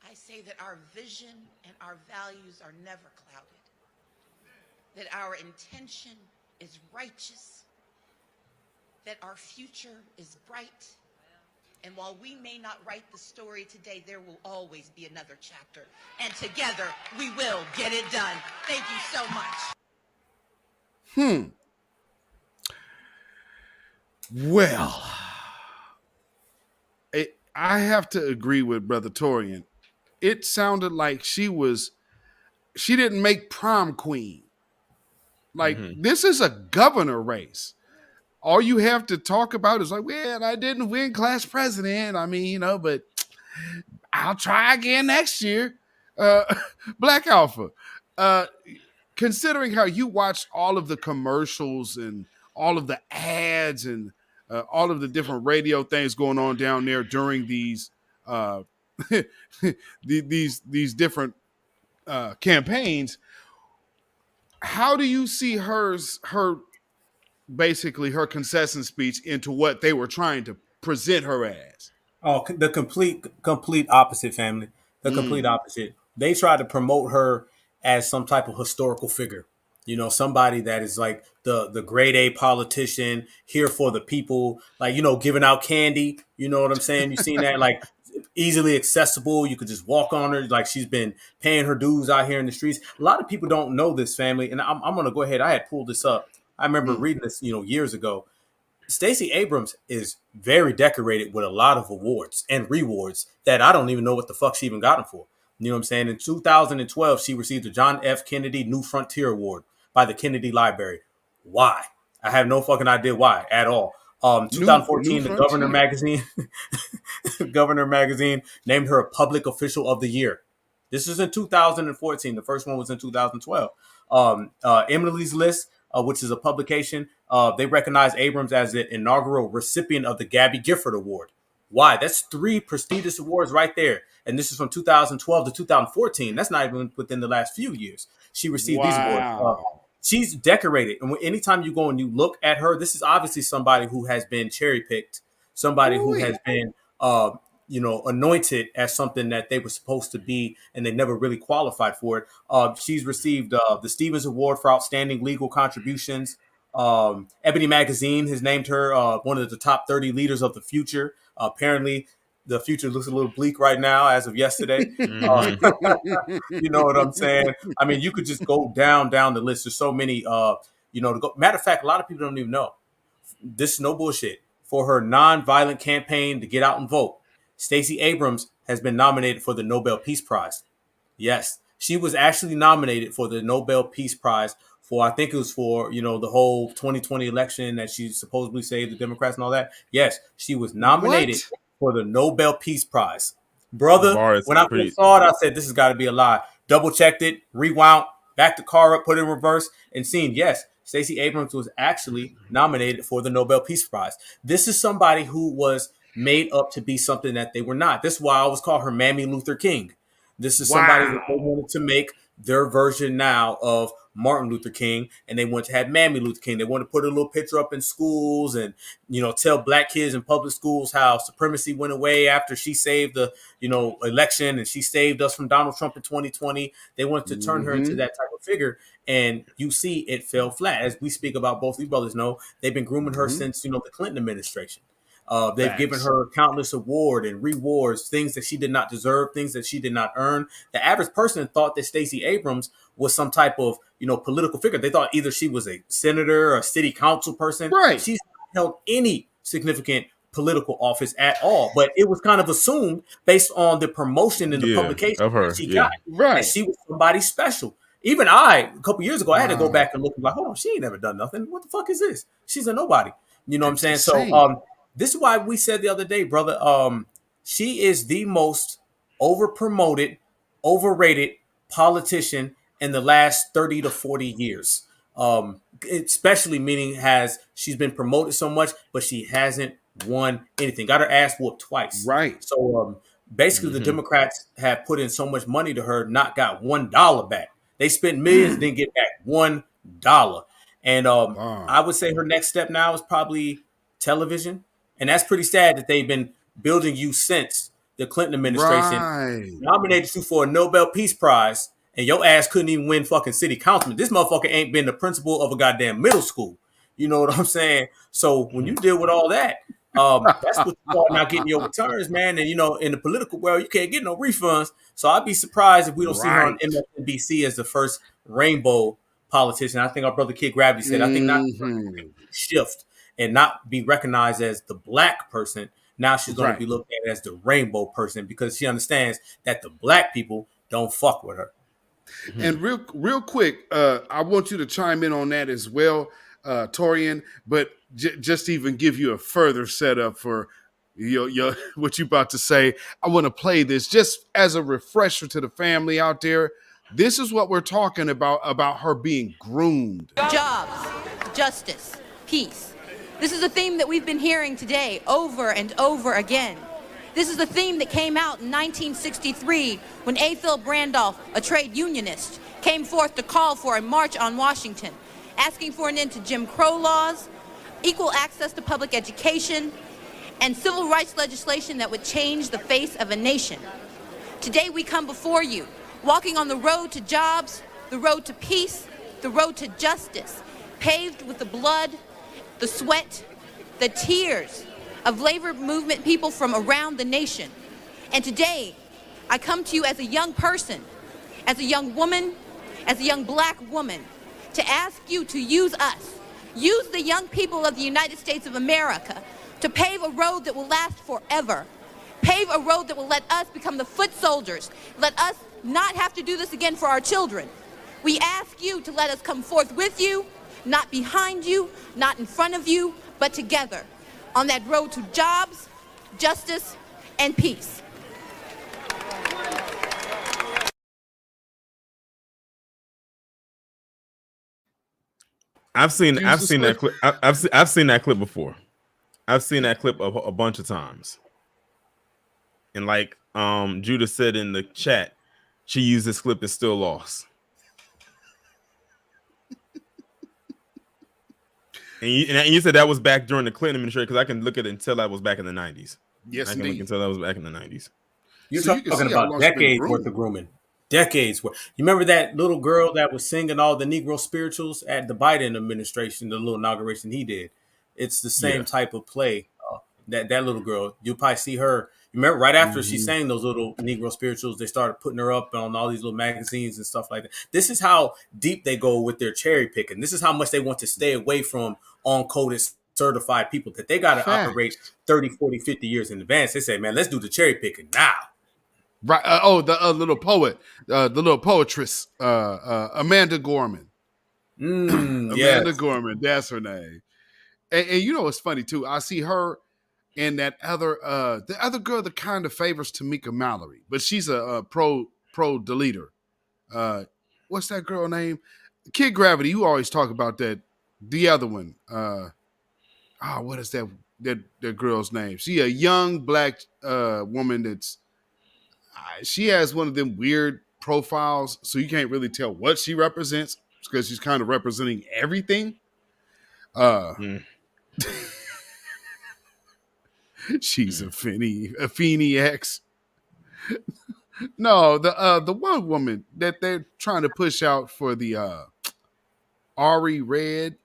I say that our vision and our values are never clouded, that our intention is righteous, that our future is bright, and while we may not write the story today, there will always be another chapter, and together we will get it done. Thank you so much. Well, I have to agree with Brother Torian. It sounded like she didn't make prom queen. Like, this is a governor race. All you have to talk about is like, well, I didn't win class president. I mean, but I'll try again next year. Black Alpha, considering how you watched all of the commercials and all of the ads and all of the different radio things going on down there during these these different campaigns, how do you see her basically her concession speech into what they were trying to present her as? Oh, the complete opposite, family. The complete opposite. They tried to promote her as some type of historical figure. You know, somebody that is like the grade A politician, here for the people, like, giving out candy. You know what I'm saying? You seen that? Like, easily accessible. You could just walk on her. Like, she's been paying her dues out here in the streets. A lot of people don't know this, family. And I'm going to go ahead. I had pulled this up. I remember reading this, years ago. Stacey Abrams is very decorated with a lot of awards and rewards that I don't even know what the fuck she even got them for. You know what I'm saying? In 2012, she received the John F. Kennedy New Frontier Award by the Kennedy Library. Why? I have no fucking idea why at all. 2014, the Governor magazine, Governor magazine named her a Public Official of the Year. This is in 2014. The first one was in 2012. Emily's List, which is a publication, they recognize Abrams as the inaugural recipient of the Gabby Gifford Award. Why? That's 3 prestigious awards right there. And this is from 2012 to 2014. That's not even within the last few years. She received these awards. She's decorated. And anytime you go and you look at her, this is obviously somebody who has been cherry-picked, somebody who has been, anointed as something that they were supposed to be, and they never really qualified for it. She's received the Stevens Award for Outstanding Legal Contributions. Ebony Magazine has named her one of the top 30 leaders of the future. Apparently, the future looks a little bleak right now as of yesterday. You know what I'm saying? I mean, you could just go down the list. There's so many, matter of fact, a lot of people don't even know. This is no bullshit. For her nonviolent campaign to get out and vote, Stacey Abrams has been nominated for the Nobel Peace Prize. Yes, she was actually nominated for the Nobel Peace Prize for, I think it was for, the whole 2020 election that she supposedly saved the Democrats and all that. Yes, she was nominated for the Nobel Peace Prize. Brother, Bar is when I pretty. first saw it, I said, this has got to be a lie. Double checked it, rewound, backed the car up, put it in reverse, and seen, yes, Stacey Abrams was actually nominated for the Nobel Peace Prize. This is somebody who was made up to be something that they were not. This is why I always call her Mammy Luther King. This is somebody that they wanted to make their version now of Martin Luther King, and they wanted to have Mammy Luther King. They wanted to put a little picture up in schools and, tell black kids in public schools how supremacy went away after she saved the, election, and she saved us from Donald Trump in 2020. They wanted to turn her into that type of figure. And you see it fell flat. As we speak about, both these brothers know, they've been grooming her since, the Clinton administration. They've given her countless award and rewards, things that she did not deserve, things that she did not earn. The average person thought that Stacey Abrams was some type of, political figure. They thought either she was a senator or a city council person. Right. She's not held any significant political office at all. But it was kind of assumed based on the promotion and the publication of her. that she got. Right. And she was somebody special. Even a couple years ago, I had to go back and look and like, hold on, she ain't never done nothing. What the fuck is this? She's a nobody. You know what I'm saying? Insane. So this is why we said the other day, brother, she is the most over-promoted, overrated politician in the last 30 to 40 years. Especially meaning she's been promoted so much, but she hasn't won anything. Got her ass whooped twice. Right. So basically the Democrats have put in so much money to her, not got $1 back. They spent millions, didn't get back $1. And I would say her next step now is probably television. And that's pretty sad that they've been building you since the Clinton administration nominated you for a Nobel Peace Prize, and your ass couldn't even win fucking city councilman. This motherfucker ain't been the principal of a goddamn middle school. You know what I'm saying? So when you deal with all that, that's what you start not getting your returns, man. And, in the political world, you can't get no refunds. So I'd be surprised if we don't see her on MSNBC as the first rainbow politician. I think our brother Kid Gravity said, I think not shift and not be recognized as the black person. Now she's going to be looked at as the rainbow person because she understands that the black people don't fuck with her. And real quick, I want you to chime in on that as well, Torian, but just to even give you a further setup for your what you about to say, I want to play this just as a refresher to the family out there. This is what we're talking about her being groomed. Jobs, justice, peace. This is a theme that we've been hearing today over and over again. This is a theme that came out in 1963 when A. Philip Randolph, a trade unionist, came forth to call for a march on Washington, asking for an end to Jim Crow laws, equal access to public education, and civil rights legislation that would change the face of a nation. Today we come before you, walking on the road to jobs, the road to peace, the road to justice, paved with the blood, the sweat, the tears of labor movement people from around the nation. And today, I come to you as a young person, as a young woman, as a young black woman, to ask you to use us, use the young people of the United States of America to pave a road that will last forever, pave a road that will let us become the foot soldiers, let us not have to do this again for our children. We ask you to let us come forth with you, not behind you, not in front of you, but together on that road to jobs, justice, and peace. I've seen that clip. I've seen that clip before. I've seen that clip a bunch of times. And like Judah said in the chat, she used this clip and still lost. And you said that was back during the Clinton administration, because I can look at it and tell that was back in the 90s. Yes, I can tell that was back in the 90s. You're talking about decades worth of grooming. Decades worth. You remember that little girl that was singing all the Negro spirituals at the Biden administration, the little inauguration he did? It's the same type of play. That little girl, you'll probably see her. You remember right after she sang those little Negro spirituals, they started putting her up on all these little magazines and stuff like that. This is how deep they go with their cherry picking. This is how much they want to stay away from on-coded certified people, that they got to operate 30, 40, 50 years in advance. They say, man, let's do the cherry picking now. Right. The little poet, the little poetress, Amanda Gorman. Amanda Gorman, that's her name. And you know what's funny too? I see her and that other the other girl that kind of favors Tamika Mallory, but she's a pro deleter. What's that girl name? Kid Gravity. You always talk about that. The other one. What is that girl's name? She a young black woman that's she has one of them weird profiles, so you can't really tell what she represents because she's kind of representing everything. She's a Feeny X. No, the one woman that they're trying to push out for the Ari Red.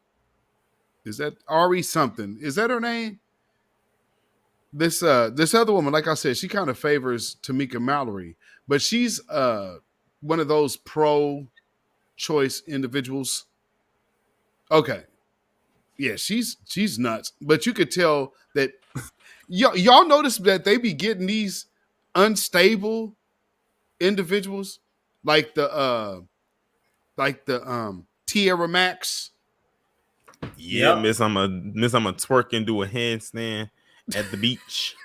Is that Ari something? Is that her name? This other woman, like I said, she kind of favors Tamika Mallory, but she's one of those pro-choice individuals. Okay, yeah, she's nuts, but you could tell that y'all notice that they be getting these unstable individuals like the Tierra Max. Yeah, miss, I'm a twerk and do a handstand at the beach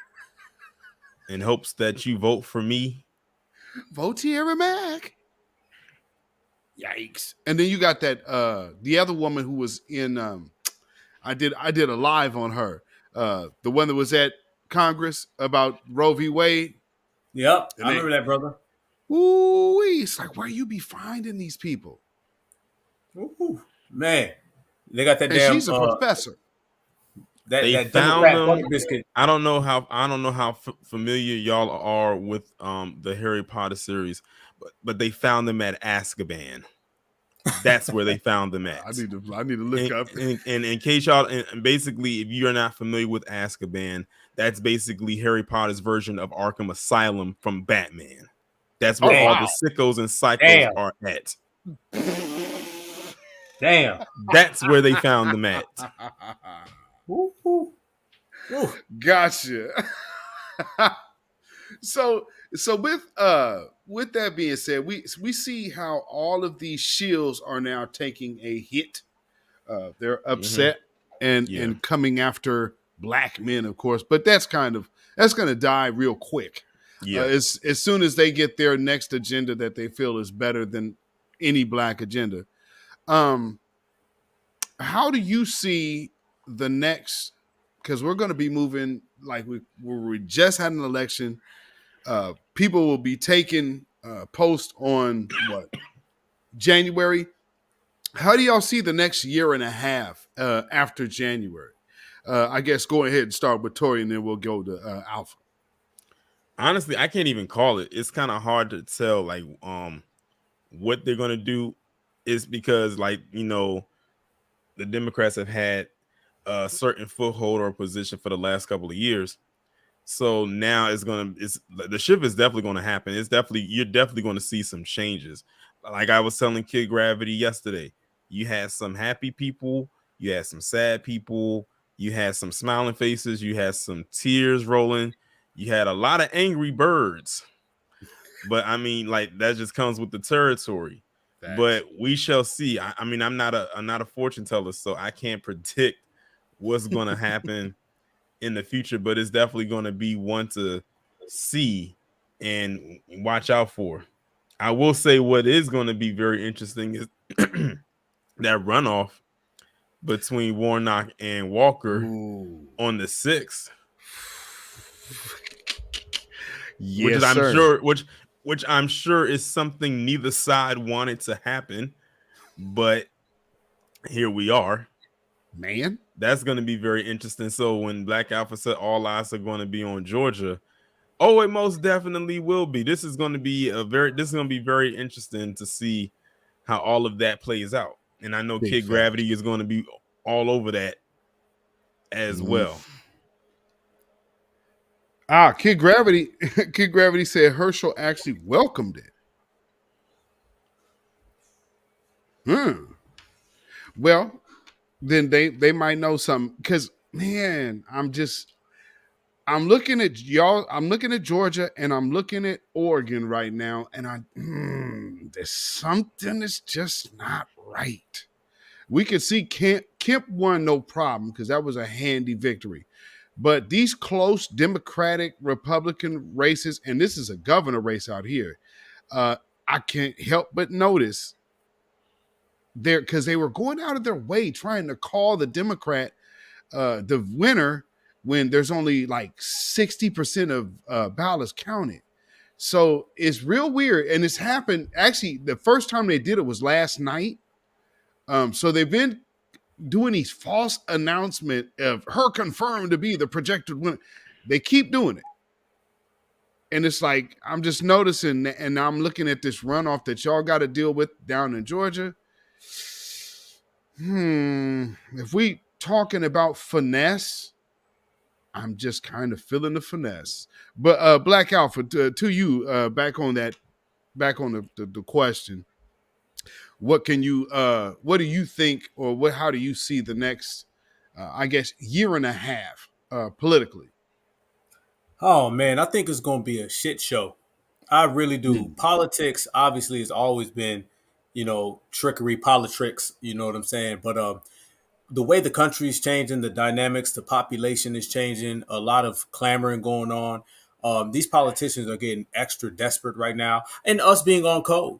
in hopes that you vote for me. Vote Tierra Mac. Yikes. And then you got that the other woman who was in I did a live on her. The one that was at Congress about Roe v. Wade. Yep. I remember that, brother. Ooh, it's like where you be finding these people? Ooh, man. They got that and damn. She's a professor. They found them. I don't know how familiar y'all are with the Harry Potter series, but they found them at Azkaban. That's where they found them at. I need to look up. And in case y'all, and basically, if you're not familiar with Azkaban, that's basically Harry Potter's version of Arkham Asylum from Batman. That's where all the sickos and psychos are at. Damn. That's where they found them at. Gotcha. So with that being said, we see how all of these shills are now taking a hit. They're upset and coming after black men, of course, but that's going to die real quick. Yeah. As soon as they get their next agenda that they feel is better than any black agenda. How do you see the next? Because we're going to be moving like we just had an election. People will be taking post on January. How do y'all see the next year and a half after January? I guess go ahead and start with Tori, and then we'll go to Alpha. Honestly, I can't even call it. It's kind of hard to tell like what they're going to do. Is because the Democrats have had a certain foothold or position for the last couple of years. So now the shift is definitely going to happen. You're definitely going to see some changes. Like I was telling Kid Gravity yesterday, you had some happy people, you had some sad people, you had some smiling faces, you had some tears rolling, you had a lot of angry birds. But I mean, like that just comes with the territory. Thanks. But we shall see. I mean, I'm not a fortune teller, so I can't predict what's going to happen in the future. But it's definitely going to be one to see and watch out for. I will say what is going to be very interesting is that runoff between Warnock and Walker on the 6th. Yes, which I'm sure is something neither side wanted to happen, but here we are. Man, that's going to be very interesting. So when Black Alpha said all eyes are going to be on Georgia, it most definitely will be. This is going to be very interesting to see how all of that plays out. And I know Kid Gravity is going to be all over that as well. Kid Gravity said Herschel actually welcomed it. Well, then they might know something because man, I'm looking at y'all. I'm looking at Georgia and I'm looking at Oregon right now, and there's something that's just not right. We could see Kemp won no problem because that was a handy victory. But these close Democratic Republican races, and this is a governor race out here, I can't help but notice there because they were going out of their way trying to call the Democrat the winner when there's only like 60% of ballots counted. So it's real weird. And it's happened. Actually, the first time they did it was last night. So they've been doing these false announcement of her confirmed to be the projected winner. They keep doing it. And it's like, I'm just noticing, and I'm looking at this runoff that y'all got to deal with down in Georgia. If we talking about finesse, I'm just kind of feeling the finesse. But Black Alpha, to you, back on the question. What do you think, or how do you see the next, I guess, year and a half politically? Oh man, I think it's gonna be a shit show. I really do. Politics obviously has always been, trickery, politics. You know what I'm saying? But the way the country is changing, the dynamics, the population is changing, a lot of clamoring going on. These politicians are getting extra desperate right now, and us being on code.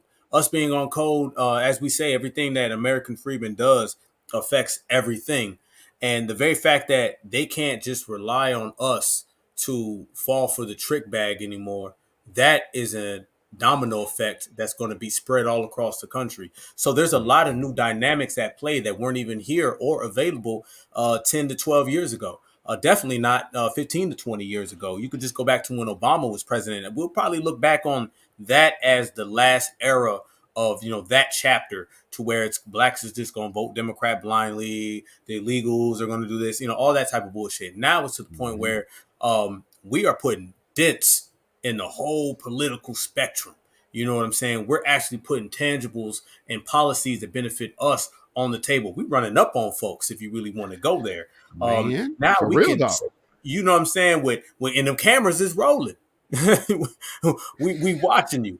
As we say, everything that American Freedman does affects everything. And the very fact that they can't just rely on us to fall for the trick bag anymore, that is a domino effect that's going to be spread all across the country. So there's a lot of new dynamics at play that weren't even here or available 10 to 12 years ago. Definitely not 15 to 20 years ago. You could just go back to when Obama was president, and we'll probably look back on that as the last era of that chapter, to where it's blacks is just going to vote Democrat blindly, the illegals are going to do this, all that type of bullshit. Now it's to the point where we are putting dents in the whole political spectrum. You know what I'm saying? We're actually putting tangibles and policies that benefit us on the table. We're running up on folks if you really want to go there. Man, now for we real can, though. you know what I'm saying? When the cameras is rolling, we watching you.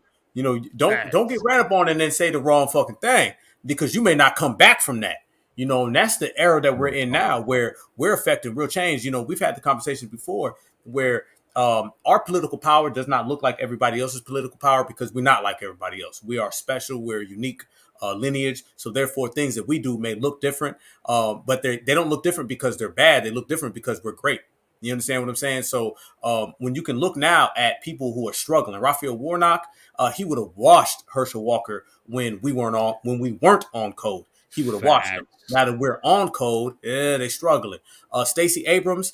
Don't get ran up on and then say the wrong fucking thing, because you may not come back from that. And that's the era that we're in now, where we're affecting real change. We've had the conversation before where our political power does not look like everybody else's political power, because we're not like everybody else. We are special. We're a unique lineage. So therefore, things that we do may look different, but they don't look different because they're bad. They look different because we're great. You understand what I'm saying? So when you can look now at people who are struggling, Raphael Warnock, he would have washed Herschel Walker when we weren't on code. He would have watched them. Now that we're on code, they're struggling. Stacey Abrams,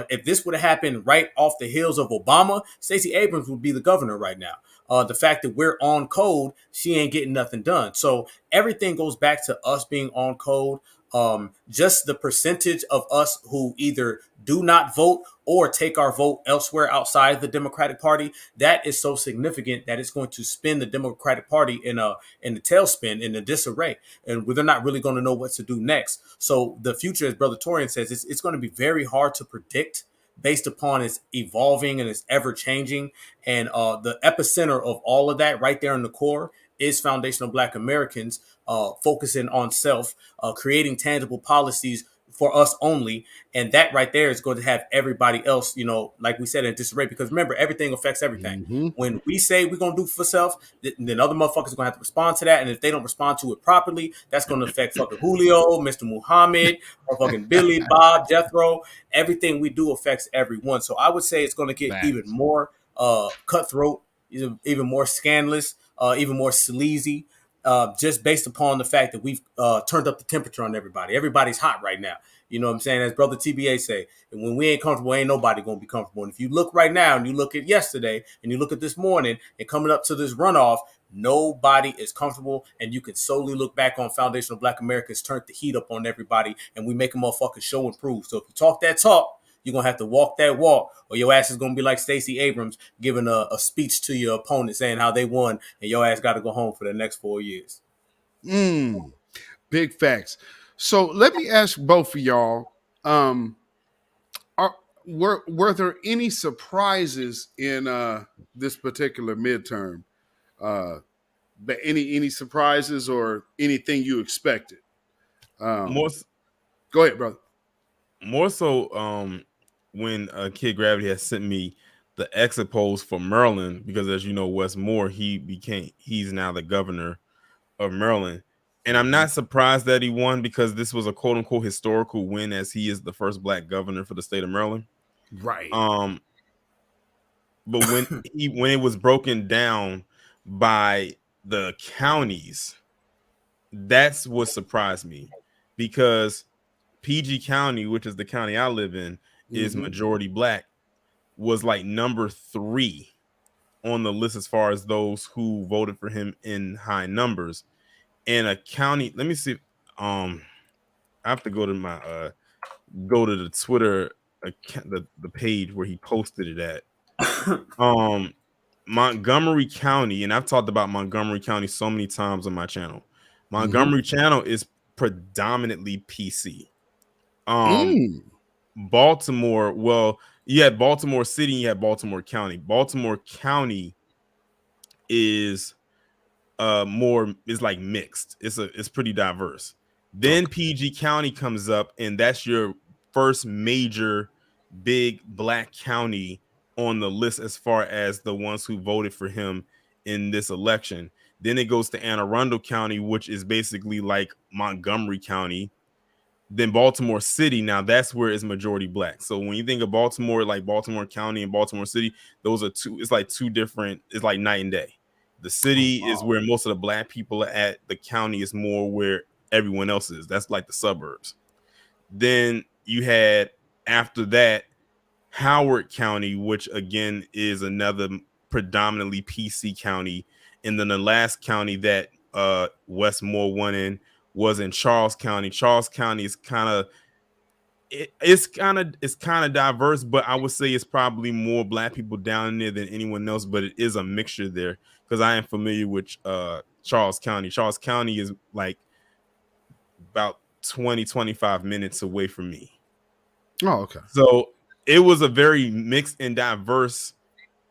if this would have happened right off the heels of Obama, Stacey Abrams would be the governor right now. The fact that we're on code, she ain't getting nothing done. So everything goes back to us being on code. Just the percentage of us who either do not vote or take our vote elsewhere outside the Democratic Party, that is so significant that it's going to spin the Democratic Party in the tailspin, in a disarray, and they're not really going to know what to do next. So the future, as Brother Torian says, it's going to be very hard to predict, based upon its evolving and its ever changing. And the epicenter of all of that, right there in the core, is foundational Black Americans focusing on self, creating tangible policies for us only. And that right there is going to have everybody else, like we said, in disarray. Because remember, everything affects everything. When we say we're going to do for self, then other motherfuckers are going to have to respond to that. And if they don't respond to it properly, that's going to affect fucking Julio, Mr. Muhammad, or fucking Billy, Bob, Jethro. Everything we do affects everyone. So I would say it's going to get even more cutthroat, even more scandalous, even more sleazy, just based upon the fact that we've turned up the temperature on everybody. Everybody's hot right now. You know what I'm saying? As Brother TBA say, and when we ain't comfortable, ain't nobody going to be comfortable. And if you look right now and you look at yesterday and you look at this morning and coming up to this runoff, nobody is comfortable. And you can solely look back on foundational Black Americans turn the heat up on everybody, and we make a motherfucking show and prove. So if you talk that talk, you're going to have to walk that walk, or your ass is going to be like Stacey Abrams giving a speech to your opponent saying how they won, and your ass got to go home for the next 4 years. Big facts. So let me ask both of y'all, were there any surprises in this particular midterm? Any surprises or anything you expected? More, Go ahead, brother. more so, when Kid Gravity has sent me the exit polls for Maryland, because as you know, Wes Moore, he's now the governor of Maryland. And I'm not surprised that he won, because this was a quote unquote historical win, as he is the first black governor for the state of Maryland. Right. But when it was broken down by the counties, that's what surprised me, because PG County, which is the county I live in, is majority black, was like number 3 on the list as far as those who voted for him in high numbers. And a county, let me see. I have to go to my the Twitter account, the page where he posted it at. Montgomery County, and I've talked about Montgomery County so many times on my channel. Montgomery channel is predominantly PC. Baltimore, well, you had Baltimore City, you had Baltimore County. Baltimore County is like mixed. It's pretty diverse. Then PG County comes up, and that's your first major big black county on the list as far as the ones who voted for him in this election. Then it goes to Anne Arundel County, which is basically like Montgomery County. Then Baltimore City, now that's where it's majority black. So when you think of Baltimore, like Baltimore County and Baltimore City, those are it's like two different, it's like night and day. The city is where most of the black people are at. The county is more where everyone else is. That's like the suburbs. Then you had, after that, Howard County, which again is another predominantly PC county. And then the last county that Wes Moore won in was in Charles County. Charles County is kind of diverse, but I would say it's probably more black people down there than anyone else, but it is a mixture there, because I am familiar with Charles County. Charles County is like about 20-25 minutes away from me. Oh, okay. So it was a very mixed and diverse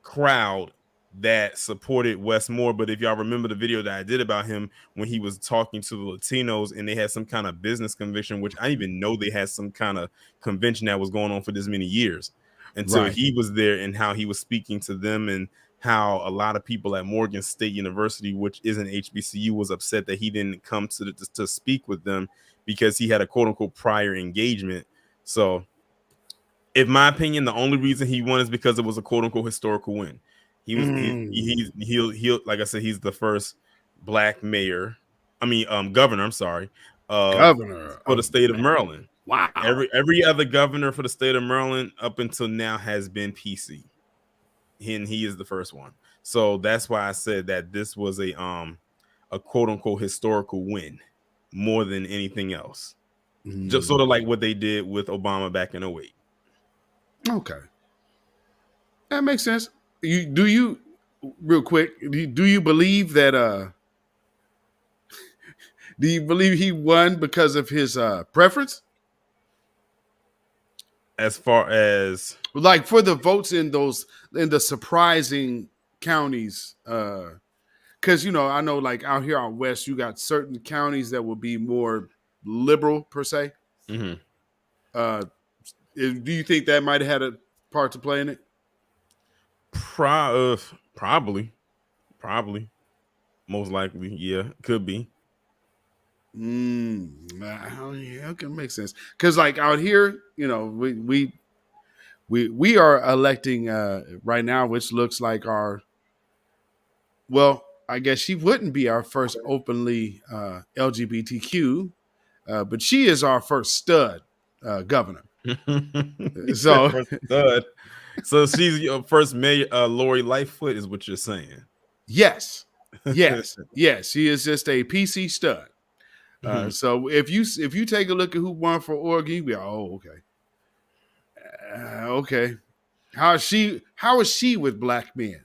crowd that supported Wes Moore. But if y'all remember the video that I did about him when he was talking to the Latinos, and they had some kind of business convention, which I didn't even know they had some kind of convention that was going on for this many years until he was there, and how he was speaking to them, and how a lot of people at Morgan State University, which isn't HBCU, was upset that he didn't come to speak with them because he had a quote unquote prior engagement. So in my opinion, the only reason he won is because it was a quote unquote historical win. He was he'll like I said, he's the first black governor. I'm sorry, governor for the state of Maryland. Wow. Every other governor for the state of Maryland up until now has been PC, and he is the first one. So that's why I said that this was a quote unquote historical win more than anything else. Just sort of like what they did with Obama back in 2008. Okay, that makes sense. Real quick, do you believe that do you believe he won because of his preference? As far as like for the votes in the surprising counties, because I know like out here out west, you got certain counties that will be more liberal per se. Do you think that might have had a part to play in it? Probably, most likely, yeah, could be. Yeah, okay, makes sense. Because like out here, we are electing right now, which looks like I guess she wouldn't be our first openly LGBTQ, but she is our first stud governor. So first stud. So she's your first mayor, Lori Lightfoot, is what you're saying? Yes. She is just a PC stud. So if you take a look at who won for Oregon, you be okay. How is she with black men?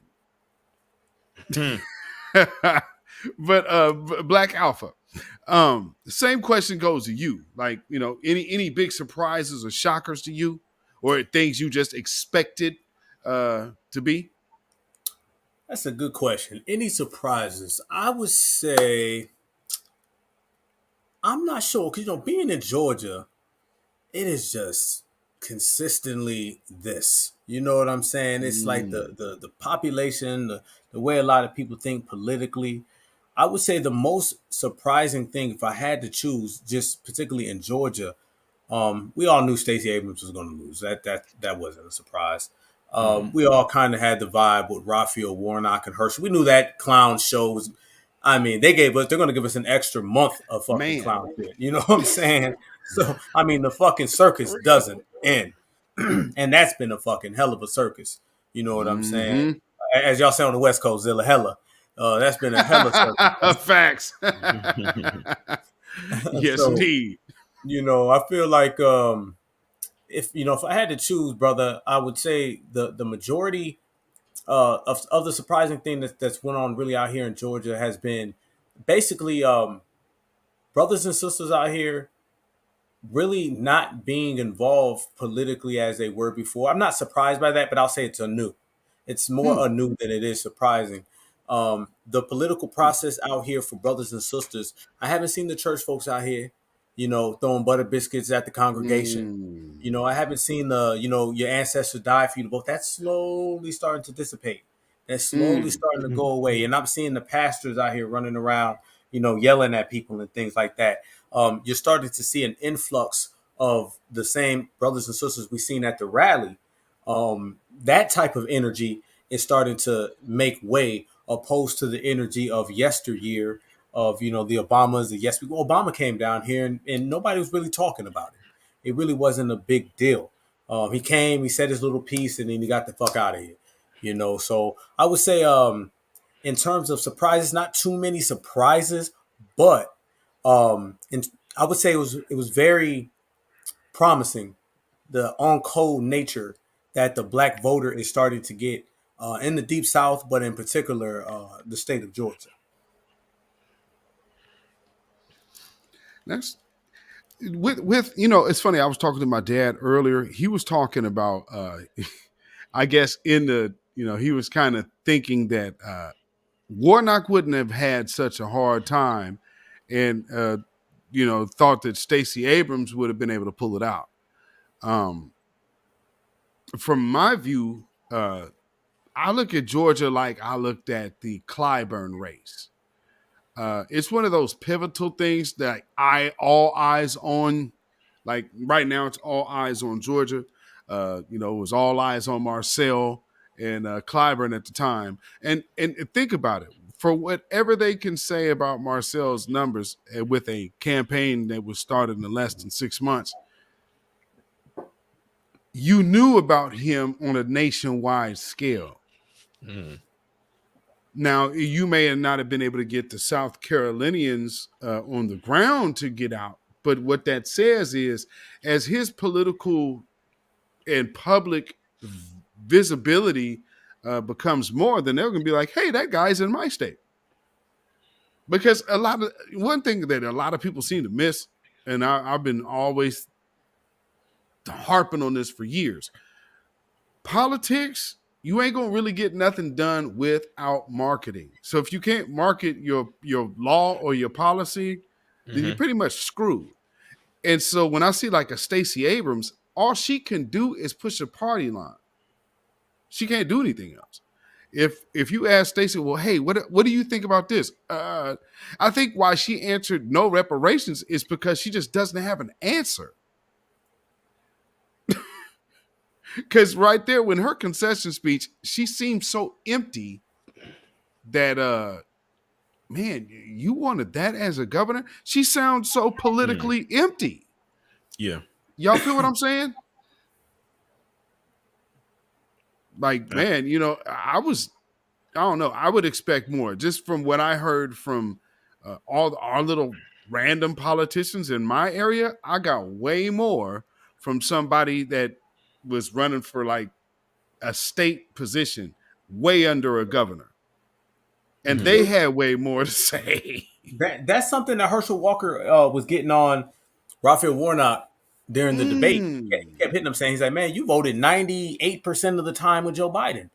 But Black Alpha. Same question goes to you. Like, any big surprises or shockers to you, or things you just expected to be? That's a good question. Any surprises? I would say I'm I'm not sure because being in Georgia, it is just consistently this. You know what I'm saying? It's like the population, the way a lot of people think politically. I would say the most surprising thing, if I had to choose, just particularly in Georgia, we all knew Stacey Abrams was going to lose. That wasn't a surprise. We all kind of had the vibe with Raphael Warnock and Herschel. We knew that clown show was. I mean, they're going to give us an extra month of fucking clown shit. You know what I'm saying? So, I mean, the fucking circus doesn't end. And that's been a fucking hell of a circus. You know what I'm saying? As y'all say on the West Coast, Zilla Hella. That's been a hell of a circus. Facts. Yes, So, indeed. I feel like if I had to choose, brother, I would say the majority of the surprising thing that's went on really out here in Georgia has been basically brothers and sisters out here really not being involved politically as they were before. I'm not surprised by that, but I'll say it's anew. It's more anew than it is surprising. The political process out here for brothers and sisters, I haven't seen the church folks out here, throwing butter biscuits at the congregation. I haven't seen your ancestors died for you to vote. That's slowly starting to dissipate. That's slowly starting to go away. And I'm seeing the pastors out here running around, yelling at people and things like that. You're starting to see an influx of the same brothers and sisters we've seen at the rally. That type of energy is starting to make way opposed to the energy of yesteryear of, the Obamas. Obama came down here and nobody was really talking about it. It really wasn't a big deal. He came, he said his little piece, and then he got the fuck out of here. So I would say in terms of surprises, not too many surprises, but and I would say it was very promising, the on code nature that the black voter is starting to get in the Deep South, but in particular the state of Georgia. That's with it's funny. I was talking to my dad earlier. He was talking about I guess he was kind of thinking that Warnock wouldn't have had such a hard time, and thought that Stacey Abrams would have been able to pull it out. From my view, I look at Georgia like I looked at the Clyburn race. It's one of those pivotal things that all eyes on. Like right now, it's all eyes on Georgia. It was all eyes on Marcel and Clyburn at the time. And think about it. For whatever they can say about Marcel's numbers with a campaign that was started in less than 6 months, you knew about him on a nationwide scale. Now, you may not have been able to get the South Carolinians on the ground to get out, but what that says is, as his political and public visibility becomes more, then they're going to be like, hey, that guy's in my state. Because one thing that a lot of people seem to miss, and I've been always harping on this for years, politics, you ain't going to really get nothing done without marketing. So if you can't market your law or your policy, then you're pretty much screwed. And so when I see like a Stacey Abrams, all she can do is push a party line. She can't do anything else. If you ask Stacey, well, hey, what do you think about this? I think why she answered no reparations is because she just doesn't have an answer. Because right there, when her concession speech, she seemed so empty that, man, you wanted that as a governor? She sounds so politically empty. Yeah. Y'all feel what I'm saying? Like, man, I don't know. I would expect more just from what I heard from all our little random politicians in my area. I got way more from somebody that was running for like a state position way under a governor. And they had way more to say. That's something that Herschel Walker was getting on Raphael Warnock during the debate. He kept hitting him saying, he's like, man, you voted 98% of the time with Joe Biden.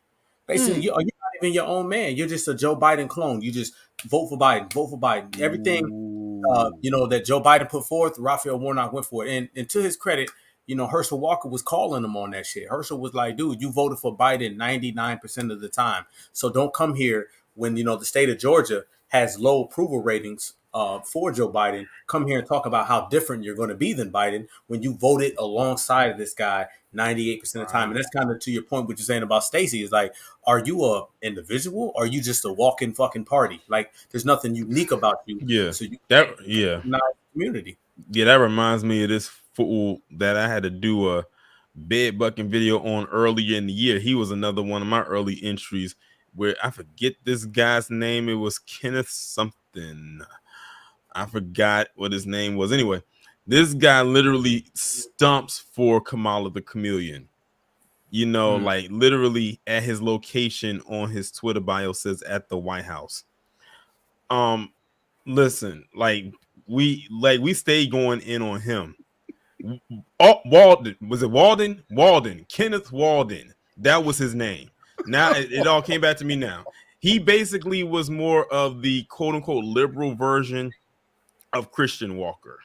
Basically, you're not even your own man. You're just a Joe Biden clone. You just vote for Biden, vote for Biden. Everything that Joe Biden put forth. Raphael Warnock went for it, and to his credit, Herschel Walker was calling him on that shit. Herschel was like, dude, you voted for Biden 99% of the time. So don't come here when, the state of Georgia has low approval ratings for Joe Biden. Come here and talk about how different you're going to be than Biden when you voted alongside of this guy 98% of the time. And that's kind of to your point, what you're saying about Stacey is like, are you a individual? Or are you just a walking fucking party? Like, there's nothing unique about you. Yeah. So you Not community. Yeah, that reminds me of this fool that I had to do a bed bucking video on earlier in the year. He was another one of my early entries where I forget this guy's name. It was Kenneth something. I forgot what his name was. Anyway, this guy literally stumps for Kamala the Chameleon. Like literally at his location on his Twitter bio says at the White House. Listen, we stayed going in on him. Oh, Walden. Was it Walden? Walden. Kenneth Walden. That was his name. Now it all came back to me now. He basically was more of the quote unquote liberal version of Christian Walker.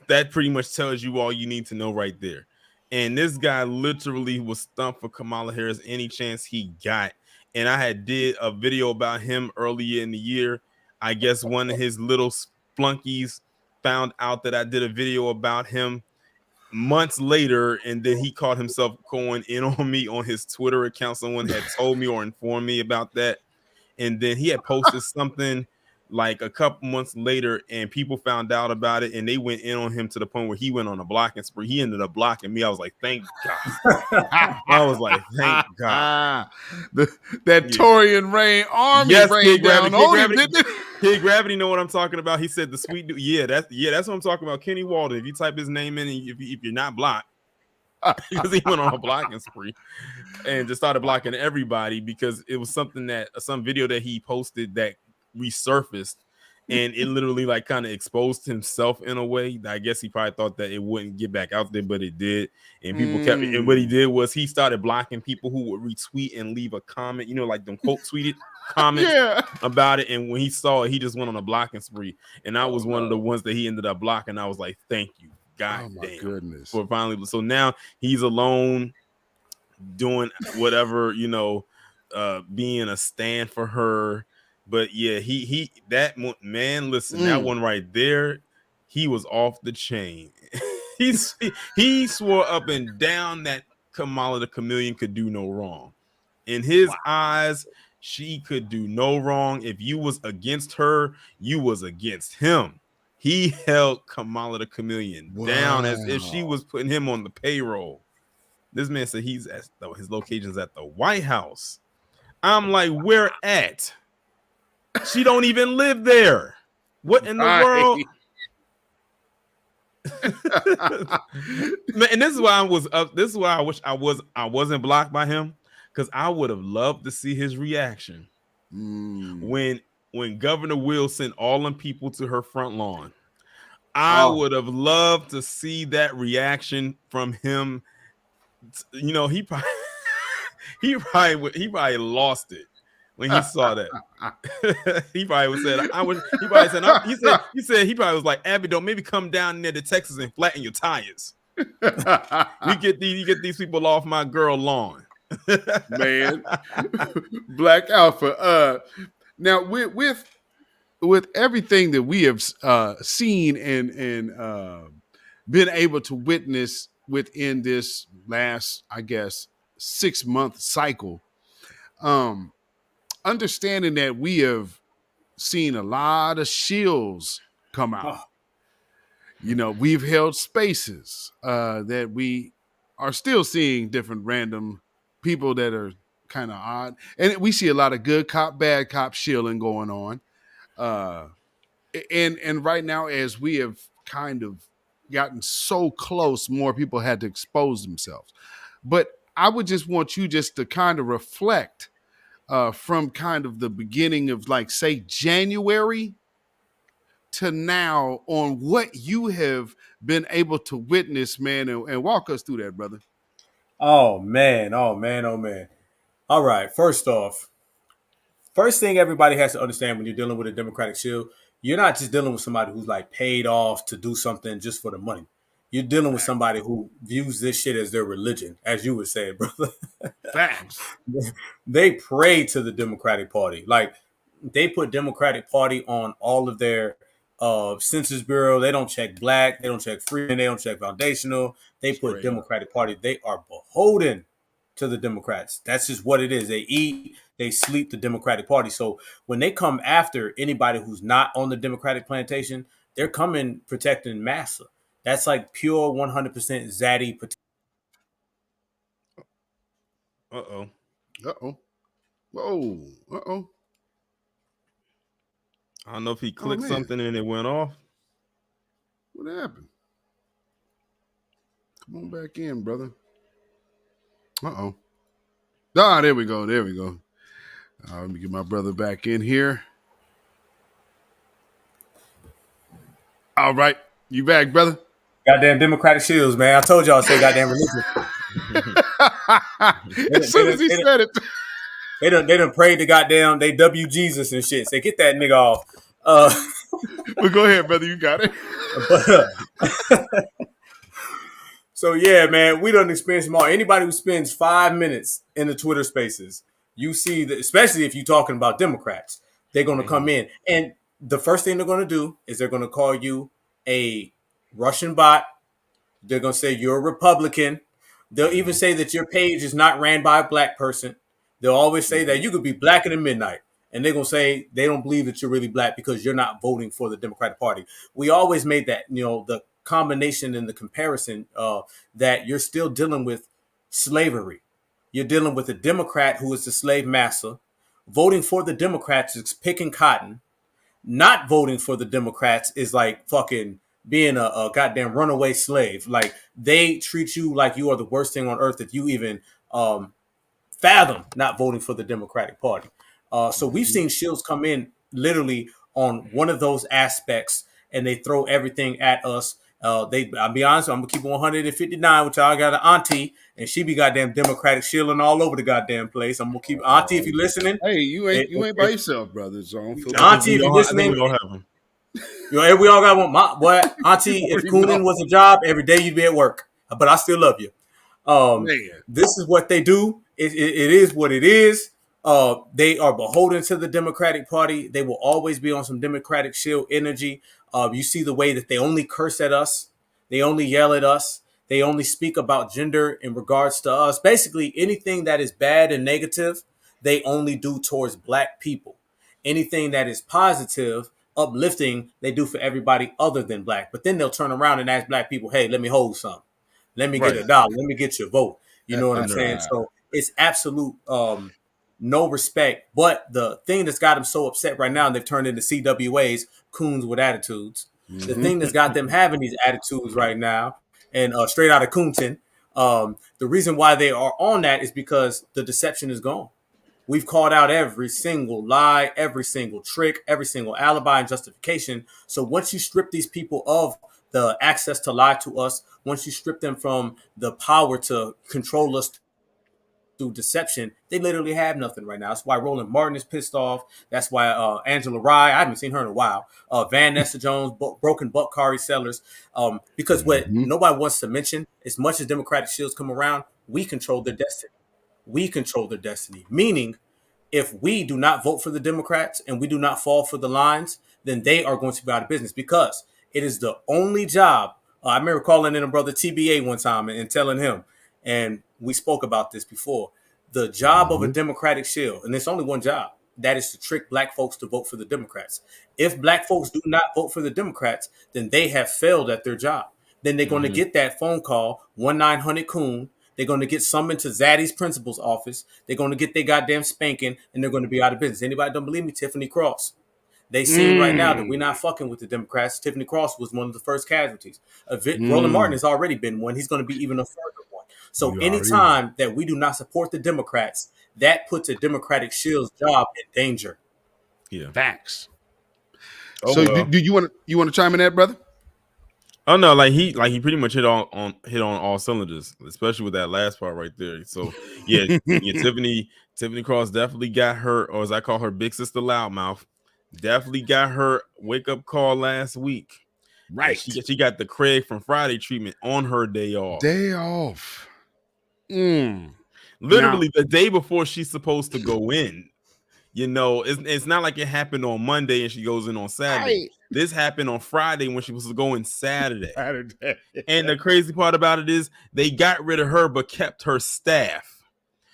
That pretty much tells you all you need to know right there. And this guy literally was stumped for Kamala Harris any chance he got. And I did a video about him earlier in the year. I guess one of his little flunkies found out that I did a video about him months later, and then he caught himself going in on me on his Twitter account. Someone had told me or informed me about that, and then he had posted something like a couple months later, and people found out about it, and they went in on him to the point where he went on a blocking spree. He ended up blocking me. I was like, thank God. I was like, thank God. That Torian Rain army rained down on him. Kid Gravity know what I'm talking about. He said the sweet dude. Yeah, that's what I'm talking about. Kenny Walden. If you type his name in, and if you're not blocked, because he went on a blocking spree and just started blocking everybody because it was some video that he posted that resurfaced, and it literally like kind of exposed himself in a way. I guess he probably thought that it wouldn't get back out there, but it did. And people kept it. And what he did was he started blocking people who would retweet and leave a comment, like them quote tweeted comments about it. And when he saw it, he just went on a blocking spree. And I was one of the ones that he ended up blocking. I was like, thank you. God damn. Goodness. For finally, so now he's alone doing whatever, being a stand for her. But yeah, that man, listen, that one right there, he was off the chain. he swore up and down that Kamala the Chameleon could do no wrong. In his eyes, she could do no wrong. If you was against her, you was against him. He held Kamala the Chameleon down as if she was putting him on the payroll. This man said his location's at the White House. I'm like, where at? She don't even live there. What in the world? Man, and this is why I was up. This is why I wish I wasn't blocked by him, because I would have loved to see his reaction when Governor Will sent all them people to her front lawn. I would have loved to see that reaction from him. He probably he probably lost it when he saw that. He probably said, he probably was like, Abby, don't maybe come down there to Texas and flatten your tires. you get these people off my girl lawn. Man. Black Alpha. Now with everything that we have seen and been able to witness within this last, I guess, 6-month cycle, understanding that we have seen a lot of shills come out. We've held spaces that we are still seeing different random people that are kind of odd. And we see a lot of good cop, bad cop shilling going on. And right now, as we have kind of gotten so close, more people had to expose themselves. But I would just want you just to kind of reflect from kind of the beginning of, like, say, January to now on what you have been able to witness, man, and walk us through that, brother. Oh, man. All right. First thing everybody has to understand when you're dealing with a Democratic shield, you're not just dealing with somebody who's like paid off to do something just for the money. You're dealing with somebody who views this shit as their religion, as you would say, brother. Facts. They pray to the Democratic Party. Like, they put Democratic Party on all of their Census Bureau. They don't check black. They don't check Freeman. They don't check foundational. They put Democratic Party. They are beholden to the Democrats. That's just what it is. They eat, they sleep the Democratic Party. So when they come after anybody who's not on the Democratic plantation, they're coming protecting Massa. That's like pure 100% Zaddy. Uh-oh. Uh-oh. Whoa. Uh-oh. I don't know if he clicked something and it went off. What happened? Come on back in, brother. Uh-oh. Ah, there we go. There we go. Let me get my brother back in here. All right. You back, brother? Goddamn Democratic shields, man. I told y'all to say goddamn religion. As soon as he said it. They done prayed to goddamn, they W Jesus and shit. Say, get that nigga off. Well, go ahead, brother. You got it. So, yeah, man, we done experienced them all. Anybody who spends 5 minutes in the Twitter spaces, you see that, especially if you're talking about Democrats, they're going to come in. And the first thing they're going to do is they're going to call you a Russian bot. They're going to say you're a Republican. They'll even say that your page is not ran by a black person. They'll always say that you could be blacker than midnight. And they're going to say they don't believe that you're really black because you're not voting for the Democratic Party. We always made that, the combination and the comparison that you're still dealing with slavery. You're dealing with a Democrat who is the slave master. Voting for the Democrats is picking cotton. Not voting for the Democrats is like fucking being a goddamn runaway slave. Like, they treat you like you are the worst thing on earth if you even fathom not voting for the Democratic Party. So we've seen Shields come in literally on one of those aspects, and they throw everything at us. I'll be honest, I'm gonna keep 159 with y'all. I got an auntie, and she be goddamn Democratic shielding all over the goddamn place. I'm gonna keep auntie if you listening. Hey, you ain't by yourself, brother. So I don't feel auntie, if you listening, we all got one. My boy, auntie, if cooning was a job, every day you'd be at work. But I still love you. This is what they do. It is what it is. They are beholden to the Democratic Party. They will always be on some Democratic shield energy. You see the way that they only curse at us. They only yell at us. They only speak about gender in regards to us. Basically, anything that is bad and negative, they only do towards black people. Anything that is positive, uplifting, they do for everybody other than black. But then they'll turn around and ask black people, hey, let me hold something. Let me get $1. Let me get your vote. You know what I'm saying? So it's absolute no respect. But the thing that's got them so upset right now, and they've turned into CWAs, coons with attitudes. Mm-hmm. The thing that's got them having these attitudes right now, and straight out of Coonton, the reason why they are on that is because the deception is gone. We've called out every single lie, every single trick, every single alibi and justification. So once you strip these people of the access to lie to us, once you strip them from the power to control us through deception, they literally have nothing right now. That's why Roland Martin is pissed off. That's why Angela Rye, I haven't seen her in a while. Van Nessa Jones, Broken Buck-Kari Sellers. Because what nobody wants to mention, as much as Democratic shields come around, we control their destiny. We control their destiny. Meaning, if we do not vote for the Democrats and we do not fall for the lines, then they are going to be out of business, because it is the only job. I remember calling in a brother TBA one time and telling him, and we spoke about this before, the job of a Democratic shield, and it's only one job, that is to trick black folks to vote for the Democrats. If black folks do not vote for the Democrats, then they have failed at their job. Then they're going to get that phone call, 1-900-COON. They're going to get summoned to Zaddy's principal's office. They're going to get their goddamn spanking, and they're going to be out of business. Anybody don't believe me? Tiffany Cross. They see right now that we're not fucking with the Democrats. Tiffany Cross was one of the first casualties. Roland Martin has already been one. He's going to be even a further one. So anytime that we do not support the Democrats, that puts a Democratic shield's job in danger. Yeah, facts. So do you want to chime in that, brother? Oh no, like he pretty much hit on all cylinders, especially with that last part right there. So yeah, Tiffany Cross definitely got her, or as I call her, big sister loudmouth. definitely got her wake up call last week. Right. She got the Craig from Friday treatment on her day off. Day off. Now, Literally the day before she's supposed to go in. You know, it's not like it happened on Monday and she goes in on Saturday. Right. This happened on Friday when she was to go in Saturday. And the crazy part about it is they got rid of her but kept her staff.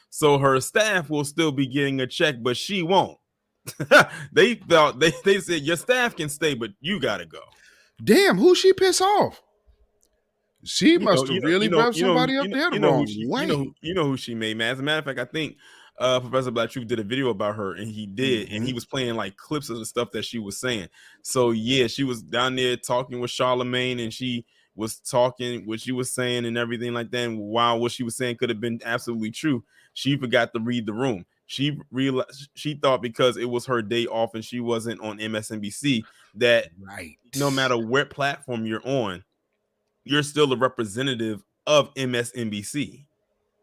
So her staff will still be getting a check, but she won't. They said your staff can stay, but you gotta go. Damn, who she piss off? She must have really rubbed somebody up there the wrong way. You know who she made, man. As a matter of fact, I think Professor Black Truth did a video about her, and he did, and he was playing like clips of the stuff that she was saying. So yeah, she was down there talking with Charlemagne, and she was talking what she was saying and everything like that. And while what she was saying could have been absolutely true, she forgot to read the room. She realized, she thought because it was her day off and she wasn't on MSNBC that no matter what platform you're on, you're still a representative of MSNBC.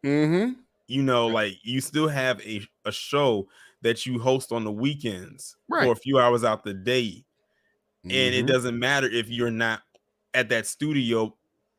You know, like you still have a show that you host on the weekends for a few hours out the day. And it doesn't matter if you're not at that studio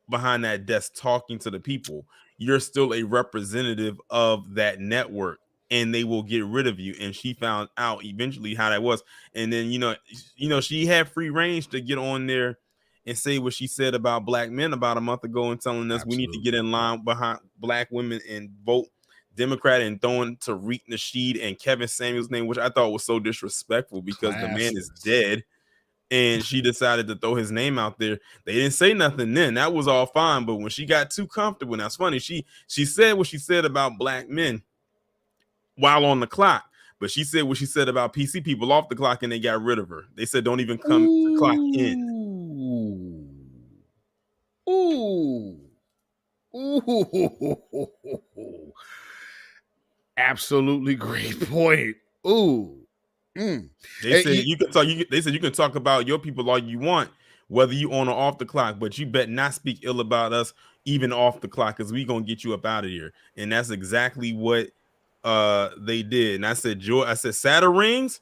behind that desk talking to the people. You're still a representative of that network, and they will get rid of you. And she found out eventually how that was. And then, you know, she had free range to get on there and say what she said about black men about a month ago and telling us we need to get in line behind black women and vote Democrat, and throwing Tariq Nasheed and Kevin Samuel's name, which I thought was so disrespectful because the man is dead. And she decided to throw his name out there. They didn't say nothing then. That was all fine. But when she got too comfortable, and that's funny, she said what she said about black men while on the clock. But she said what she said about PC people off the clock, and they got rid of her. They said don't even come to clock in. Ooh. Absolutely great point. They said you can talk. They said you can talk about your people all you want, whether you on or off the clock, but you bet not speak ill about us even off the clock, because we gonna get you up out of here. And that's exactly what they did. And I said, Saturn Rings,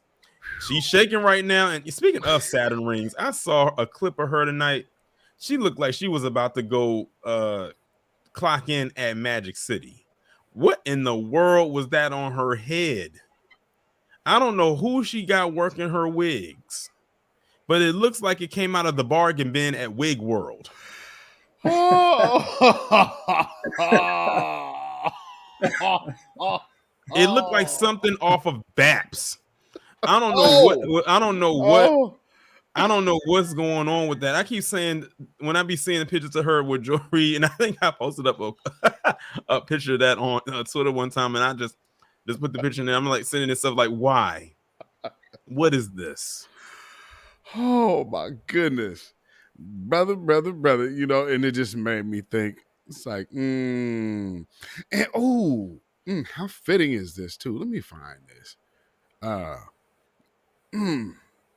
she's shaking right now. And speaking of Saturn Rings, I saw a clip of her tonight. She looked like she was about to go clock in at Magic City. What in the world was that on her head? I don't know who she got working her wigs, but it looks like it came out of the bargain bin at Wig World. It looked like something off of Baps. I don't know what's going on with that. I keep saying when I be seeing the pictures of her with jewelry, and I think I posted up a picture of that on Twitter one time, and I just put the picture in there. I'm like sending this stuff like, why? What is this? Oh my goodness, brother, you know, and it just made me think. It's like, and how fitting is this too? Let me find this.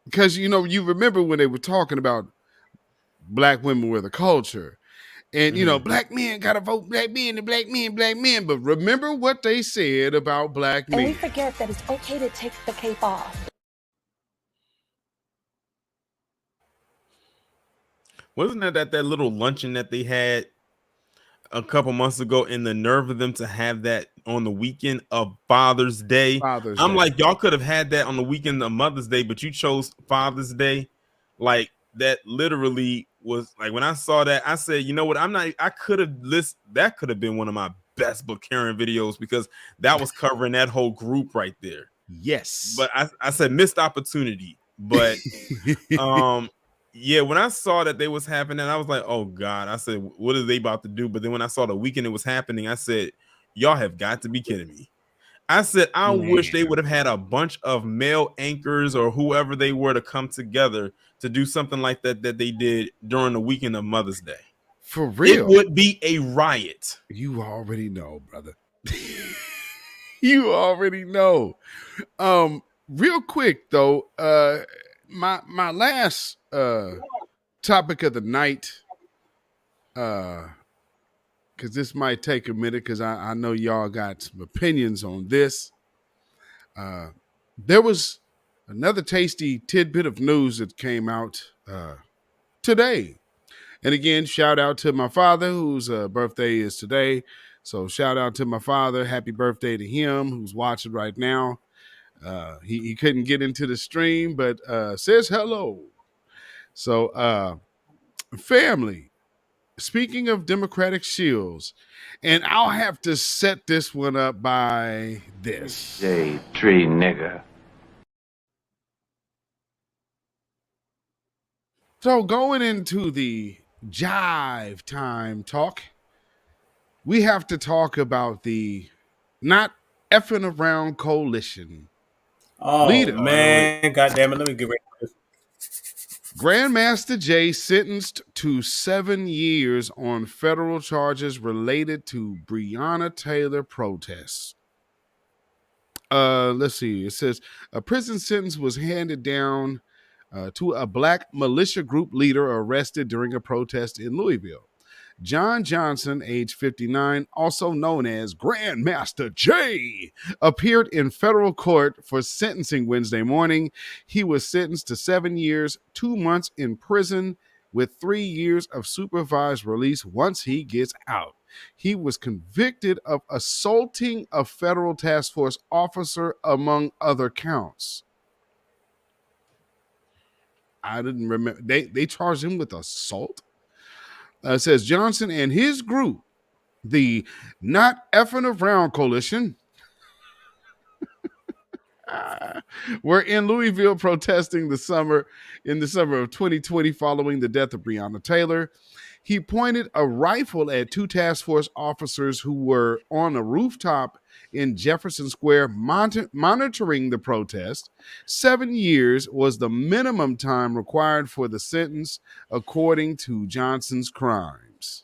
Because you know, you remember when they were talking about black women were the culture. And, you know, black men got to vote black men and black men. But remember what they said about black men. And we forget that it's okay to take the cape off. Wasn't that little luncheon that they had a couple months ago, and the nerve of them to have that on the weekend of Father's Day? I'm like, y'all could have had that on the weekend of Mother's Day, but you chose Father's Day. Like, that literally was like, when I saw that, I said, you know what, that could have been one of my best Book Karen videos, because that was covering that whole group right there. Yes. But I said missed opportunity. But yeah, when I saw that they was happening, I was like, oh God. I said, what are they about to do? But then when I saw the weekend it was happening, I said, y'all have got to be kidding me. I said, I wish they would have had a bunch of male anchors or whoever they were to come together to do something like that they did during the weekend of Mother's Day. For real. It would be a riot. You already know, brother. You already know. Real quick though, my last topic of the night, because this might take a minute, because I know y'all got some opinions on this. There was Another tasty tidbit of news that came out today. And again, shout out to my father, whose birthday is today. So shout out to my father. Happy birthday to him, who's watching right now. He couldn't get into the stream, but says hello. So family, speaking of Democratic shields, and I'll have to set this one up by this. Tree nigga. So going into the jive time talk, we have to talk about the Not Effing Around Coalition. Oh, leader. man. God damn it. Let me get ready for this. Grandmaster Jay sentenced to 7 years on federal charges related to Breonna Taylor protests. Let's see. It says a prison sentence was handed down to a black militia group leader arrested during a protest in Louisville. John Johnson, age 59, also known as Grandmaster Jay, appeared in federal court for sentencing Wednesday morning. He was sentenced to 7 years, 2 months in prison with 3 years of supervised release once he gets out. He was convicted of assaulting a federal task force officer, among other counts. I didn't remember. They charged him with assault? It says Johnson and his group, the Not Effing Around Coalition, were in Louisville protesting in the summer of 2020 following the death of Breonna Taylor. He pointed a rifle at 2 task force officers who were on a rooftop in Jefferson Square monitoring the protest. 7 years was the minimum time required for the sentence, according to Johnson's crimes.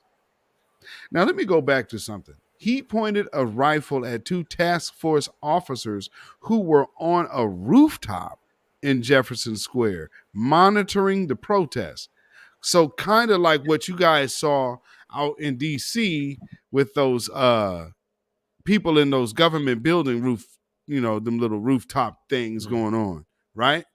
Now, let me go back to something. He pointed a rifle at 2 task force officers who were on a rooftop in Jefferson Square monitoring the protest. So kind of like what you guys saw out in D.C. with those people in those government building roof, them little rooftop things going on, right?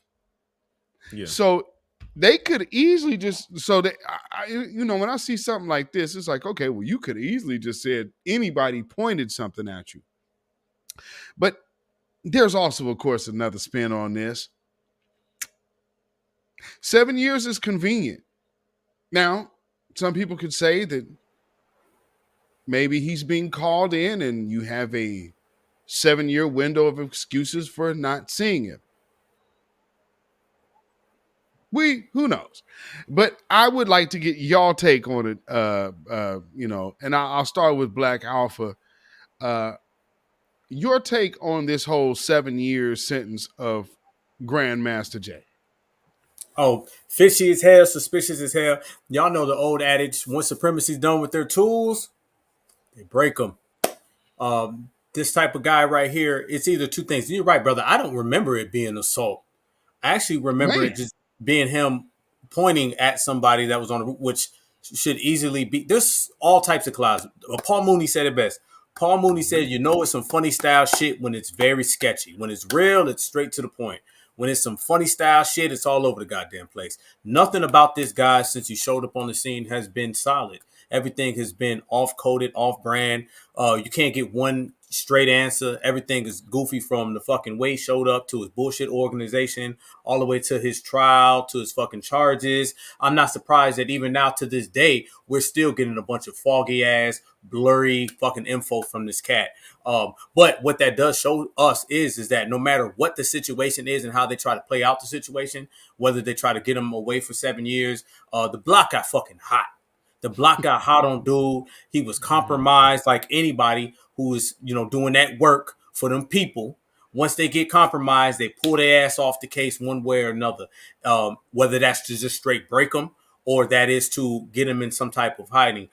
Yeah. So they could easily just, when I see something like this, it's like, okay, well, you could easily just said anybody pointed something at you. But there's also, of course, another spin on this. 7 years is convenient. Now, some people could say that maybe he's being called in and you have a 7-year window of excuses for not seeing him. Who knows? But I would like to get y'all take on it, and I'll start with Black Alpha. Your take on this whole 7-year sentence of Grandmaster Jay. Oh, fishy as hell, suspicious as hell. Y'all know the old adage, once supremacy's done with their tools, they break them. This type of guy right here, it's either 2 things. You're right, brother. I don't remember it being assault. I actually remember it just being him pointing at somebody that was on the roof, which should easily be. There's all types of clouds. Paul Mooney said it best. Paul Mooney said, it's some funny style shit when it's very sketchy. When it's real, it's straight to the point. When it's some funny style shit, it's all over the goddamn place. Nothing about this guy since he showed up on the scene has been solid. Everything has been off-coded, off-brand. You can't get one straight answer. Everything is goofy from the fucking way he showed up to his bullshit organization, all the way to his trial, to his fucking charges. I'm not surprised that even now to this day, we're still getting a bunch of foggy ass, blurry fucking info from this cat. But what that does show us is that no matter what the situation is and how they try to play out the situation, whether they try to get him away for 7 years, the block got fucking hot. The block got hot on dude. He was compromised like anybody who is, doing that work for them people. Once they get compromised, they pull their ass off the case one way or another. Whether that's to just straight break them or that is to get them in some type of hiding.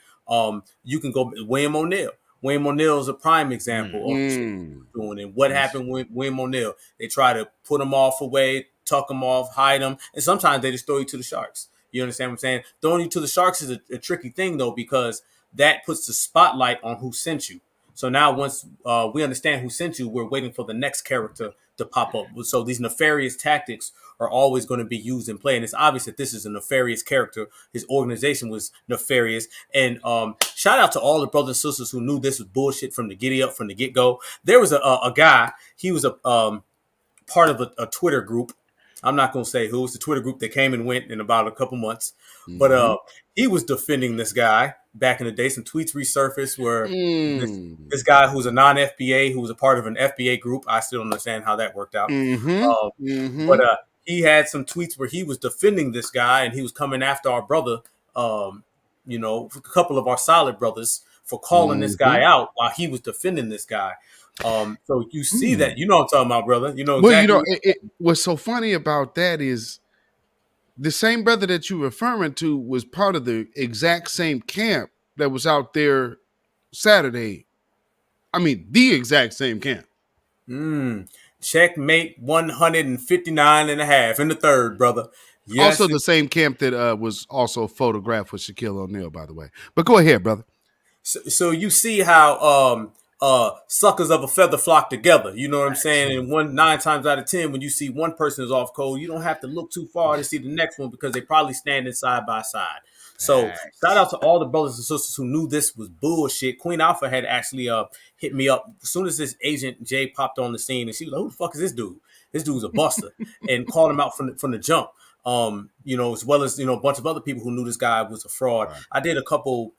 You can go William O'Neill. William O'Neill is a prime example of doing it. What happened with William O'Neill? They try to put him off away, tuck him off, hide him, and sometimes they just throw you to the sharks. You understand what I'm saying? Throwing you to the sharks is a tricky thing, though, because that puts the spotlight on who sent you. So now once we understand who sent you, we're waiting for the next character to pop up. So these nefarious tactics are always going to be used in play. And it's obvious that this is a nefarious character. His organization was nefarious. And shout out to all the brothers and sisters who knew this was bullshit from the get-go. There was a guy, he was a part of a Twitter group. I'm not going to say who. It's the Twitter group that came and went in about a couple months. Mm-hmm. But he was defending this guy back in the day. Some tweets resurfaced where this guy who's a non-FBA, who was a part of an FBA group. I still don't understand how that worked out. But he had some tweets where he was defending this guy, and he was coming after our brother, you know, a couple of our solid brothers for calling this guy out while he was defending this guy. So you see that, you know what I'm talking about, brother. You know exactly. Well, you know, what's so funny about that is the same brother that you're referring to was part of the exact same camp that was out there Saturday. I mean, the exact same camp. Checkmate 159 and a half in the third, brother. Yes, also the same camp that was also photographed with Shaquille O'Neal, by the way. But go ahead, brother. So you see how suckers of a feather flock together. You know what I'm saying? And 9 times out of 10, when you see one person is off code, you don't have to look too far to see the next one because they probably standing side by side. So shout out to all the brothers and sisters who knew this was bullshit. Queen Alpha had actually hit me up as soon as this Agent Jay popped on the scene, and she was like, "Who the fuck is this dude? This dude's a buster," and called him out from the jump. You know, as well as, you know, a bunch of other people who knew this guy was a fraud. Right. I did a couple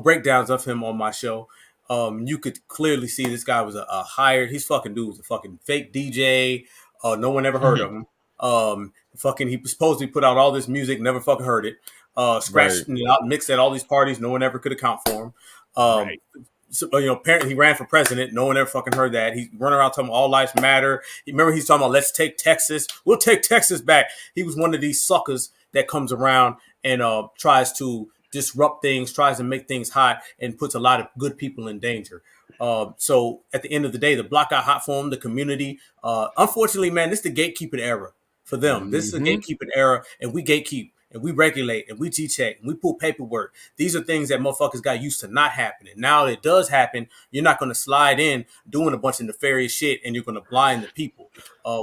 breakdowns of him on my show. You could clearly see this guy was a hired. He's fucking dude was a fucking fake DJ. No one ever heard of him. He supposedly put out all this music, never fucking heard it. Scratched it out, mixed at all these parties, no one ever could account for him. So, you know, apparently he ran for president. No one ever fucking heard that. He's running around talking all lives matter. Remember, he's talking about let's take Texas. We'll take Texas back. He was one of these suckers that comes around and tries to disrupt things, tries to make things hot, and puts a lot of good people in danger. So at the end of the day, the block got hot for him, the community. Unfortunately, man, this is the gatekeeping era for them. This is a gatekeeping era, and we gatekeep, and we regulate, and we G-check, and we pull paperwork. These are things that motherfuckers got used to not happening. Now it does happen. You're not going to slide in doing a bunch of nefarious shit, and you're going to blind the people.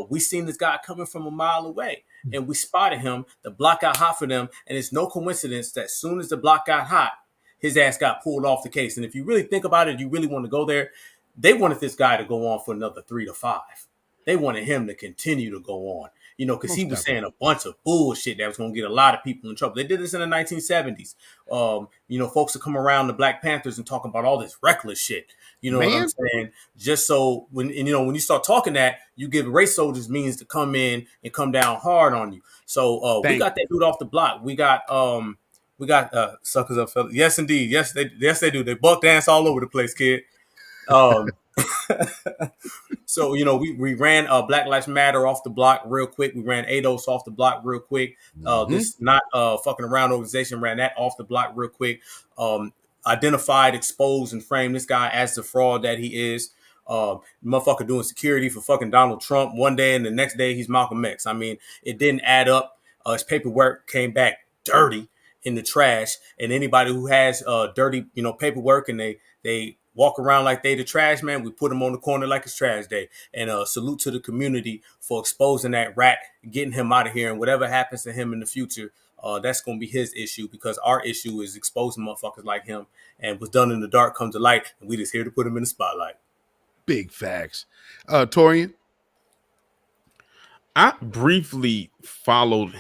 We seen this guy coming from a mile away, and we spotted him. The block got hot for them, and it's no coincidence that as soon as the block got hot, his ass got pulled off the case. And if you really think about it, you really want to go there, they wanted this guy to go on for another 3 to 5. They wanted him to continue to go on, you know, because he was saying a bunch of bullshit that was going to get a lot of people in trouble. They did this in the 1970s. You know, folks would come around the Black Panthers and talk about all this reckless shit. You know what I'm saying? Just so when you start talking that, you give race soldiers means to come in and come down hard on you. So we got that dude off the block. We got suckers up, fellas. Yes, indeed. Yes, they do. They buck dance all over the place, kid. So, you know, we ran Black Lives Matter off the block real quick. We ran ADOS off the block real quick. This not fucking around organization ran that off the block real quick. Identified, exposed, and framed this guy as the fraud that he is. Motherfucker doing security for fucking Donald Trump one day, and the next day he's Malcolm X. I mean, it didn't add up. His paperwork came back dirty in the trash, and anybody who has dirty, you know, paperwork and they walk around like they the trash man, we put them on the corner like it's trash day. And salute to the community for exposing that rat, getting him out of here, and whatever happens to him in the future, that's going to be his issue, because our issue is exposing motherfuckers like him, and what's done in the dark comes to light, and we just here to put him in the spotlight. Big facts. Torian? I briefly followed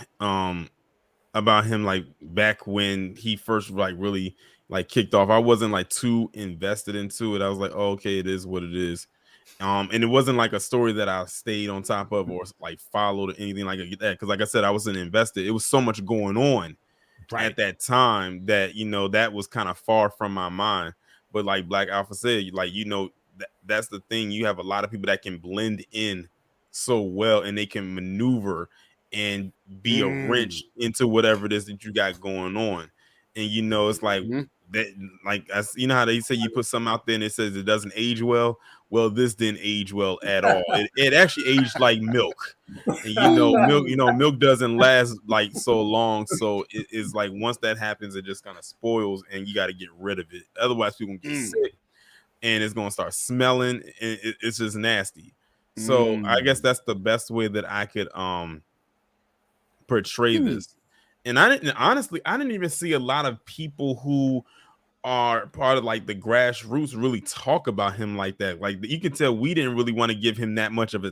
about him like back when he first like really like kicked off. I wasn't like too invested into it. I was like, oh, okay, it is what it is. And it wasn't like a story that I stayed on top of or like followed or anything like that. Because like I said, I wasn't invested. It was so much going on at that time that, you know, that was kind of far from my mind. But like Black Alpha said, like, you know, that's the thing. You have a lot of people that can blend in so well, and they can maneuver and be a wrench into whatever it is that you got going on. And, you know, it's like that, like, you know how they say you put something out there and it says it doesn't age well. Well, this didn't age well at all. It actually aged like milk. And, milk doesn't last like so long. So it's like once that happens, it just kind of spoils, and you got to get rid of it. Otherwise, people can get sick. and it's gonna start smelling. And it's just nasty. So I guess that's the best way that I could portray this. And I didn't even see a lot of people who are part of like the grassroots really talk about him like that. Like you can tell we didn't really want to give him that much of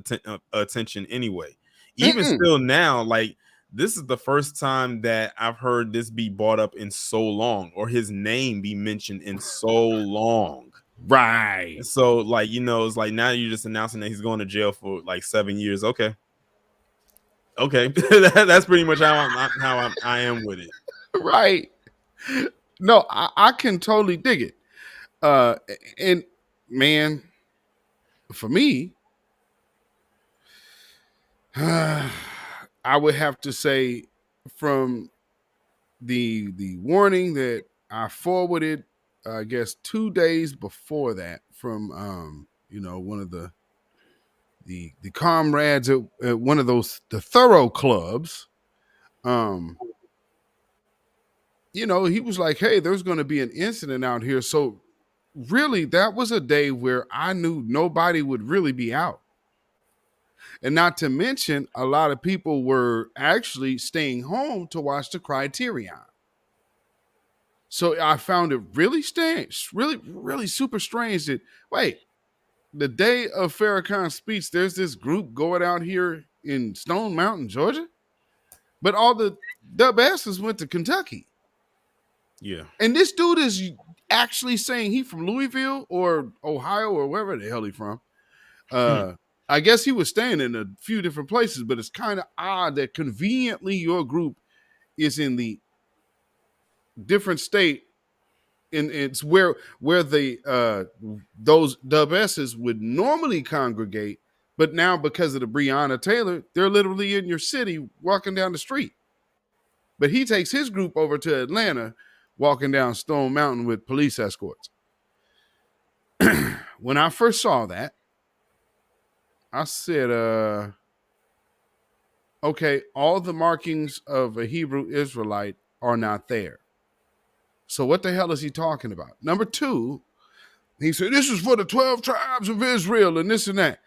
attention anyway. Even still now, like this is the first time that I've heard this be brought up in so long, or his name be mentioned in so long. Right. So like, you know, it's like now you're just announcing that he's going to jail for like 7 years. Okay. That's pretty much how I am with it. Right. No, I can totally dig it. And man, for me, I would have to say from the warning that I forwarded, I guess 2 days before that from you know, one of the comrades at one of those the Thorough clubs. You know, he was like, hey, there's going to be an incident out here. So really, that was a day where I knew nobody would really be out. And not to mention, a lot of people were actually staying home to watch the Criterion. So I found it really strange, really super strange that, wait, the day of Farrakhan's speech, there's this group going out here in Stone Mountain, Georgia, but all the dub asses went to Kentucky. Yeah. And this dude is actually saying he from Louisville or Ohio or wherever the hell he from. I guess he was staying in a few different places, but it's kind of odd that conveniently your group is in the different state, and it's where the those dub S's would normally congregate, but now because of the Breonna Taylor, they're literally in your city walking down the street. But he takes his group over to Atlanta, walking down Stone Mountain with police escorts. When I first saw that, I said, okay, all the markings of a Hebrew Israelite are not there. So what the hell is he talking about? Number two, he said, this is for the 12 tribes of Israel and this and that.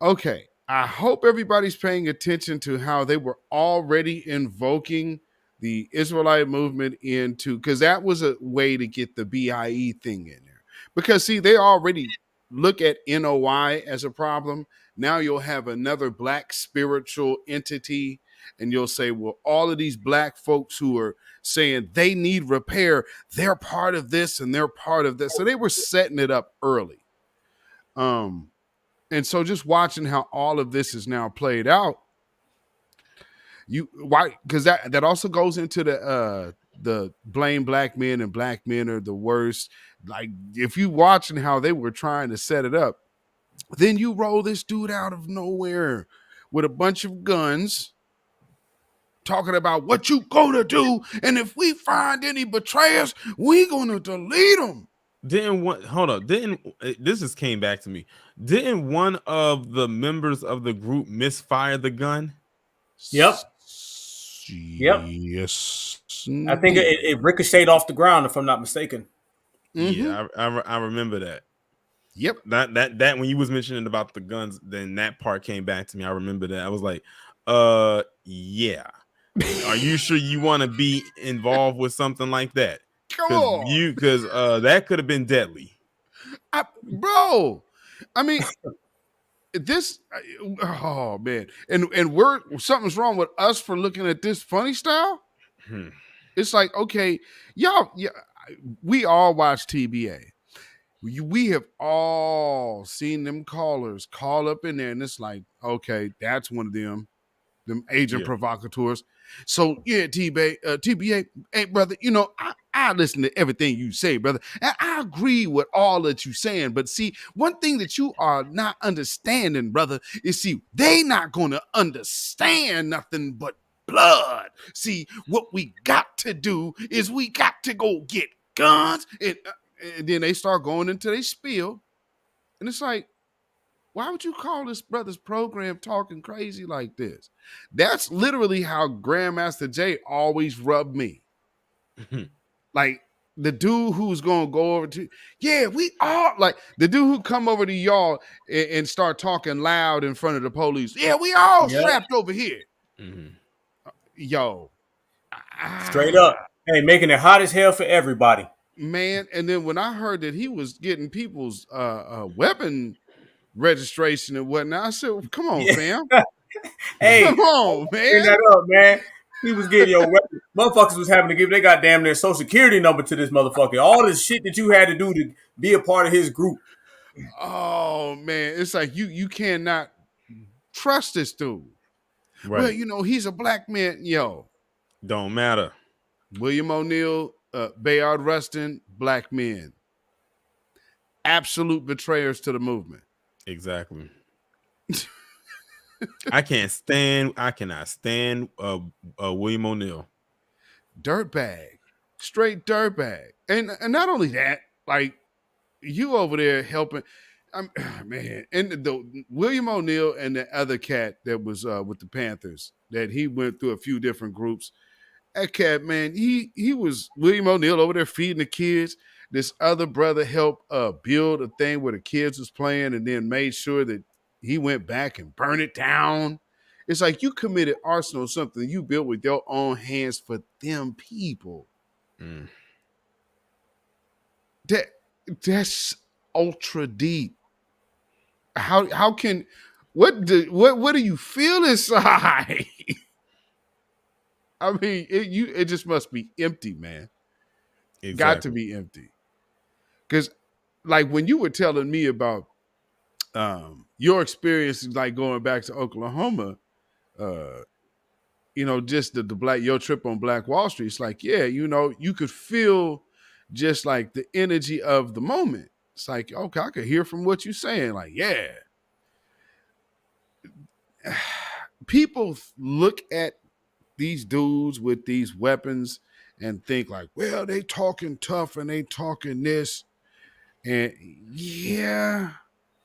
Okay, I hope everybody's paying attention to how they were already invoking the Israelite movement into, because that was a way to get the BIE thing in there. Because see, they already look at NOI as a problem. Now you'll have another black spiritual entity, and you'll say, well, all of these black folks who are saying they need repair, they're part of this and they're part of this. So they were setting it up early. And so just watching how all of this is now played out, because that also goes into the blame black men and black men are the worst. Like if you watching how they were trying to set it up, then you roll this dude out of nowhere with a bunch of guns talking about what you gonna do, and if we find any betrayers, we gonna delete them. This just came back to me. Didn't one of the members of the group misfire the gun? Yep. Yes. I think it ricocheted off the ground, if I'm not mistaken. Yeah, I remember that. Yep. That when you was mentioning about the guns, then that part came back to me. I remember that. I was like, yeah. Are you sure you want to be involved with something like that? Because that could have been deadly. Bro, I mean, this, oh man, and something's wrong with us for looking at this funny style. It's like, okay, y'all, yeah, we all watch TBA. We have all seen them callers call up in there, and it's like, okay, that's one of them agent provocateurs. So yeah, TBA, hey brother, you know, I listen to everything you say, brother, and I agree with all that you saying. But see, one thing that you are not understanding, brother, is see, they not gonna understand nothing but blood. See, what we got to do is we got to go get guns, and then they start going into their spiel, and it's like, why would you call this brother's program talking crazy like this? That's literally how Grandmaster Jay always rubbed me. Like, the dude who's gonna go over to, yeah, we all like the dude who come over to y'all and start talking loud in front of the police. Yeah, we all strapped over here. Mm-hmm. Yo, straight up, hey, making it hot as hell for everybody, man. And then when I heard that he was getting people's weapon registration and whatnot, I said, well, "Come on, fam, hey, come on, bring man." that up, man. He was getting your weapon. Motherfuckers was having to give their goddamn their social security number to this motherfucker. All this shit that you had to do to be a part of his group. Oh man, it's like you cannot trust this dude. Right. Well, you know, he's a black man. Yo, don't matter. William O'Neill, Bayard Rustin, black men. Absolute betrayers to the movement. Exactly. I cannot stand William O'Neill. Dirtbag. Straight dirtbag. And not only that, like you over there helping. Man, and the William O'Neill and the other cat that was with the Panthers, that he went through a few different groups. That cat, man, he was William O'Neill over there feeding the kids. This other brother helped build a thing where the kids was playing, and then made sure that he went back and burned it down. It's like you committed arson on something you built with your own hands for them people. Mm. That's ultra deep. How can what do you feel inside? I mean, it just must be empty, man. Exactly. Got to be empty. Because, like, when you were telling me about your experiences, like going back to Oklahoma, you know, just your trip on Black Wall Street, it's like, yeah, you know, you could feel just like the energy of the moment. It's like, okay, I could hear from what you're saying. Like, yeah. People look at these dudes with these weapons and think like, well, they talking tough and they talking this. And yeah,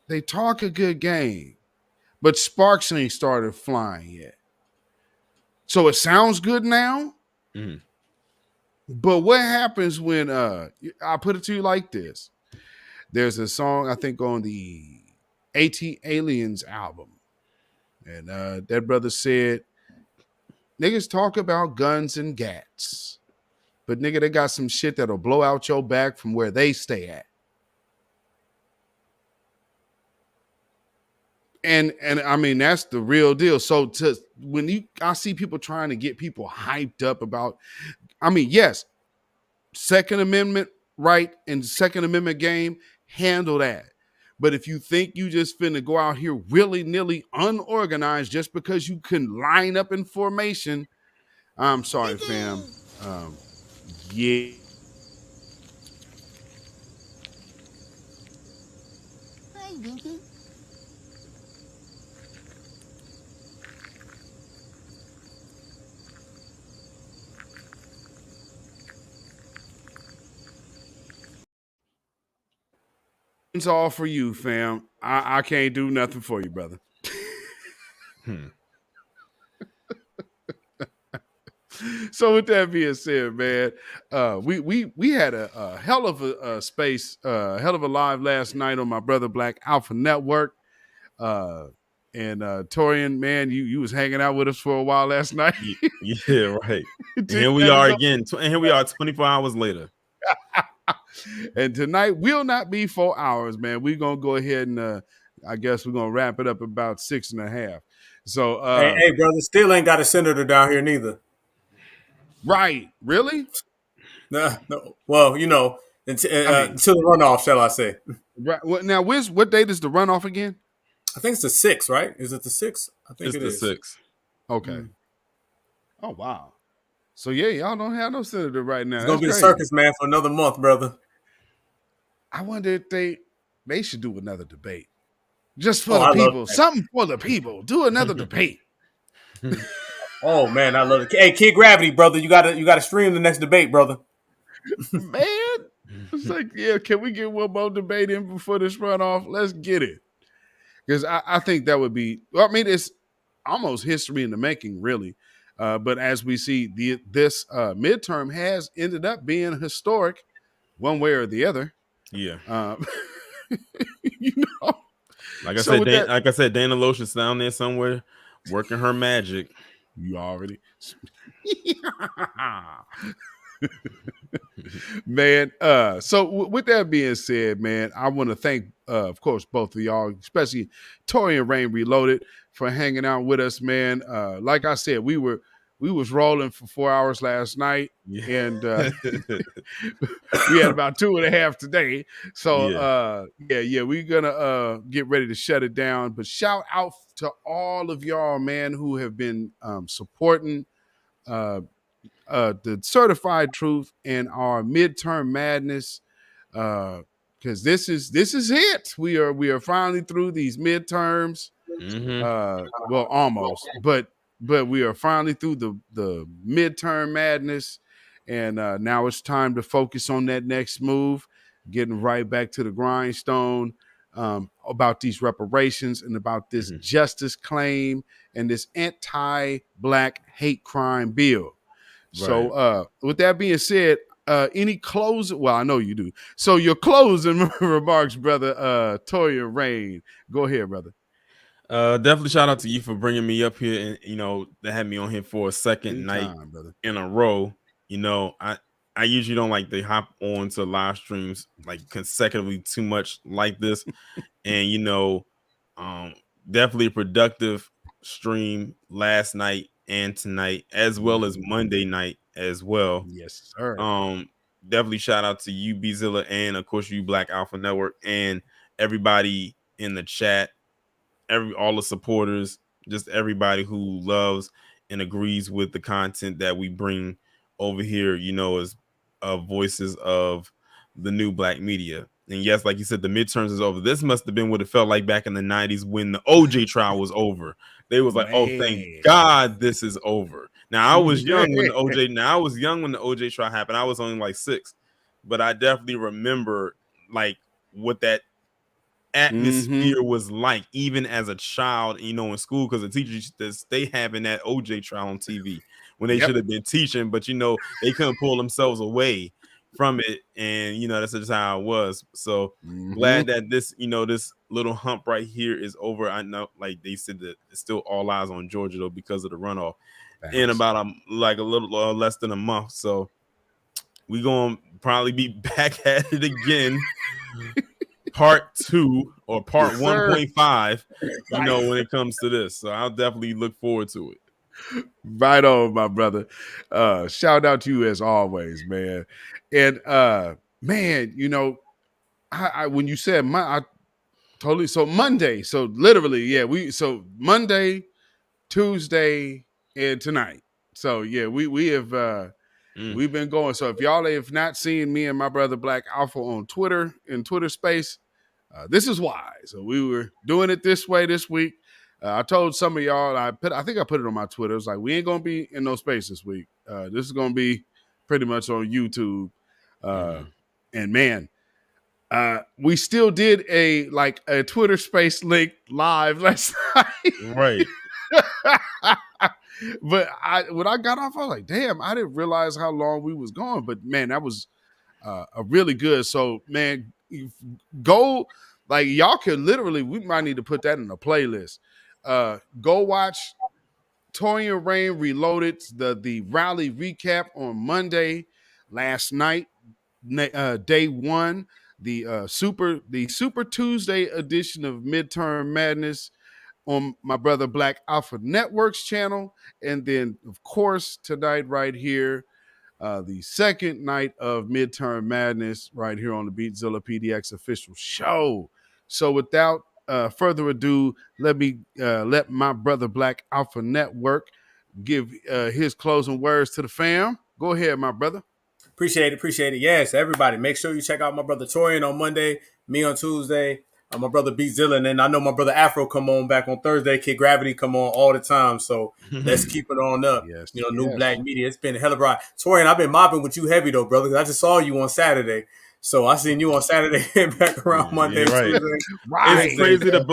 they talk a good game. But sparks ain't started flying yet. So it sounds good now. Mm-hmm. But what happens when I put it to you like this? There's a song, I think, on the AT-Aliens album. And that brother said, niggas talk about guns and gats. But nigga, they got some shit that'll blow out your back from where they stay at. And I mean, that's the real deal. So I see people trying to get people hyped up about, I mean, yes, Second Amendment right and Second Amendment game, handle that. But if you think you just finna go out here willy-nilly unorganized just because you can line up in formation, I'm sorry, fam. Yeah. Hey, Dinky. It's all for you, fam. I can't do nothing for you, brother. So with that being said, man, we had a hell of a space, hell of a live last night on my Brother Black Alpha Network. And Torian, man, you was hanging out with us for a while last night. Yeah, right. And here we are again. And here we are 24 hours later. And tonight will not be 4 hours, man. We're gonna go ahead and I guess we're gonna wrap it up about 6.5. So hey, brother, still ain't got a senator down here neither. Right. Really? No. Well, you know, until the runoff, shall I say. Right. Well, now, what date is the runoff again? I think it's the 6th, right? Is it the 6th? I think it's the 6th. Okay. Mm. Oh, wow. So, yeah, y'all don't have no senator right now. It's going to be a circus, man, for another month, brother. I wonder if they should do another debate. Just for the people. Something for the people. Do another debate. Oh man, I love it. Hey, Kid Gravity, brother, you gotta stream the next debate, brother. Man, it's like, yeah, can we get one more debate in before this runoff? Let's get it, because I think that would be. Well, I mean, it's almost history in the making, really. But as we see, this midterm has ended up being historic one way or the other. Yeah. You know. Like I So with said, that- Dana Lotion's down there somewhere working her magic. You already. Man, so with that being said, man, I want to thank, of course, both of y'all, especially Tori and Rain Reloaded, for hanging out with us, man. Like I said, we was rolling for 4 hours last night, and we had about 2.5 today. So we're gonna get ready to shut it down. But shout out to all of y'all, man, who have been supporting the Certified Truth and our Midterm Madness, because this is it. We are finally through these midterms. Well, almost, but we are finally through the Midterm Madness, and now it's time to focus on that next move, getting right back to the grindstone, about these reparations and about this justice claim and this anti-Black hate crime bill. So with that being said, any closing? Well, I know you do. So your closing remarks, brother Toya Rain. Go ahead, brother. Definitely shout out to you for bringing me up here, and they had me on here for a second night brother. in a row. I usually don't like to hop on to live streams like consecutively too much like this, and definitely a productive stream last night and tonight, as well as Monday night as well. Yes, sir. Definitely shout out to you, Beatzilla, and of course you, Black Alpha Network, and everybody in the chat, all the supporters, just everybody who loves and agrees with the content that we bring over here, as voices of the new Black media. And yes, like you said, the midterms is over. This must have been what it felt like back in the 90s when the OJ trial was over. They was like, "Oh, thank God this is over." Now I was young when the OJ trial happened. I was only like 6, but I definitely remember like what that atmosphere was like, even as a child, in school, because the teachers they having that OJ trial on TV when they should have been teaching, but they couldn't pull themselves away from it, and that's just how it was. So glad that this this little hump right here is over. I know, like they said, that it's still all eyes on Georgia though because of the runoff in about a little less than a month. So we gonna probably be back at it again. Part 2 or part 1.5, when it comes to this. So I'll definitely look forward to it. Right on, my brother. Shout out to you as always, man. And man, I when you said I totally, so Monday, so literally, so Monday, Tuesday, and tonight. So we have we've been going. So if y'all have not seen me and my brother Black Alpha on Twitter, in Twitter space, this is why. So we were doing it this way this week. I told some of y'all, I think I put it on my Twitter. It's like, we ain't gonna be in no space this week. This is gonna be pretty much on YouTube. And man, we still did a Twitter space link live last night. Right. But when I got off, I was like, damn, I didn't realize how long we was going. But man, that was a really good. So man, go, like, y'all can literally, we might need to put that in a playlist. Go watch Toya Rain Reloaded, the rally recap on Monday last night, day 1, the Super Tuesday edition of Midterm Madness on my brother Black Alpha Network's channel, and then of course tonight right here, the second night of Midterm Madness right here on the Beatzilla PDX official show. So without further ado, let me let my brother Black Alpha Network give his closing words to the fam. Go ahead, my brother. Appreciate it. Yes, everybody, make sure you check out my brother Torian on Monday, me on Tuesday, my brother Beatzilla, and then I know my brother Afro come on back on Thursday. Kid Gravity come on all the time. So let's keep it on up. Yes, New Black media. It's been a hell of a ride. Torian, I've been mobbing with you heavy though, brother. I just saw you on Saturday. So I seen you on Saturday and back around Monday. Right. Tuesday. Right.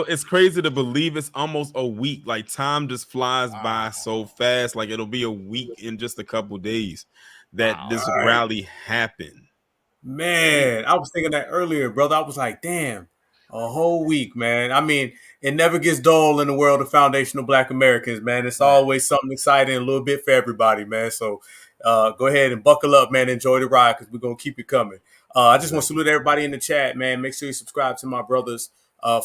It's crazy to believe it's almost a week. Like, time just flies by so fast. Like, it'll be a week in just a couple days that this rally happened. Man, I was thinking that earlier, brother. I was like, damn, a whole week, man. I mean, it never gets dull in the world of foundational Black Americans, man. It's always something exciting, a little bit for everybody, man. So go ahead and buckle up, man. Enjoy the ride because we're going to keep it coming. I just want to salute everybody in the chat, man. Make sure you subscribe to my brothers.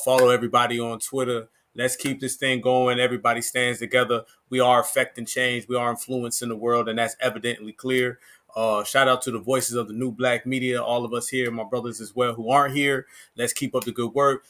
Follow everybody on Twitter. Let's keep this thing going. Everybody stands together. We are affecting change. We are influencing the world, and that's evidently clear. Shout out to the voices of the new Black media, all of us here, my brothers as well who aren't here. Let's keep up the good work.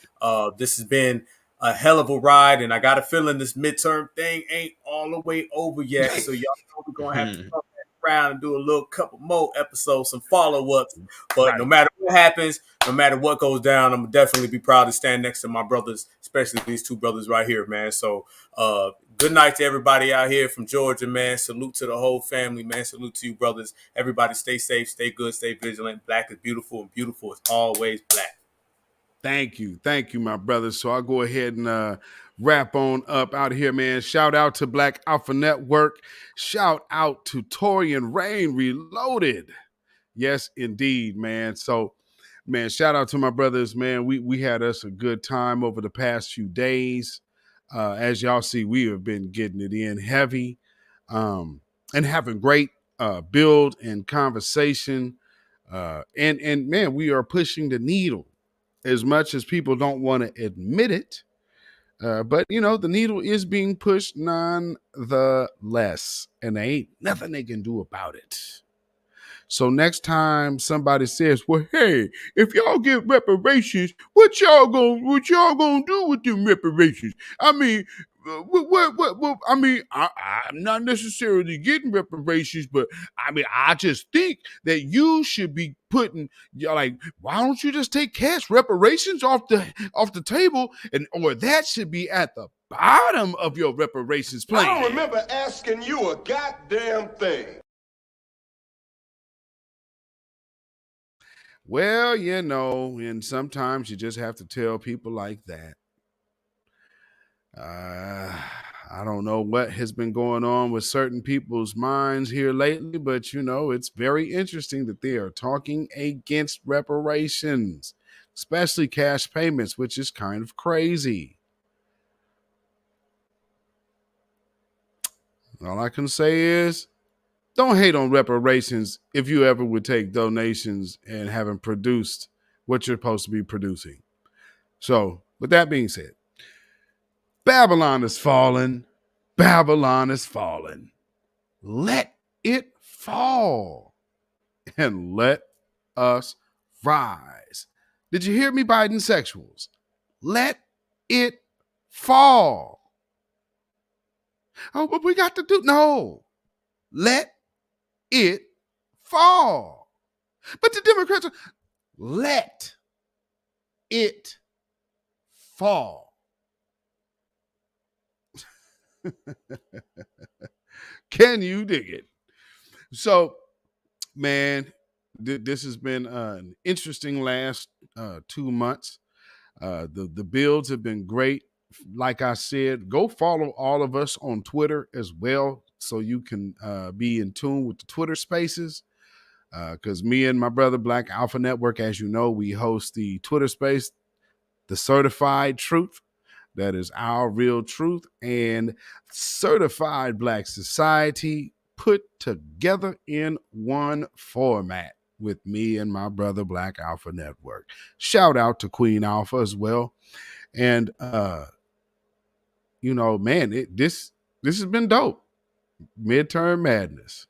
This has been a hell of a ride, and I got a feeling this midterm thing ain't all the way over yet. So y'all know we're gonna have to come back around and do a little couple more episodes, some follow-ups. But no matter what happens, no matter what goes down, I'm gonna definitely be proud to stand next to my brothers, especially these two brothers right here, man. So good night to everybody out here from Georgia, man. Salute to the whole family, man. Salute to you, brothers. Everybody stay safe, stay good, stay vigilant. Black is beautiful, and beautiful is always black. Thank you, my brother. So I'll go ahead and wrap on up out of here, man. Shout out to Black Alpha Network. Shout out to Tori and Rain Reloaded. Yes, indeed, man. So, man, shout out to my brothers, man. We had us a good time over the past few days. As y'all see, we have been getting it in heavy and having great build and conversation. And man, we are pushing the needle as much as people don't want to admit it. But, you know, the needle is being pushed nonetheless, and there ain't nothing they can do about it. So next time somebody says, well, hey, if y'all get reparations, what y'all gonna do with them reparations? I mean, I mean, I'm not necessarily getting reparations, but I mean, I just think that you should be putting, like, why don't you just take cash reparations off the table, or that should be at the bottom of your reparations plan. I don't remember asking you a goddamn thing. Well, you know, and sometimes you just have to tell people like that. I don't know what has been going on with certain people's minds here lately, but, you know, it's very interesting that they are talking against reparations, especially cash payments, which is kind of crazy. All I can say is, don't hate on reparations if you ever would take donations and haven't produced what you're supposed to be producing. So, with that being said, Babylon is fallen. Babylon is fallen. Let it fall and let us rise. Did you hear me, Biden sexuals? Let it fall. Oh, but we got to do, no. Let it fall. But the Democrats, let it fall. Can you dig it? So, man, this has been an interesting last 2 months. The builds have been great. Like I said, go follow all of us on Twitter as well, so you can be in tune with the Twitter spaces. Because me and my brother Black Alpha Network, as you know, we host the Twitter space, The Certified Truth. That is our real truth, and Certified Black Society put together in one format with me and my brother Black Alpha Network. Shout out to Queen Alpha as well. And, you know, man, this has been dope. Midterm Madness.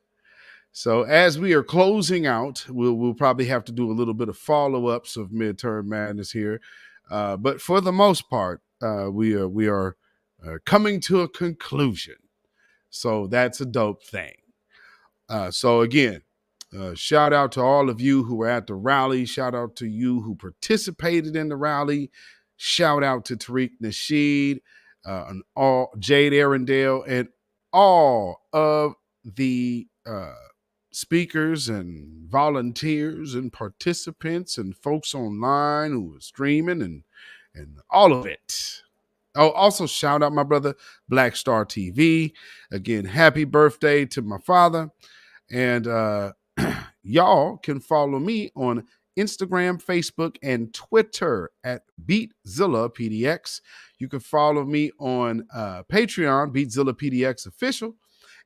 So as we are closing out, we'll probably have to do a little bit of follow-ups of Midterm Madness here. But for the most part, we are coming to a conclusion. So that's a dope thing. So again, shout out to all of you who were at the rally. Shout out to you who participated in the rally. Shout out to Tariq Nasheed, and all Jade Arendelle, and all of the speakers and volunteers and participants and folks online who were streaming and all of it. Oh, also shout out my brother Black Star TV. Again, happy birthday to my father. And y'all can follow me on Instagram, Facebook, and Twitter at beatzillapdx. You can follow me on Patreon, beatzillapdx official,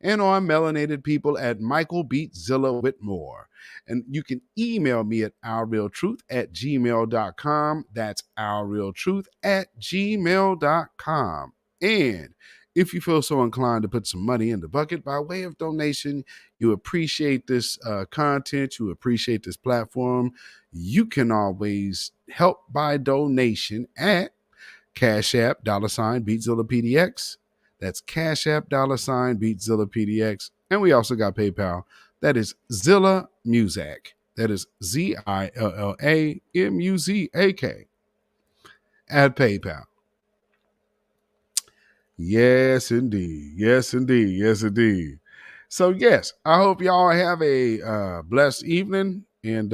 and on Melanated People at Michael Beatzilla Whitmore. And you can email me at ourrealtruth@gmail.com. That's ourrealtruth@gmail.com. And if you feel so inclined to put some money in the bucket by way of donation, you appreciate this content, you appreciate this platform, you can always help by donation at CashApp $beatzillapdx. That's CashApp $beatzillapdx. And we also got PayPal. That is Zilla Muzak. That is ZILLAMUZAK at PayPal. Yes, indeed. Yes, indeed. Yes, indeed. So, yes, I hope y'all have a blessed evening. And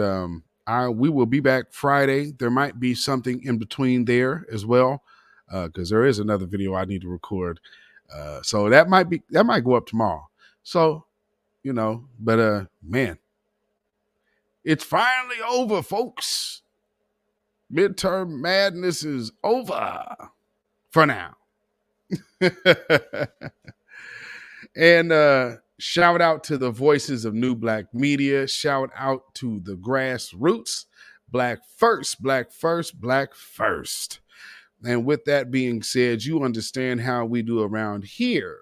we will be back Friday. There might be something in between there as well, because there is another video I need to record. So that might go up tomorrow. So, but man, it's finally over, folks. Midterm madness is over for now. And shout out to the voices of New Black Media. Shout out to the grassroots. Black first, black first, black first. And with that being said, you understand how we do around here.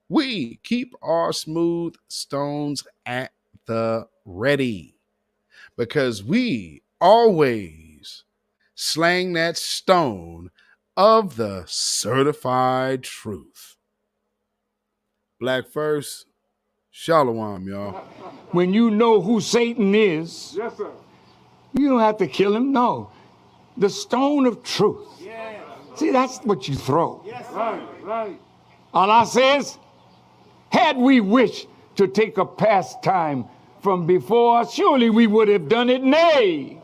We keep our smooth stones at the ready, because we always slang that stone of the certified truth. Black first, shalom, y'all. When you know who Satan is, yes, sir, you don't have to kill him. No, the stone of truth. Yeah. See, that's what you throw. Yes, right. Allah says, had we wished to take a pastime from before, surely we would have done it. Nay,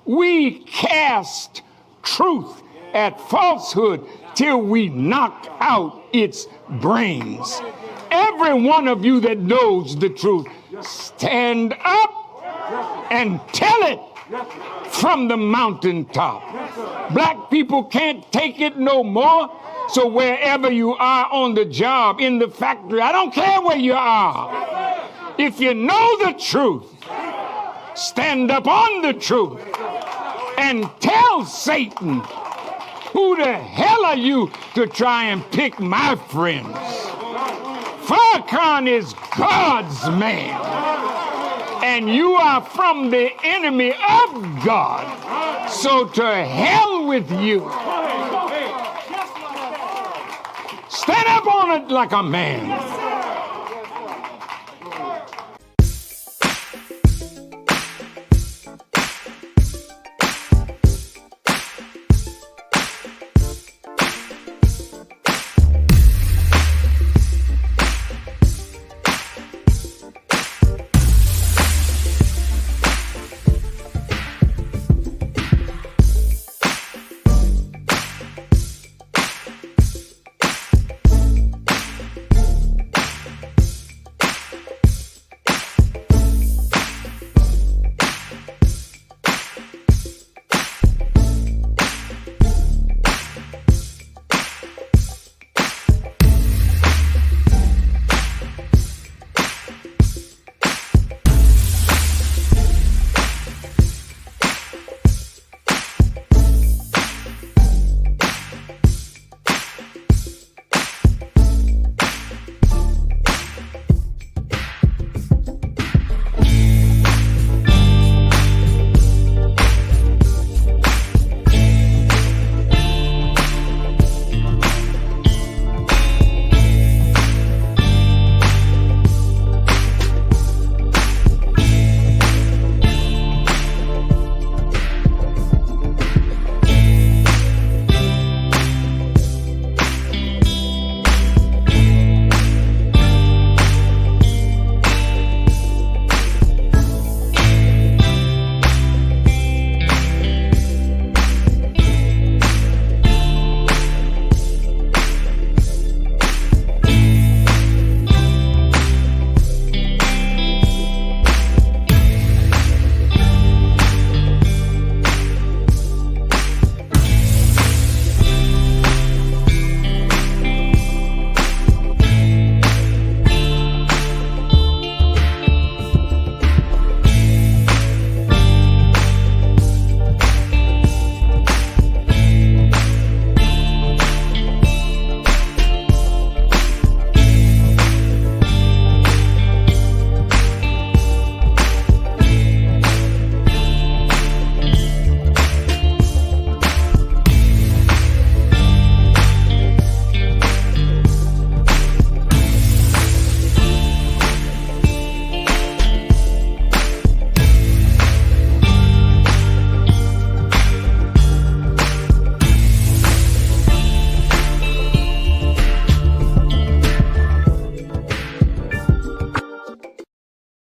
we cast truth at falsehood till we knock out its brains. Every one of you that knows the truth, stand up and tell it from the mountaintop. Black people can't take it no more. So wherever you are, on the job, in the factory, I don't care where you are. If you know the truth, stand up on the truth and tell Satan, who the hell are you to try and pick my friends? Farrakhan is God's man, and you are from the enemy of God. So to hell with you. Stand up on it like a man.